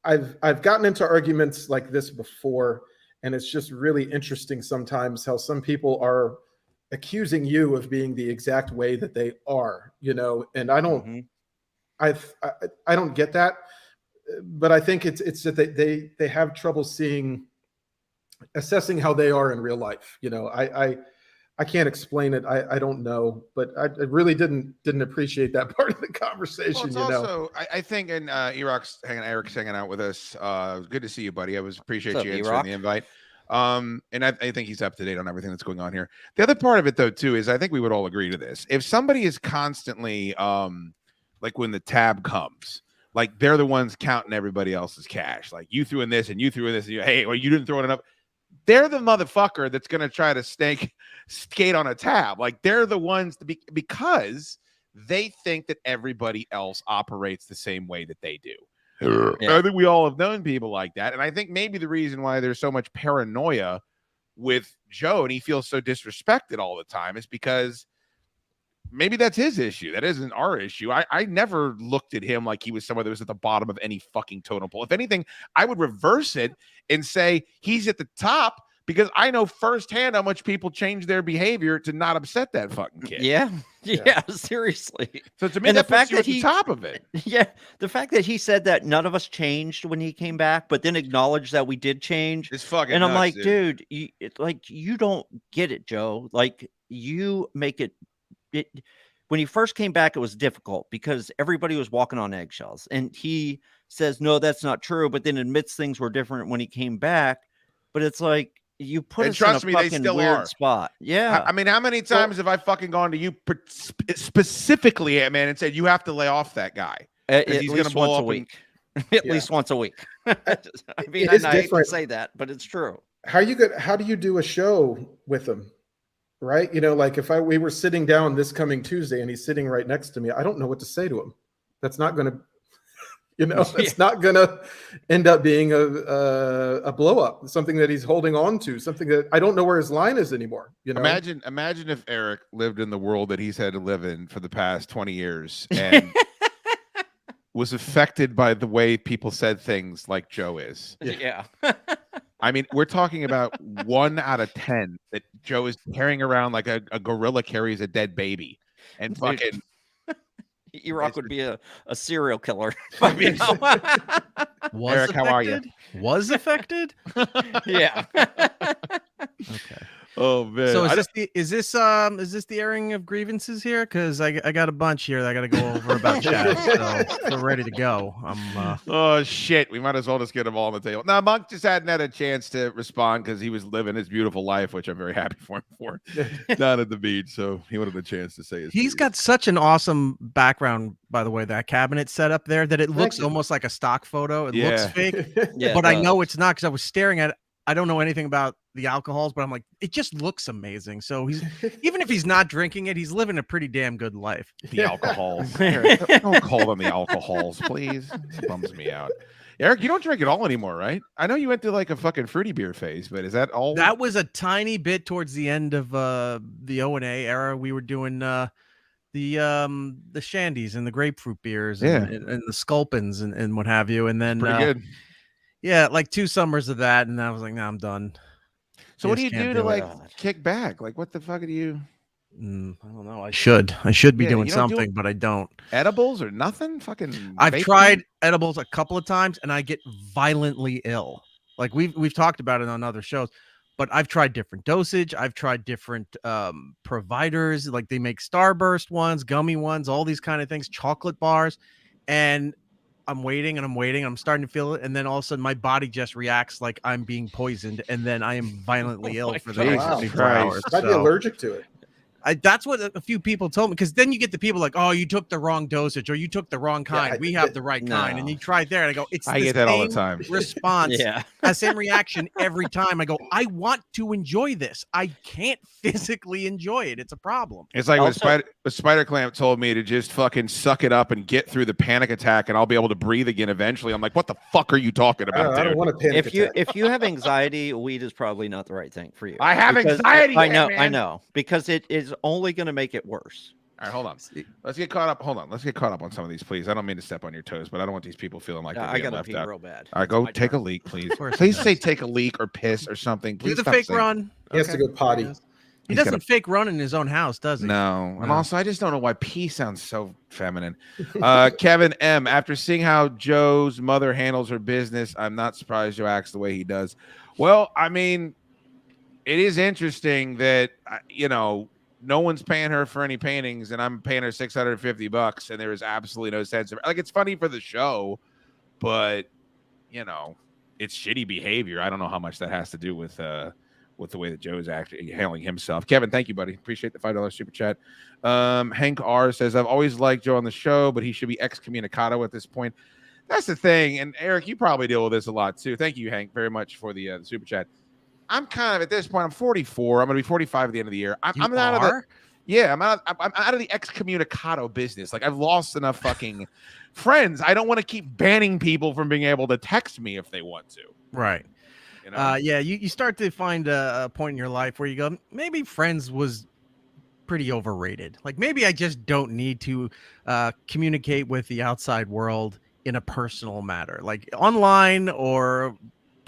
I've gotten into arguments like this before, and it's just really interesting sometimes how some people are accusing you of being the exact way that they are, and I don't, I don't get that, but I think it's that they have trouble assessing how they are in real life. I can't explain it. I don't know, but I really didn't appreciate that part of the conversation. Well, also, I think, and Eric's hanging out with us. Good to see you, buddy. I appreciate you answering the invite. And I think he's up to date on everything that's going on here. The other part of it, though, too, is I think we would all agree to this. If somebody is constantly, like when the tab comes, like they're the ones counting everybody else's cash. Like you threw in this and you threw in this. And hey, well, you didn't throw it enough. They're the motherfucker that's going to try to skate on a tab. Like they're the ones because they think that everybody else operates the same way that they do. Yeah. I think we all have known people like that. And I think maybe the reason why there's so much paranoia with Joe and he feels so disrespected all the time is because maybe that's his issue. That isn't our issue. I never looked at him like he was someone that was at the bottom of any fucking totem pole. If anything, I would reverse it and say he's at the top because I know firsthand how much people change their behavior to not upset that fucking kid. Yeah. Yeah, seriously. So to me, And that the fact puts you that at the he- top of it. Yeah, the fact that he said that none of us changed when he came back, but then acknowledged that we did change. It's fucking And I'm nuts, like, dude, you don't get it, Joe. Like, you make it. When he first came back, it was difficult because everybody was walking on eggshells. And he says, no, that's not true, but then admits things were different when he came back. But it's like, you put And us trust in me, a they fucking still weird are. spot. Yeah. I mean, how many times have I fucking gone to you specifically, man, and said you have to lay off that guy? At he's gonna least blow once a up week. At least once a week. I mean, It is I hate to different. say that, but it's true. How do you do a show with him? Right? You know, like if we were sitting down this coming Tuesday and he's sitting right next to me, I don't know what to say to him. That's not going to, it's not going to end up being a blow up, something that he's holding on to, something that I don't know where his line is anymore. You know, imagine if Eric lived in the world that he's had to live in for the past 20 years and was affected by the way people said things like Joe is. Yeah. I mean, we're talking about 1 out of 10 that Joe is carrying around like a gorilla carries a dead baby, and fucking Rock would be a serial killer. I mean, Was Eric, how are you? affected? Was affected? Yeah. Okay. Oh man! So is this the airing of grievances here? Because I got a bunch here that I got to go over about Chad. So we're ready to go. Oh shit! We might as well just get them all on the table. Now, Monk just hadn't had a chance to respond because he was living his beautiful life, which I'm very happy for him for, down at the beach. So he wanted a chance to say his. He's got such an awesome background, by the way. That cabinet set up there that it looks almost like a stock photo. It looks fake, Yeah, but I know it's not because I was staring at it. I don't know anything about the alcohols, but I'm like, it just looks amazing. So he's even if he's not drinking it, he's living a pretty damn good life. The alcohols. Eric, don't call them the alcohols, please. It bums me out. Eric, you don't drink at all anymore, right? I know you went through like a fucking fruity beer phase, but is that all? That was a tiny bit towards the end of the O&A era. We were doing the shandies and the grapefruit beers and the sculpins and what have you. And then pretty good. Yeah, like 2 summers of that, and I was like, "Nah, I'm done." So what do you do to like it. kick back? Like, what the fuck do you? I don't know. I should be doing something, but I don't. Edibles or nothing? Fucking. I've vaping? tried edibles a couple of times, and I get violently ill. Like we've talked about it on other shows, but I've tried different dosage. I've tried different providers. Like they make Starburst ones, gummy ones, all these kind of things, chocolate bars, and I'm waiting and I'm waiting. I'm starting to feel it. And then all of a sudden my body just reacts like I'm being poisoned. And then I am violently ill for the next 24 hours. I'd be allergic to it. That's what a few people told me, because then you get the people like, oh, you took the wrong dosage or you took the wrong kind. We have the right kind. And you try there and I go, I get that all the time. Response. Same reaction every time. I go, I want to enjoy this. I can't physically enjoy it. It's a problem. It's like when Spider Clamp told me to just fucking suck it up and get through the panic attack and I'll be able to breathe again eventually. I'm like, what the fuck are you talking about? I don't want to panic attack. If you have anxiety, weed is probably not the right thing for you. I have anxiety. I know, because it is only going to make it worse. All right, hold on. Let's get caught up. Hold on. Let's get caught up on some of these, please. I don't mean to step on your toes, but I don't want these people feeling like I got to pee out. real bad. All right, go take a leak, please. Please say take a leak or piss or something. Please do the fake run. He has to go potty. He doesn't fake run in his own house, does he? No. And also, I just don't know why pee sounds so feminine. Kevin M., after seeing how Joe's mother handles her business, I'm not surprised Joe acts the way he does. Well, I mean, it is interesting that, no one's paying her for any paintings, and I'm paying her $650, and there is absolutely no sense of like. It's funny for the show, but it's shitty behavior. I don't know how much that has to do with the way that Joe is actually handling himself. Kevin, thank you, buddy. Appreciate the $5 super chat. Hank R says, I've always liked Joe on the show, but he should be excommunicado at this point. That's the thing. And Eric, you probably deal with this a lot too. Thank you, Hank, very much for the super chat. I'm kind of at this point. I'm 44. I'm going to be 45 at the end of the year. I'm out of the excommunicado business. Like I've lost enough fucking friends. I don't want to keep banning people from being able to text me if they want to. Right. You start to find a point in your life where you go, maybe friends was pretty overrated. Like maybe I just don't need to communicate with the outside world in a personal matter, like online or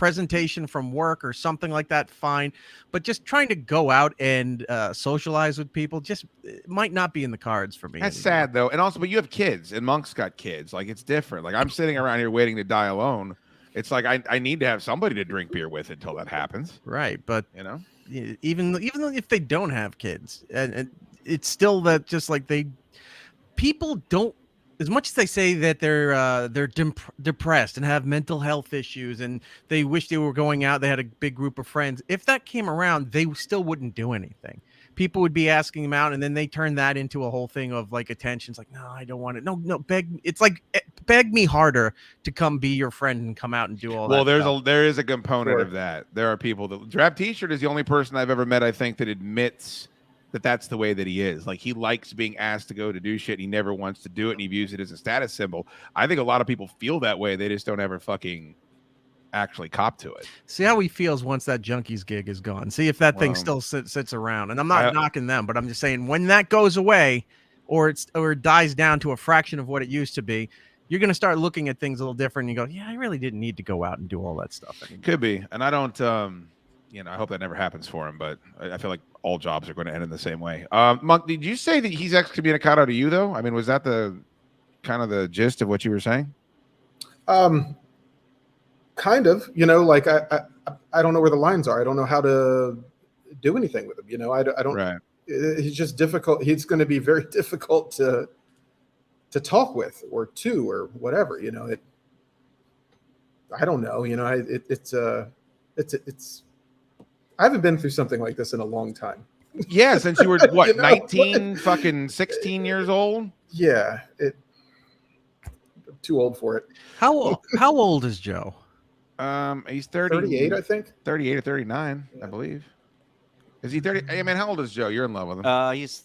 presentation from work or something like that, fine. But just trying to go out and socialize with people just might not be in the cards for me. That's anymore. sad though. And also, but you have kids, and Monk's got kids. Like, it's different. Like, I'm sitting around here waiting to die alone. It's like I need to have somebody to drink beer with until that happens. Right, but you know, even if they don't have kids, and it's still that just like people don't. As much as they say that they're depressed and have mental health issues and they wish they were going out, they had a big group of friends. If that came around, they still wouldn't do anything. People would be asking them out, and then they turn that into a whole thing of like attention. It's like, no, I don't want it. No, beg. It's like beg me harder to come be your friend and come out and do all that. Well, there is a component of that. There are people that Drab T-shirt is the only person I've ever met, I think, that admits that that's the way that he is. Like, he likes being asked to go to do shit. He never wants to do it, and he views it as a status symbol. I think a lot of people feel that way. They just don't ever fucking actually cop to it. See how he feels once that Junkies gig is gone. See if that thing still sits around. And I'm not knocking them, but I'm just saying when that goes away or it dies down to a fraction of what it used to be, you're going to start looking at things a little different. And you go, yeah, I really didn't need to go out and do all that stuff anymore. It could be. And I don't, I hope that never happens for him, but I feel like all jobs are going to end in the same way. Monk, did you say that he's excommunicado to you, though? I mean, was that the kind of the gist of what you were saying? Kind of, like I don't know where the lines are. I don't know how to do anything with him. I don't. Right. He's just difficult. He's going to be very difficult to talk with or whatever. I don't know. It's. I haven't been through something like this in a long time. Yeah, since you were what, 19, fucking 16 years old? Yeah, I'm too old for it. How old is Joe? He's 38, I think. 38 or 39, yeah. I believe. Is he 30? Hey, man, how old is Joe? You're in love with him. He's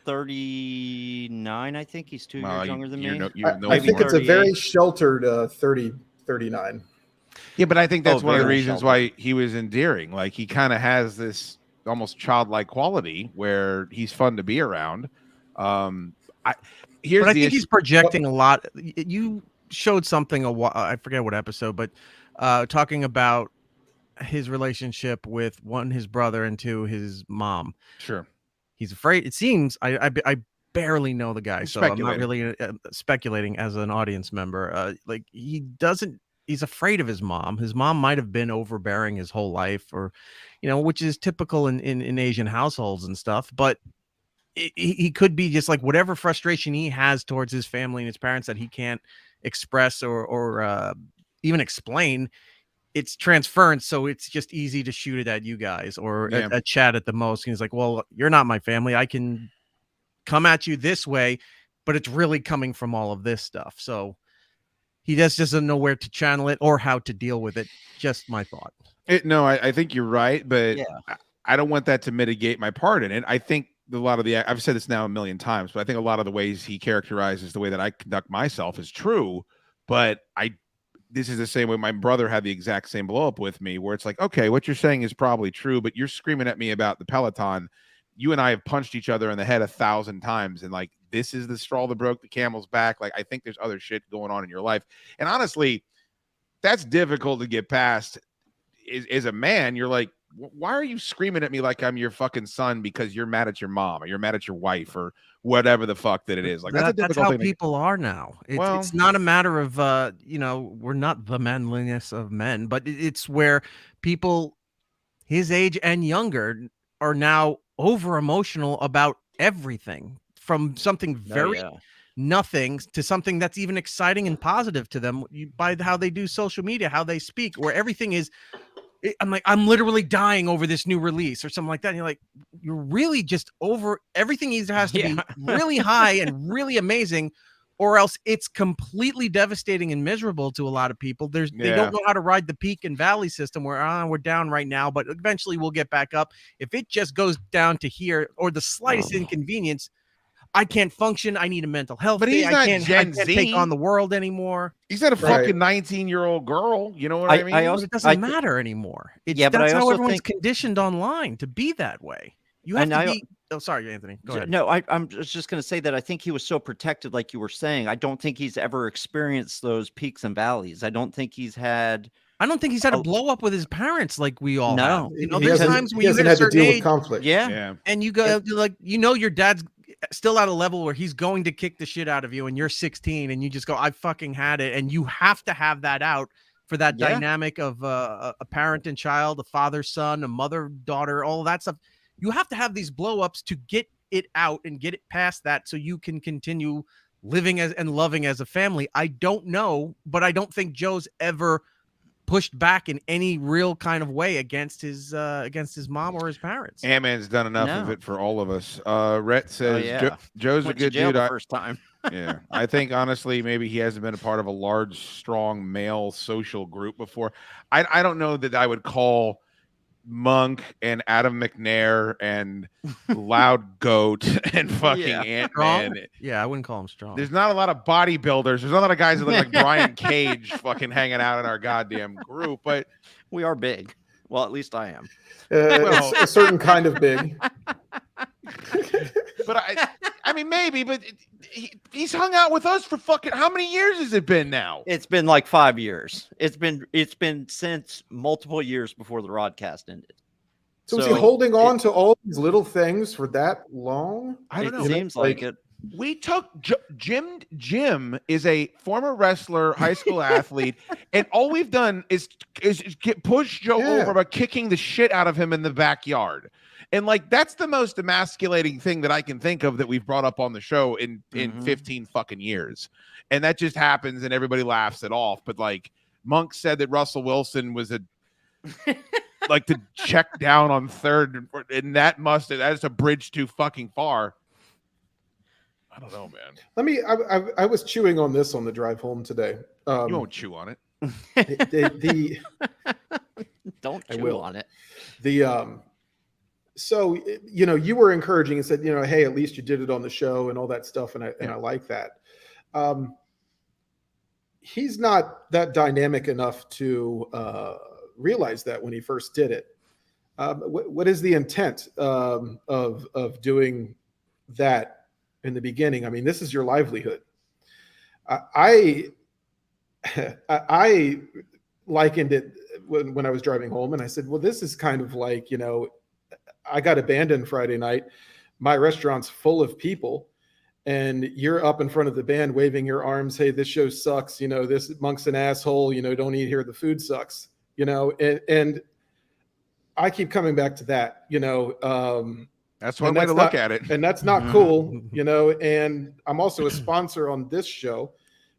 39, I think. He's 2 years younger than me. I think it's a very sheltered 39. Yeah, but I think that's one of the reasons why he was endearing. Like, he kind of has this almost childlike quality where he's fun to be around. I think he's projecting a lot. You showed something I forget what episode, but talking about his relationship with his brother and his mom. Sure, he's afraid. It seems I barely know the guy, so I'm not really speculating as an audience member. Like, he doesn't. He's afraid of his mom. His mom might have been overbearing his whole life, or, which is typical in Asian households and stuff. But he could be just like whatever frustration he has towards his family and his parents that he can't express or even explain. It's transference, so it's just easy to shoot it at you guys or a chat at the most. And he's like, well, you're not my family. I can come at you this way, but it's really coming from all of this stuff. So he just doesn't know where to channel it or how to deal with it. Just my thought. I think you're right, but I don't want that to mitigate my part in it. I think a lot of I've said this now a million times, but I think a lot of the ways he characterizes the way that I conduct myself is true. But this is the same way my brother had the exact same blow up with me, where it's like, okay, what you're saying is probably true, but you're screaming at me about the Peloton. You and I have punched each other in the head 1,000 times, and like, this is the straw that broke the camel's back. Like, I think there's other shit going on in your life. And honestly, that's difficult to get past. As a man, you're like, why are you screaming at me like I'm your fucking son because you're mad at your mom or you're mad at your wife or whatever the fuck that it is? Like, that's how people are now. It's not a matter of, we're not the manliness of men, but it's where people his age and younger are now over emotional about everything, from something very nothing to something that's even exciting and positive to them by how they do social media, how they speak, where everything is. I'm like, I'm literally dying over this new release or something like that. And you're like, you're really just over everything. Either has to be really high and really amazing, or else it's completely devastating and miserable to a lot of people. They don't know how to ride the peak and valley system where we're down right now, but eventually we'll get back up. If it just goes down to here or the slightest inconvenience, I can't function. I need a mental health. But he's not Gen Z. I can't take on the world anymore. He's not a fucking 19-year-old girl. You know what I mean? It doesn't matter anymore. That's how everyone's conditioned online to be that way. You have to be. Oh, sorry, Anthony. Go ahead. No, I'm just going to say that I think he was so protected, like you were saying. I don't think he's ever experienced those peaks and valleys. I don't think he's had. I I don't think he's had a blow up with his parents like we all have. He there's hasn't- times when he you hasn't hit a had to certain deal age, with conflict. Yeah. and you go like, your dad's still at a level where he's going to kick the shit out of you, and you're 16, and you just go, I fucking had it, and you have to have that out for that dynamic of a parent and child, a father son, a mother daughter, all that stuff. You have to have these blow ups to get it out and get it past that, so you can continue living as and loving as a family. I don't know, but I don't think Joe's ever pushed back in any real kind of way against his mom or his parents. Ant-Man's done enough of it for all of us. Rhett says Joe's Went a good to jail dude. the first time. Yeah, I think honestly, maybe he hasn't been a part of a large, strong male social group before. I don't know that I would call Monk and Adam McNair and Loud Goat and fucking Ant-Man. Yeah, I wouldn't call him strong. There's not a lot of bodybuilders. There's not a lot of guys that look like Brian Cage fucking hanging out in our goddamn group. But we are big. Well, at least I am. It's a certain kind of big. But I mean, maybe. But he's hung out with us for fucking how many years has it been now? It's been like 5 years. It's been since multiple years before the broadcast ended. So is he holding on to all these little things for that long? I don't know. It seems like it. We took Jim. Jim is a former wrestler, high school athlete, and all we've done is push Joe over by kicking the shit out of him in the backyard. And like that's the most emasculating thing that I can think of that we've brought up on the show in 15 fucking years. And that just happens and everybody laughs it off. But like Monk said that Russell Wilson was like to check down on third, and that's a bridge too fucking far. I don't know, man. I was chewing on this on the drive home today. You won't chew on it. Don't chew on it. So, you were encouraging and said, hey, at least you did it on the show and all that stuff. And I like that. He's not that dynamic enough to realize that when he first did it. What is the intent of doing that in the beginning? I mean, this is your livelihood. I likened it when I was driving home, and I said, well, this is kind of like, I got abandoned Friday night. My restaurant's full of people, and you're up in front of the band waving your arms. Hey, this show sucks. This Monk's an asshole. Don't eat here. The food sucks. And I keep coming back to that. That's one way to look at it, and that's not cool. And I'm also a sponsor on this show.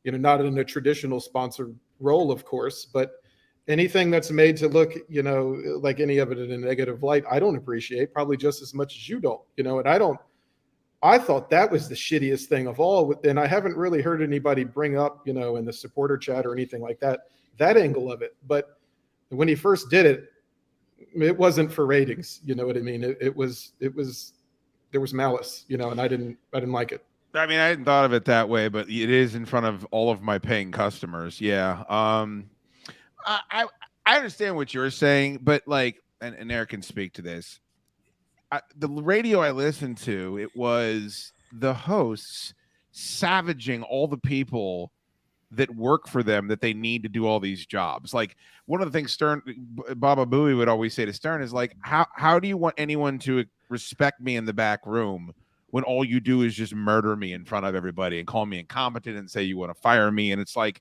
Not in a traditional sponsor role, of course, but anything that's made to look, like any of it in a negative light, I don't appreciate, probably just as much as you don't, and I thought that was the shittiest thing of all. And I haven't really heard anybody bring up, in the supporter chat or anything like that angle of it. But when he first did it, it wasn't for ratings. You know what I mean? There was malice, and I didn't like it. I mean, I hadn't thought of it that way, but it is in front of all of my paying customers. Yeah. I understand what you're saying, but like, and Eric can speak to this. The radio I listened to, it was the hosts savaging all the people that work for them that they need to do all these jobs. Like one of the things Baba Booey would always say to Stern is like, how do you want anyone to respect me in the back room when all you do is just murder me in front of everybody and call me incompetent and say you want to fire me? And it's like,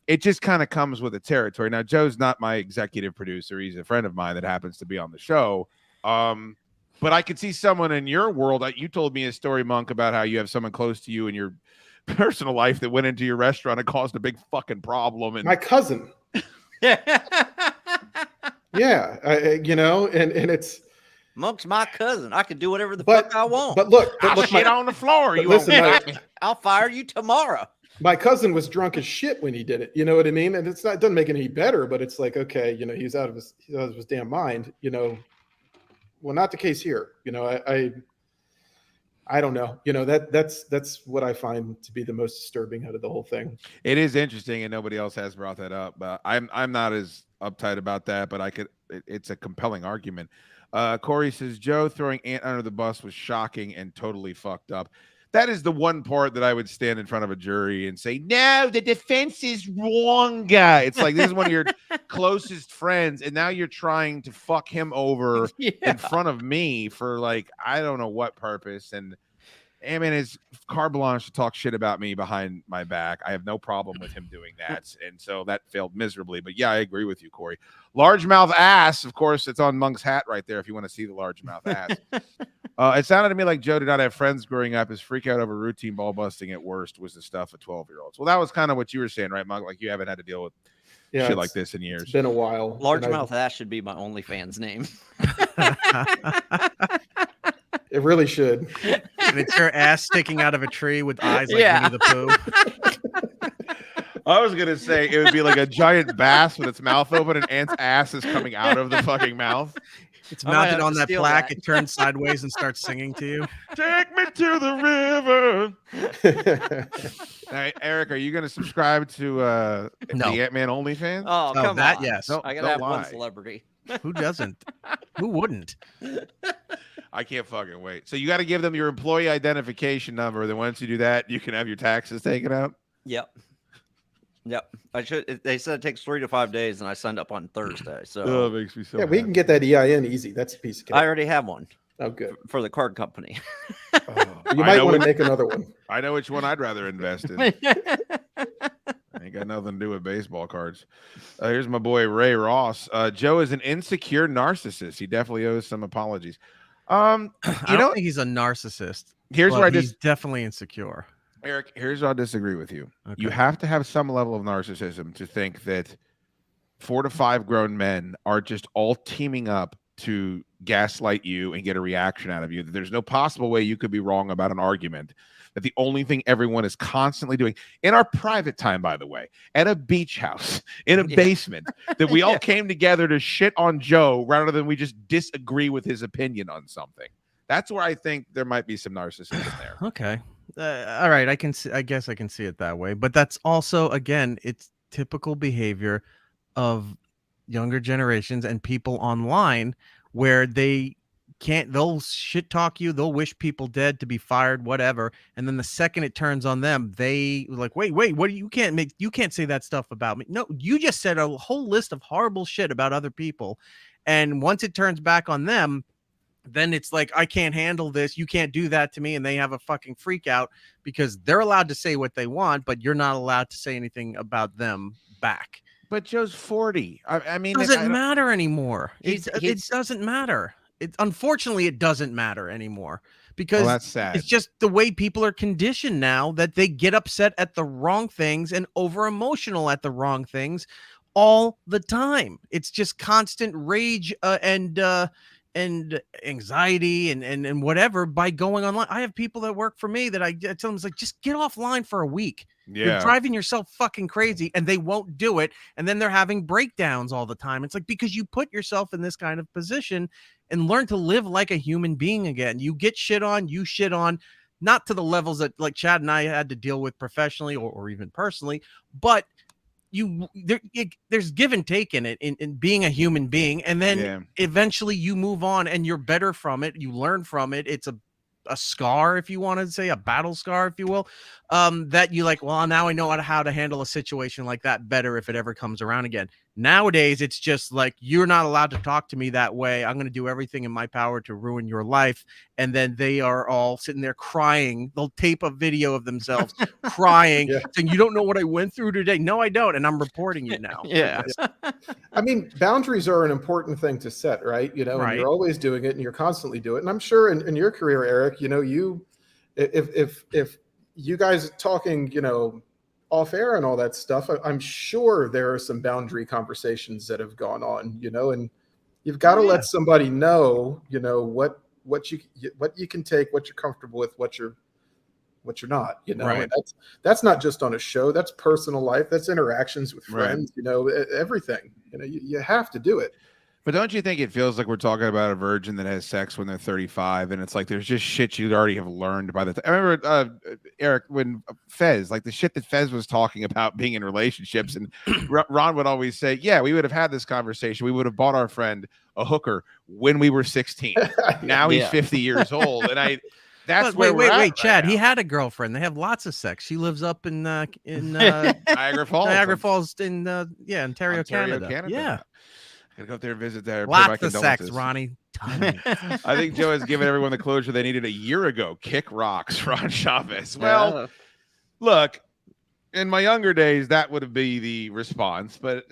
it just kind of comes with the territory. Now, Joe's not my executive producer. He's a friend of mine that happens to be on the show. But I could see someone in your world. You told me a story, Monk, about how you have someone close to you in your personal life that went into your restaurant and caused a big fucking problem. And my cousin. Yeah, and it's Monk's my cousin. I can do whatever the fuck I want. But look, I'll shit on the floor. I'll fire you tomorrow. My cousin was drunk as shit when he did it. You know what I mean? And it doesn't make it any better, but it's like, okay, he's out of his damn mind. Well, not the case here. I don't know. That's what I find to be the most disturbing out of the whole thing. It is interesting, and nobody else has brought that up. But I'm not as uptight about that. But it's a compelling argument. Corey says Joe throwing Ant under the bus was shocking and totally fucked up. that is the one part that I would stand in front of a jury and say, no, the defense is wrong, guy. It's like, this is one of your closest friends, and now you're trying to fuck him over in front of me for like, I don't know what purpose. And I mean, it's carte blanche to talk shit about me behind my back. I have no problem with him doing that. And so that failed miserably. But yeah, I agree with you, Corey. Largemouth ass, of course, it's on Monk's hat right there if you want to see the largemouth ass. It sounded to me like Joe did not have friends growing up. His freak out over routine ball busting at worst was the stuff of 12-year-olds. Well, that was kind of what you were saying, right, Monk? Like you haven't had to deal with shit like this in years. It's been a while. Largemouth ass should be my OnlyFans name. It really should. And it's your ass sticking out of a tree with eyes like Winnie the Pooh. I was gonna say it would be like a giant bass with its mouth open and Ant's ass is coming out of the fucking mouth. It's mounted on that plaque. It turns sideways and starts singing to you. Take me to the river. All right, Eric, are you gonna subscribe to the Ant-Man OnlyFans? Oh, come that on. yes. I gotta have one celebrity. Who doesn't? Who wouldn't? I can't fucking wait. So you got to give them your employee identification number. Then once you do that, you can have your taxes taken out. Yep. I should. They said it takes 3 to 5 days, and I signed up on Thursday. So it makes me so. Yeah, we can get that EIN easy. That's a piece of cake. I already have one. Oh, good. For the card company. You might want to make another one. I know which one I'd rather invest in. Ain't got nothing to do with baseball cards. Here's my boy Ray Ross. Joe is an insecure narcissist. He definitely owes some apologies. I don't think he's a narcissist. Here's where he's definitely insecure. Eric, here's where I disagree with you. Okay. You have to have some level of narcissism to think that 4 to 5 grown men are just all teaming up to gaslight you and get a reaction out of you. That there's no possible way you could be wrong about an argument. That the only thing everyone is constantly doing in our private time, by the way, at a beach house, in a basement, that we all came together to shit on Joe rather than we just disagree with his opinion on something. That's where I think there might be some narcissism there. Okay. All right. I guess I can see it that way. But that's also, again, it's typical behavior of younger generations and people online where they'll shit talk you, they'll wish people dead, to be fired, whatever, and then the second it turns on them, they like, wait, what, you can't say that stuff about me. No, you just said a whole list of horrible shit about other people, and once it turns back on them, then it's like, I can't handle this, you can't do that to me, and they have a fucking freak out because they're allowed to say what they want, but you're not allowed to say anything about them back. But Joe's 40. I mean, it doesn't matter anymore. It doesn't matter. Unfortunately, it doesn't matter anymore because that's sad. It's just the way people are conditioned now, that they get upset at the wrong things and over emotional at the wrong things all the time. It's just constant rage and anxiety and whatever by going online. I have people that work for me that I tell them, it's like, just get offline for a week. Yeah. You're driving yourself fucking crazy, and they won't do it. And then they're having breakdowns all the time. It's like, because you put yourself in this kind of position and learn to live like a human being again. You get shit on, you shit on, not to the levels that like Chad and I had to deal with professionally or even personally, but there's give and take in it, in being a human being. And then eventually you move on and you're better from it. You learn from it. It's a scar, if you want to say, a battle scar, if you will, that you like, well, now I know how to handle a situation like that better if it ever comes around again. Nowadays, it's just like, you're not allowed to talk to me that way. I'm going to do everything in my power to ruin your life. And then they are all sitting there crying. They'll tape a video of themselves crying, saying, you don't know what I went through today. No, I don't. And I'm reporting you now. I mean, boundaries are an important thing to set, right? You know, and you're always doing it and you're constantly doing it. And I'm sure in your career, Eric, you know, if you guys are talking, you know, off air and all that stuff, I'm sure there are some boundary conversations that have gone on, you know, and you've got to let somebody know, you know, what you can take, what you're comfortable with, what you're not, you know. And that's not just on a show, that's personal life, that's interactions with friends, you know, everything, you know, you have to do it. But don't you think it feels like we're talking about a virgin that has sex when they're 35, and it's like there's just shit you already have learned by the time. I remember, Eric, when Fez, like the shit that Fez was talking about being in relationships, and Ron would always say, yeah, we would have had this conversation. We would have bought our friend a hooker when we were 16. Now he's 50 years old. And That's where wait, Chad. He had a girlfriend. They have lots of sex. She lives up in Niagara Falls. Niagara Falls in Ontario, Canada. Yeah. Gotta go up there and visit there. Lots of sex, Ronnie. I think Joe has given everyone the closure they needed a year ago. Kick rocks, Ron Chavez. Well, look, in my younger days, that would be the response, but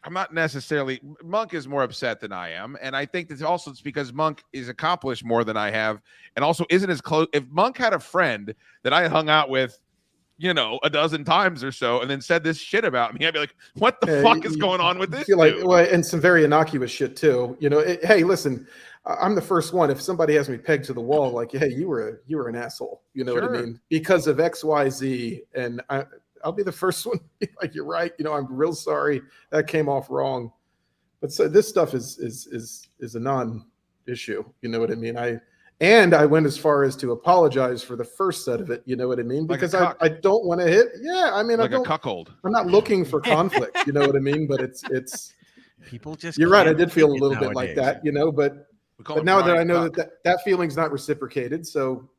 I'm not necessarily. Monk is more upset than I am, and I think that's also it's because Monk is accomplished more than I have, and also isn't as close. If Monk had a friend that I hung out with, a dozen times or so, and then said this shit about me, I'd be like, "What the fuck is going on with this?" And some very innocuous shit too. Hey, listen, I'm the first one. If somebody has me pegged to the wall, like, hey, you were an asshole. You know what I mean? Because of X, Y, Z, and I'll be the first one. Like, you're right. I'm real sorry that came off wrong. But so this stuff is a non-issue. You know what I mean? I went as far as to apologize for the first set of it. You know what I mean? Because I don't want to hit. Yeah, I mean, like a cuckold. I'm not looking for conflict. You know what I mean? But it's people just. You're right. I did feel a little bit like that. But now that I know that feeling's not reciprocated, so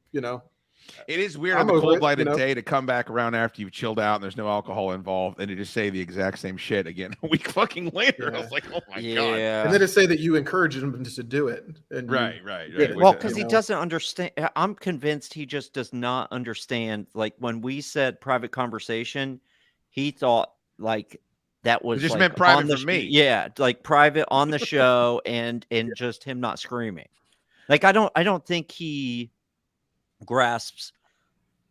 it is weird on a cold-blooded day to come back around after you've chilled out and there's no alcohol involved, and to just say the exact same shit again a week fucking later. I was like, oh my god! And then to say that you encouraged him to do it. And right. Well, because he doesn't understand. I'm convinced he just does not understand. Like when we said private conversation, he thought like that was it just like meant private for me. Yeah, like private on the show, and just him not screaming. Like I don't think he grasps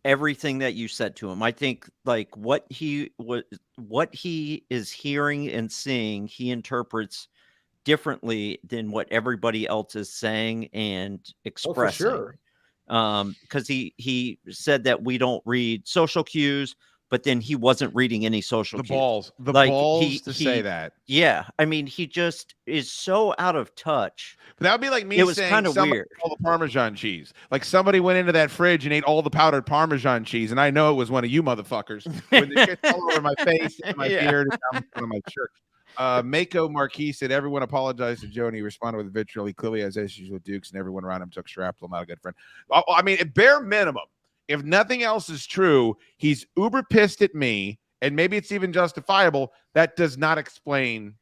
everything that you said to him. I think like what he is hearing and seeing, he interprets differently than what everybody else is saying and expressing. Oh, for sure. Because he said that we don't read social cues, but then he wasn't reading any social cues. The balls to say that. Yeah, I mean, he just is so out of touch. But that would be like me it was saying kind of weird. All the Parmesan cheese. Like somebody went into that fridge and ate all the powdered Parmesan cheese, and I know it was one of you motherfuckers. When the shit all over my face, and my beard, and down on my shirt. Mako Marquis said everyone apologized to Joe, and he responded with vitriol. He clearly has issues with Dukes, and everyone around him took shrapnel. Not a good friend. I mean, at bare minimum, if nothing else is true, he's uber pissed at me, and maybe it's even justifiable. That does not explain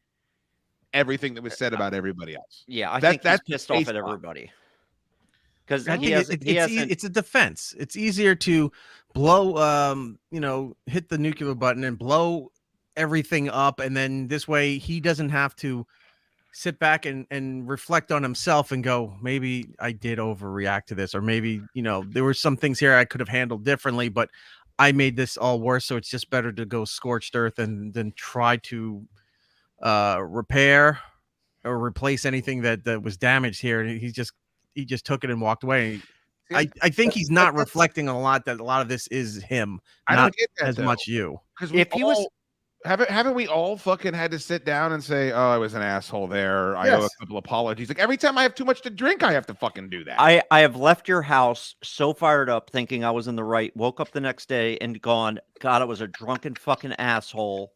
everything that was said about everybody else. Yeah, I think that's pissed off at everybody. Because it's a defense. It's easier to blow, hit the nuclear button and blow everything up, and then this way he doesn't have to sit back and reflect on himself and go, maybe I did overreact to this, or maybe there were some things here I could have handled differently, but I made this all worse, so it's just better to go scorched earth and then try to repair or replace anything that was damaged here. And he just took it and walked away. I think he's not reflecting on a lot of this is him. I don't get that, as much you. If he was. Haven't we all fucking had to sit down and say, "Oh, I was an asshole there. I owe a couple apologies." Like every time I have too much to drink, I have to fucking do that. I have left your house so fired up, thinking I was in the right. Woke up the next day and gone, God, I was a drunken fucking asshole.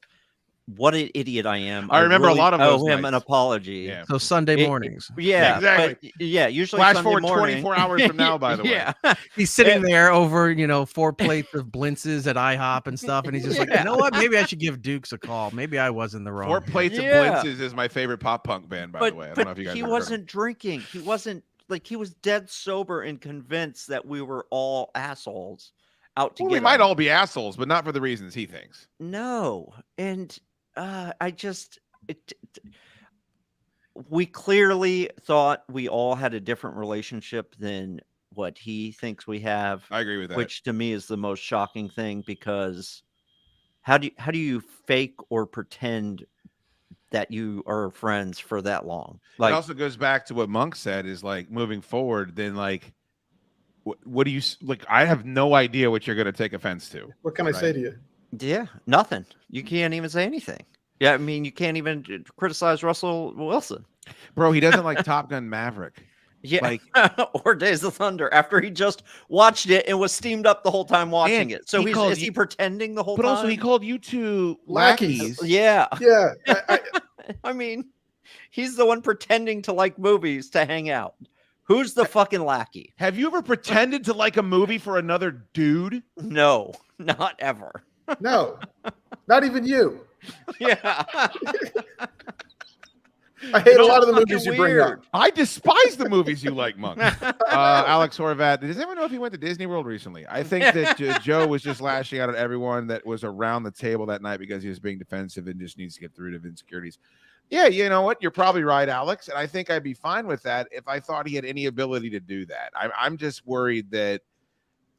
What an idiot I am. I remember really a lot of those owe him nights. an apology. Yeah. So Sunday mornings. Exactly. But usually flash Sunday forward morning. 24 hours from now, by the way. Yeah. He's sitting there over, 4 plates of blintzes at IHOP and stuff, and he's just like, you know what? Maybe I should give Dukes a call. Maybe I was in the wrong. 4 plates of blintzes is my favorite pop punk band, by the way. I don't know if you guys he ever wasn't drinking. He wasn't he was dead sober and convinced that we were all assholes out to get we might all be assholes, but not for the reasons he thinks. No. And we clearly thought we all had a different relationship than what he thinks we have. I agree with that. Which to me is the most shocking thing, because how do you fake or pretend that you are friends for that long? Like, it also goes back to what Monk said, is like moving forward, then like what do you like? I have no idea what you're going to take offense to. What can I say to you? Yeah, nothing. You can't even say anything. Yeah, I mean, you can't even criticize Russell Wilson. Bro, he doesn't like Top Gun Maverick. Yeah, like or Days of Thunder, after he just watched it and was steamed up the whole time watching it. So is he pretending the whole time? But also he called you two lackeys. Yeah. Yeah. I mean, he's the one pretending to like movies to hang out. Who's the fucking lackey? Have you ever pretended to like a movie for another dude? No, not ever. No, not even you. Yeah. I hate a lot of the movies you bring up. I despise the movies you like, Monk. Alex Horvat. Does anyone know if he went to Disney World recently? I think that Joe was just lashing out at everyone that was around the table that night because he was being defensive and just needs to get through to insecurities. Yeah, you know what? You're probably right, Alex. And I think I'd be fine with that if I thought he had any ability to do that. I'm just worried that,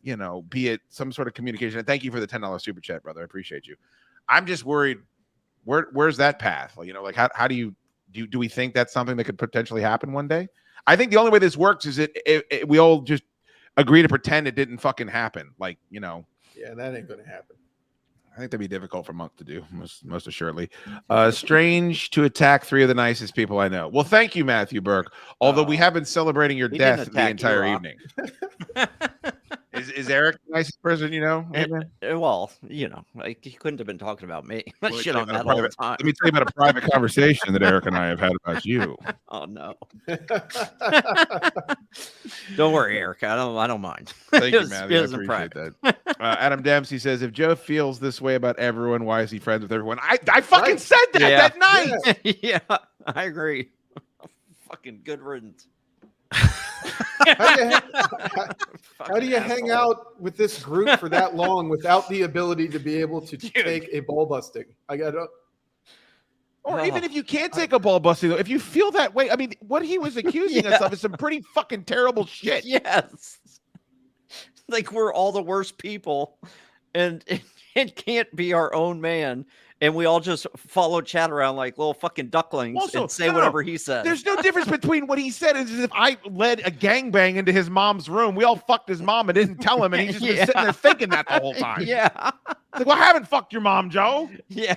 you know, be it some sort of communication. And thank you for the $10 super chat, brother. I appreciate you. I'm just worried. Where's that path? You know, like how do you do we think that's something that could potentially happen one day? I think the only way this works is we all just agree to pretend it didn't fucking happen. Like, you know. Yeah, that ain't going to happen. I think that'd be difficult for Monk to do, most assuredly. Strange to attack three of the nicest people I know. Well, thank you, Matthew Burke. Although we have been celebrating your death the entire evening. Is Eric the nicest person you know? Well, you know, like, he couldn't have been talking about me. Shit on that all the time. Let me tell you about a private conversation that Eric and I have had about you. Oh no! Don't worry, Eric. I don't mind. Thank you, Matthew. I appreciate that. Adam Dempsey says, if Joe feels this way about everyone, why is he friends with everyone? I fucking said that night. Yeah, I agree. Fucking good riddance. How do you hang out with this group for that long without the ability to be able to take a ball busting? Or even if you can't take a ball busting, though, if you feel that way, I mean, what he was accusing us of is some pretty fucking terrible shit. Yes. Like we're all the worst people and it can't be our own man. And we all just follow Chad around like little fucking ducklings and say whatever he says. There's no difference between what he said is if I led a gangbang into his mom's room. We all fucked his mom and didn't tell him, and he's just been sitting there thinking that the whole time. Yeah. Like, well, I haven't fucked your mom, Joe. Yeah.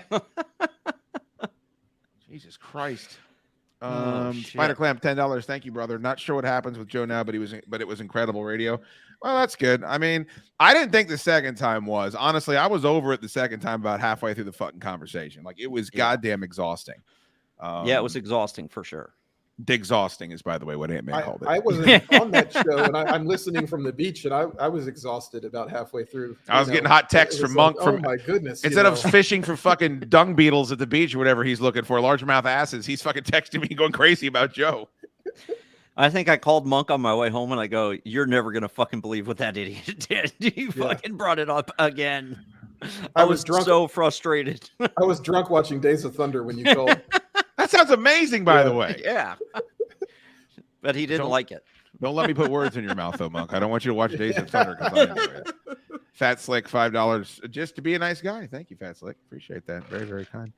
Jesus Christ. Spider Clamp, $10. Thank you, brother. Not sure what happens with Joe now, but it was incredible radio. Well, that's good. I mean, I didn't think the second time was. Honestly, I was over it the second time about halfway through the fucking conversation. Like, it was goddamn exhausting. Yeah, it was exhausting for sure. Exhausting is, by the way, what Ant-Man called it. I wasn't on that show, and I'm listening from the beach, and I was exhausted about halfway through. I was getting hot texts from Monk. Oh, my goodness. Instead of fishing for fucking dung beetles at the beach or whatever he's looking for, largemouth asses, he's fucking texting me going crazy about Joe. I think I called Monk on my way home and I go, you're never going to fucking believe what that idiot did. You fucking brought it up again. I was drunk, so frustrated. I was drunk watching Days of Thunder when you called. That sounds amazing, by the way. Yeah. But he didn't like it. Don't let me put words in your mouth, though, Monk. I don't want you to watch Days of Thunder because I enjoy it. Fat Slick, $5 just to be a nice guy. Thank you, Fat Slick. Appreciate that. Very, very kind.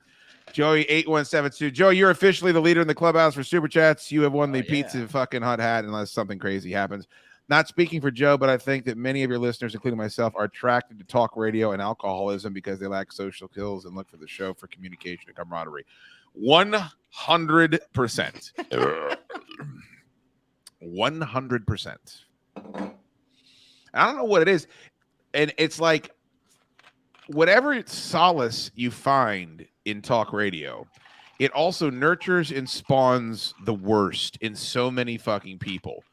Joey 8172. Joe, you're officially the leader in the clubhouse for super chats. You have won the pizza fucking hot hat unless something crazy happens. Not speaking for Joe, but I think that many of your listeners, including myself, are attracted to talk radio and alcoholism because they lack social skills and look for the show for communication and camaraderie. 100%. 100%. I don't know what it is. And it's like whatever solace you find in talk radio, it also nurtures and spawns the worst in so many fucking people.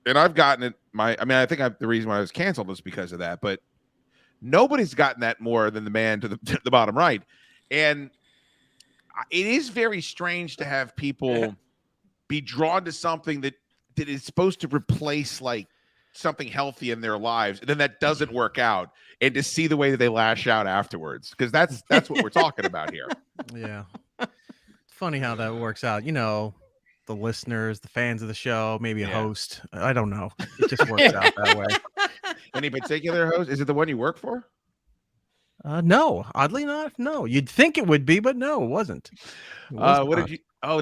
And I've gotten it. I think the reason why I was canceled was because of that. But nobody's gotten that more than the man to the bottom right. And it is very strange to have people be drawn to something that is supposed to replace like something healthy in their lives, and then that doesn't work out, and to see the way that they lash out afterwards, because that's what we're talking about here. Yeah, funny how that works out. You know, the listeners, the fans of the show, maybe a host. I don't know. It just works out that way. Any particular host? Is it the one you work for? No, oddly enough, no. You'd think it would be, but no, it wasn't. What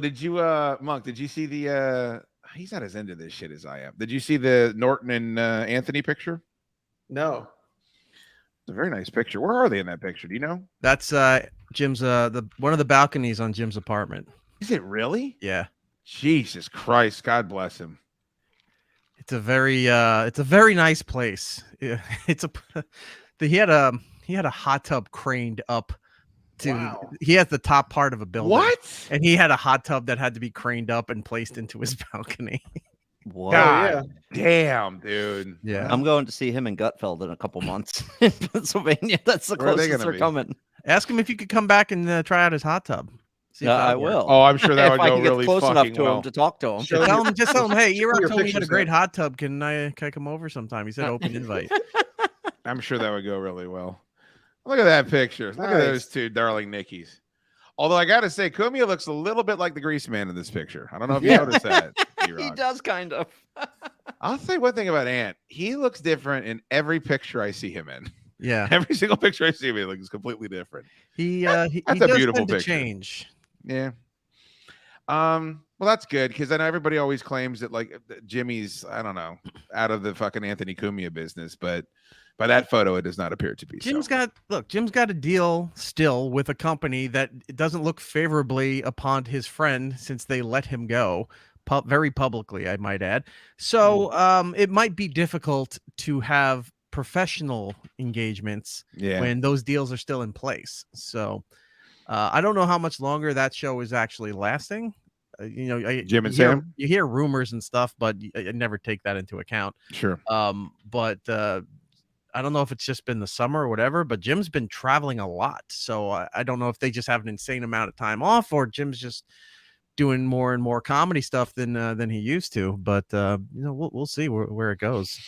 did you Monk? Did you see the? He's not as into this shit as I am. Did you see the Norton and Anthony picture? No. It's a very nice picture. Where are they in that picture? Do you know? That's Jim's one of the balconies on Jim's apartment. Is it really? Yeah. Jesus Christ, God bless him. It's a very nice place. Yeah, he had a hot tub craned up to. Wow. He has the top part of a building. What? And he had a hot tub that had to be craned up and placed into his balcony. Whoa. God damn, dude. Yeah. I'm going to see him in Gutfeld in a couple months in Pennsylvania. That's the Where are they closest gonna they're be? coming. Ask him if you could come back and try out his hot tub. See if I that'll work. will. Oh, I'm sure that if would I go can get really close enough fucking to well. him to talk to him. Just tell him, hey, E-Rock told me you had a pictures great then. hot tub. Can I come over sometime? He said open invite. I'm sure that would go really well. Look at that picture. Look at Nice. those two darling Nickies. Although I got to say, Kumia looks a little bit like the Grease Man in this picture. I don't know if you noticed that. He E-Rock. does kind of. I'll say one thing about Ant. He looks different in every picture I see him in. Yeah. Every single picture I see him in looks completely different. He That's he a does beautiful tend to picture. change. Yeah. Well, that's good because then everybody always claims that like Jimmy's, I don't know, out of the fucking Anthony Cumia business, but by that photo, it does not appear to be. Jim's so. got a deal still with a company that doesn't look favorably upon his friend since they let him go very publicly, I might add. So it might be difficult to have professional engagements when those deals are still in place. So I don't know how much longer that show is actually lasting. Jim and Sam, you hear rumors and stuff, but I never take that into account. Sure. But I don't know if it's just been the summer or whatever, but Jim's been traveling a lot. So I don't know if they just have an insane amount of time off or Jim's just doing more and more comedy stuff than he used to. But we'll see where it goes.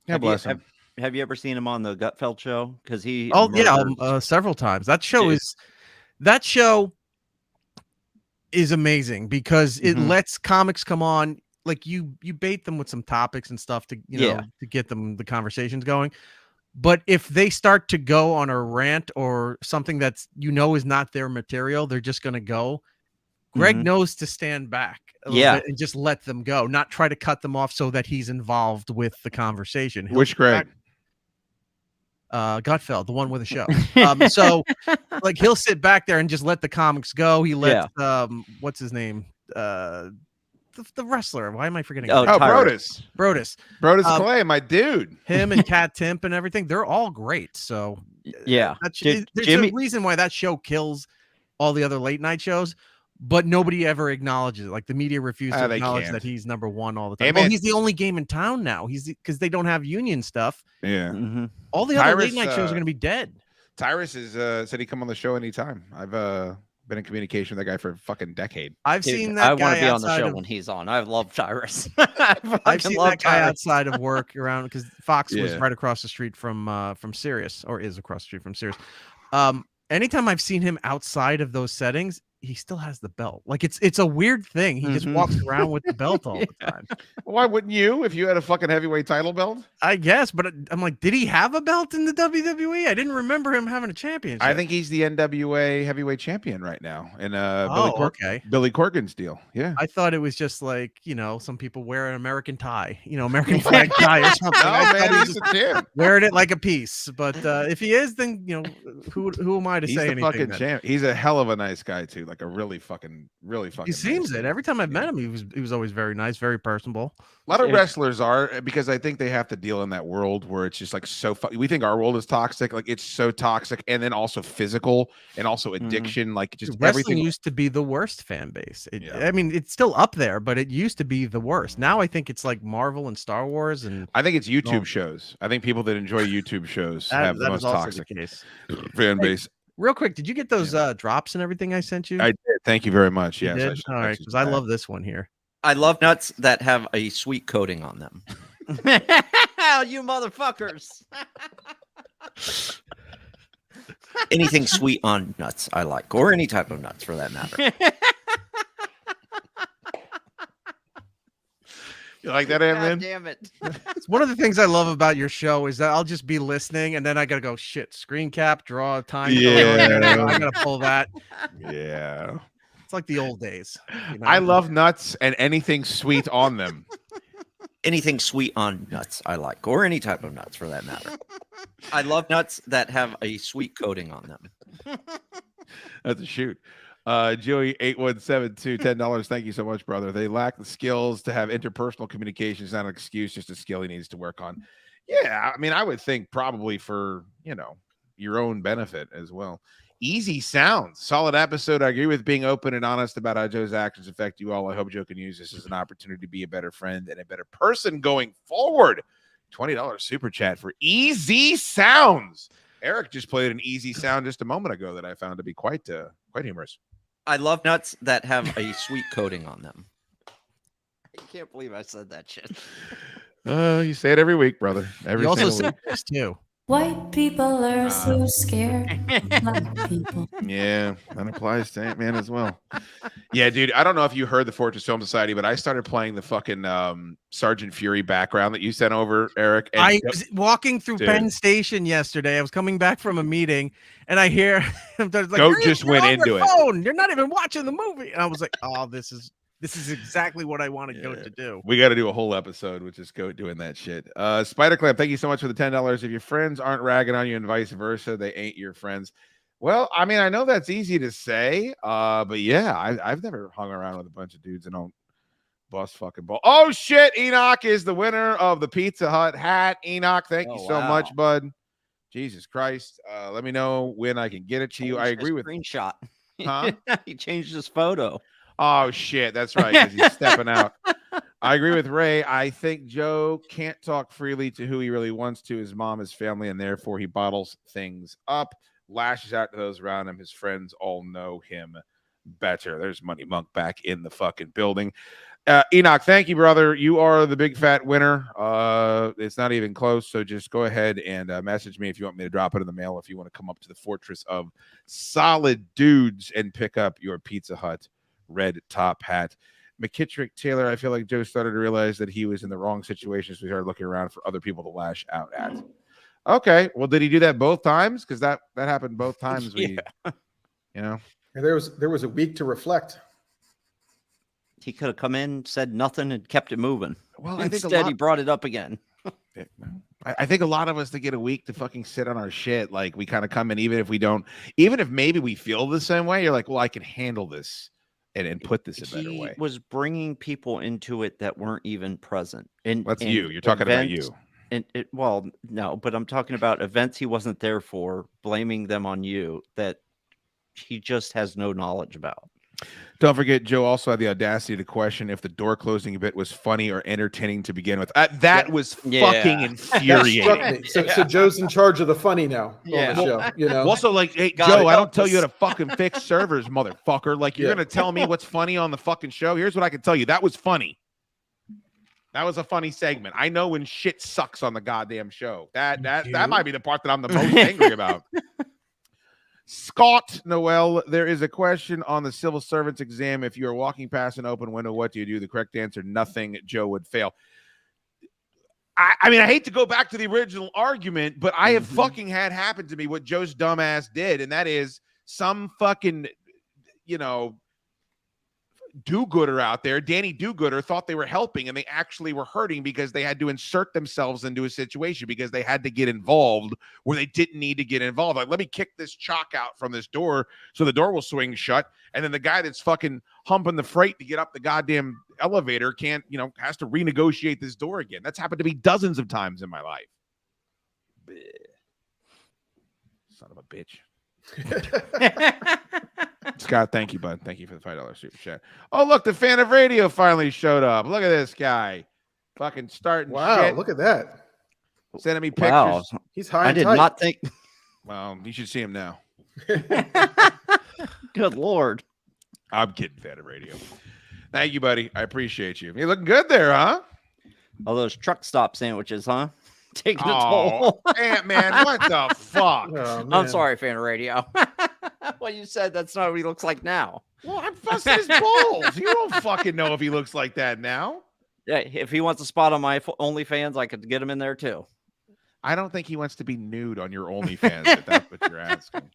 Yeah, bless him. Have you ever seen him on the Gutfeld show? Because he several times. That show is amazing because it lets comics come on. Like you bait them with some topics and stuff to to get them the conversations going. But if they start to go on a rant or something that's is not their material, they're just going to go. Greg knows to stand back bit and just let them go, not try to cut them off so that he's involved with the conversation. Which Greg? Gutfeld, the one with a show. So like he'll sit back there and just let the comics go. He lets what's his name? The wrestler. Why am I forgetting? Brodus. Brodus Clay, my dude. Him and Kat Timp and everything. They're all great. So there's a reason why that show kills all the other late night shows, but nobody ever acknowledges it. Like the media refuses to acknowledge that he's number one all the time. Well, he's the only game in town now. He's because they don't have union stuff. Yeah. All the other late night shows are going to be dead. Tyrus is said he'd come on the show anytime. I've been in communication with that guy for a fucking decade. I've seen that. I want to be on the show when he's on. I love Tyrus. I've seen that guy outside of work around because Fox was right across the street from Sirius, or is across the street from Sirius. Anytime I've seen him outside of those settings, he still has the belt. Like it's a weird thing. He just walks around with the belt all the time. Why wouldn't you if you had a fucking heavyweight title belt? I guess, but I'm like, did he have a belt in the WWE? I didn't remember him having a championship. I think he's the NWA heavyweight champion right now in Billy Corgan's deal. Yeah. I thought it was just like, some people wear an American tie, American flag tie or something. No, man, he's the champ. Wearing it like a piece. But if he is, then who am I to say anything? He's the fucking champ. He's a hell of a nice guy too. Like a really fucking. He seems it. Every time I've met him, he was always very nice, very personable. A lot of wrestlers are, because I think they have to deal in that world where it's just like so. We think our world is toxic, like it's so toxic, and then also physical and also addiction. Like just wrestling everything used to be the worst fan base. I mean, it's still up there, but it used to be the worst. Now I think it's like Marvel and Star Wars, and I think it's YouTube shows. I think people that enjoy YouTube shows have the most toxic fan base. Real quick, did you get those drops and everying I sent you? I did. Thank you very much. Yes. All right, because I love this one here. I love nuts that have a sweet coating on them. You motherfuckers. Anything sweet on nuts I like, or any type of nuts for that matter. You like that, man? Damn it. It's one of the things I love about your show is that I'll just be listening and then I gotta go screen cap, draw a time. I'm gonna pull that. Yeah. It's like the old days. I love nuts and anything sweet on them. Anything sweet on nuts I like, or any type of nuts for that matter. I love nuts that have a sweet coating on them. That's a shoot. Joey 8172, $10. Thank you so much, brother. They lack the skills to have interpersonal communication. It's not an excuse, just a skill he needs to work on. Yeah, I mean, I would think probably for your own benefit as well. Easy Sounds. Solid episode. I agree with being open and honest about how Joe's actions affect you all. I hope Joe can use this as an opportunity to be a better friend and a better person going forward. $20 super chat for Easy Sounds. Eric just played an easy sound just a moment ago that I found to be quite humorous. I love nuts that have a sweet coating on them. I can't believe I said that shit. You say it every week, brother. You also said this too. White people are so scared. Black people. Yeah, that applies to Ant-Man as well. Yeah, dude, I don't know if you heard the Fortress Film Society, but I started playing the fucking Sergeant Fury background that you sent over, Eric. And I was walking through Penn Station yesterday. I was coming back from a meeting, and I hear like, Goat just went into it. Phone. You're not even watching the movie. And I was like, oh, this is exactly what I wanted Goat to do. We got to do a whole episode with just Goat doing that shit. Spider Clamp, thank you so much for the $10. If your friends aren't ragging on you and vice versa, they ain't your friends. Well, I mean, I know that's easy to say, but yeah, I've never hung around with a bunch of dudes and don't bust fucking ball. Oh shit, Enoch is the winner of the Pizza Hut hat. Enoch, thank you so much, bud. Jesus Christ. Let me know when I can get it to you. I agree with screenshot. Huh? He changed his photo. Oh shit, that's right, because he's stepping out. I agree with Ray. I think Joe can't talk freely to who he really wants to, his mom, his family, and therefore he bottles things up, lashes out to those around him. His friends all know him better. There's Money Monk back in the fucking building. Enoch, thank you, brother. You are the big fat winner. It's not even close, so just go ahead and message me if you want me to drop it in the mail, if you want to come up to the Fortress of Solid Dudes and pick up your Pizza Hut red top hat. McKittrick Taylor, I feel like Joe started to realize that he was in the wrong situation, so we started looking around for other people to lash out at. Okay, well, did he do that both times? Because that happened both times. You know, and there was a week to reflect. He could have come in, said nothing, and kept it moving. Well, instead he brought it up again. I think a lot of us to get a week to fucking sit on our shit. Like we kind of come in, even if maybe we feel the same way, you're like, well, I can handle this. And put this a better way. He was bringing people into it that weren't even present. And that's you. You're talking about you. Well, no, but I'm talking about events he wasn't there for, blaming them on you that he just has no knowledge about. Don't forget, Joe also had the audacity to question if the door closing bit was funny or entertaining to begin with. That was fucking infuriating. So Joe's in charge of the funny now on the show. You know. Also, like, hey, Joe, I don't tell you how to fucking fix servers, motherfucker. Like, you're gonna tell me what's funny on the fucking show. Here's what I can tell you: that was funny. That was a funny segment. I know when shit sucks on the goddamn show. That might be the part that I'm the most angry about. Scott Noel, there is a question on the civil servants exam. If you are walking past an open window, what do you do? The correct answer, nothing. Joe would fail. I mean, I hate to go back to the original argument, but I have fucking had happen to me what Joe's dumbass did, and that is some fucking, do-gooder out there, Danny do-gooder, thought they were helping, and they actually were hurting because they had to insert themselves into a situation because they had to get involved where they didn't need to get involved. Like, let me kick this chalk out from this door so the door will swing shut, and then the guy that's fucking humping the freight to get up the goddamn elevator can't, has to renegotiate this door again. That's happened to me dozens of times in my life. Bleh. Son of a bitch. Scott, thank you, bud. Thank you for the $5 super chat. Oh, look, the fan of radio finally showed up. Look at this guy. Fucking starting shit. Look at that. Sending me pictures. Wow. He's high. I did not think. Well, you should see him now. Good Lord. I'm kidding, fan of radio. Thank you, buddy. I appreciate you. You're looking good there, huh? All those truck stop sandwiches, huh? Taking a toll. Ant-Man, what the fuck? Oh, I'm sorry, fan of radio. What you said, that's not what he looks like now. Well, I'm fussing his balls. You don't fucking know if he looks like that now. Yeah, if he wants a spot on my OnlyFans, I could get him in there too. I don't think he wants to be nude on your OnlyFans, if that's what you're asking.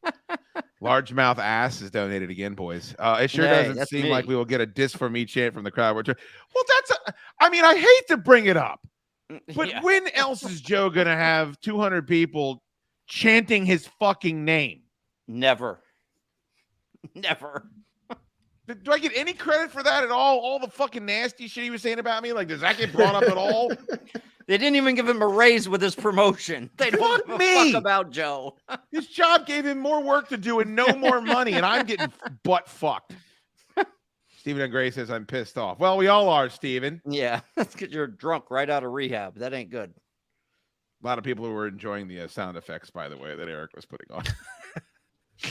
Largemouth ass is donated again, boys. It sure doesn't seem like we will get a diss for me chant from the crowd. Well, I hate to bring it up, but when else is Joe going to have 200 people chanting his fucking name? Never. Never. Do I get any credit for that at all? All the fucking nasty shit he was saying about me? Like, does that get brought up at all? They didn't even give him a raise with his promotion. They don't give a fuck about Joe. His job gave him more work to do and no more money, and I'm getting butt fucked. Stephen and Gray says I'm pissed off. Well, we all are, Stephen. Yeah, that's because you're drunk right out of rehab. That ain't good. A lot of people who were enjoying the sound effects, by the way, that Eric was putting on.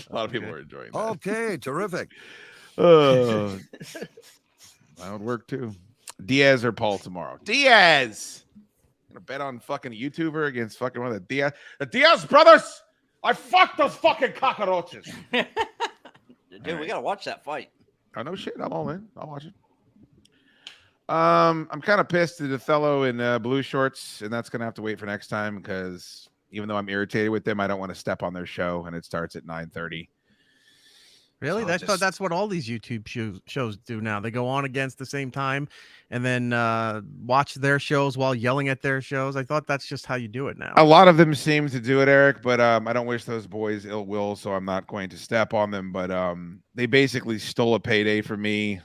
A lot of people were enjoying that. Okay, terrific. That would work too. Diaz or Paul tomorrow? Diaz. Gonna bet on fucking YouTuber against fucking one of the Diaz. The Diaz brothers. I fucked those fucking cockroaches. Dude, we gotta watch that fight. Oh no shit! I'm all in. I'll watch it. I'm kind of pissed at Othello in blue shorts, and that's gonna have to wait for next time because even though I'm irritated with them, I don't want to step on their show, and it starts at 9:30. Really? So That's what all these YouTube shows do now. They go on against the same time and then watch their shows while yelling at their shows. I thought that's just how you do it now. A lot of them seem to do it, Eric, but I don't wish those boys ill will, so I'm not going to step on them. But they basically stole a payday from me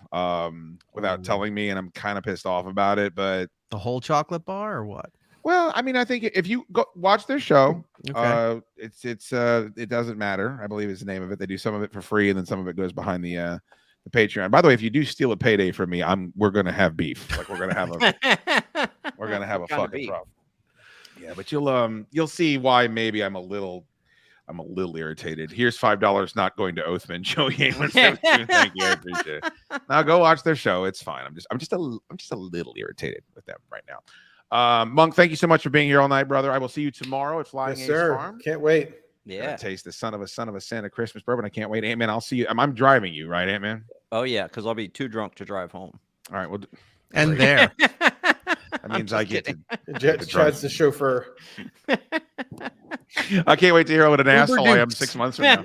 without telling me, and I'm kind of pissed off about it. But the whole chocolate bar or what? Well, I mean, I think if you go watch their show, Okay. it doesn't matter. I believe is the name of it. They do some of it for free, and then some of it goes behind the Patreon. By the way, if you do steal a payday from me, we're gonna have beef. Like we're gonna have a fucking problem. Yeah, but you'll see why maybe I'm a little irritated. Here's $5 not going to Oathman. Joey Heyman. Thank you, I appreciate it. Now go watch their show. It's fine. I'm just a little irritated with them right now. Monk, thank you so much for being here all night, brother. I will see you tomorrow at Flying Ace Farm. Can't wait. Yeah. Taste the son of a Santa Christmas bourbon. I can't wait. Ant-Man, I'll see you. I'm driving you, right, Ant-Man? Oh, yeah, because I'll be too drunk to drive home. All right. Well, and there. That means I get to Chad's the chauffeur. I can't wait to hear what an asshole I am 6 months from now.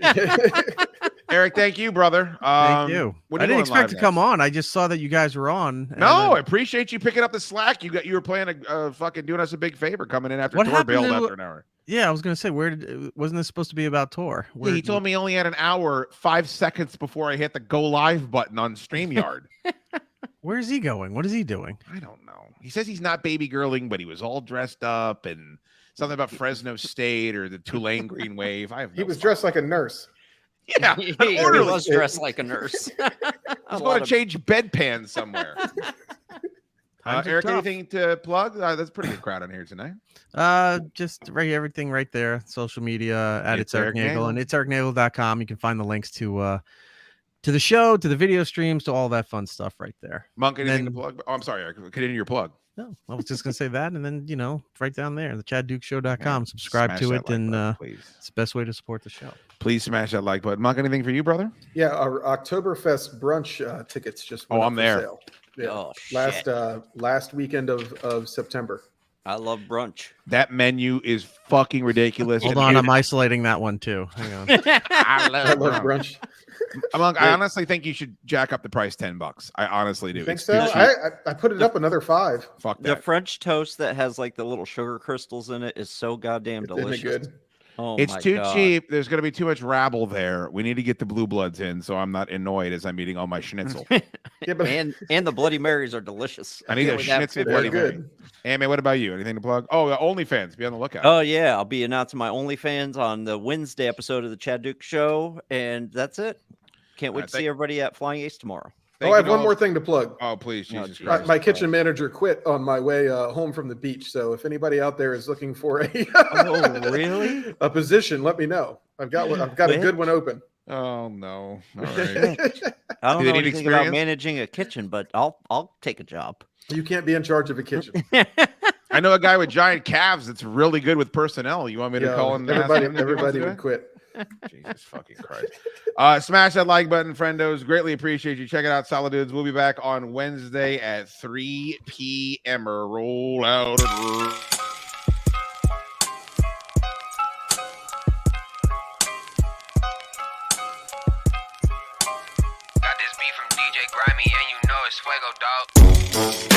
Eric, thank you, brother. Thank you. When I are you didn't going expect to live come on. I just saw that you guys were on. No, I appreciate you picking up the slack. You were playing fucking doing us a big favor coming in after Tor bailed after an hour. Yeah, I was gonna say, wasn't this supposed to be about Tor? Yeah, he told me he only had an hour, 5 seconds before I hit the go live button on StreamYard. Where's he going? What is he doing? I don't know. He says he's not baby girling, but he was all dressed up and something about Fresno State or the Tulane Green Wave. He was dressed like a nurse. Yeah, he was dressed like a nurse. He's going to change bedpans somewhere. Eric, anything to plug? That's a pretty good crowd on here tonight. Just everything right there. Social media at It's Eric Nagel and itsericknagel.com. You can find the links to the show, to the video streams, to all that fun stuff right there. Monk, anything to plug? Oh, I'm sorry, Eric. Continue your plug. No, I was just gonna say that, and then right down there, the chaddukesshow.com. Subscribe to it, and it's the best way to support the show. Please smash that like button. Monk, anything for you, brother? Yeah, our Oktoberfest brunch tickets just went I'm there. sale. Yeah. Oh, last weekend of September. I love brunch. That menu is fucking ridiculous. Hold on, I'm isolating that one too. Hang on. I love brunch. I honestly think you should jack up the price $10. I honestly do. You think so? I put it up another $5. Fuck that. The French toast that has like the little sugar crystals in it is so goddamn delicious. Isn't it good? Oh, it's my too God. cheap. There's going to be too much rabble there. We need to get the blue bloods in, so I'm not annoyed as I'm eating all my schnitzel. Yeah, but and the Bloody Marys are delicious. I need a schnitzel Bloody Mary. Hey, man, what about you? Anything to plug? Oh, the OnlyFans. Be on the lookout. Oh yeah, I'll be announcing my OnlyFans on the Wednesday episode of the Chaddukes Show, and that's it. Can't wait to see everybody at Flying Ace tomorrow. I have one more thing to plug. Oh, please, Jesus Christ. My kitchen manager quit on my way home from the beach. So if anybody out there is looking for really? a position, let me know. I've got a good one open. Oh no! All right. I don't know anything about managing a kitchen, but I'll take a job. You can't be in charge of a kitchen. I know a guy with giant calves that's really good with personnel. You want me to call him? Everybody would quit. Jesus fucking Christ. Smash that like button, friendos. Greatly appreciate you. Check it out, Solid Dudes. We'll be back on Wednesday at 3 p.m. Roll out. Got this beat from DJ Grimy, and you know it's Fuego, dog.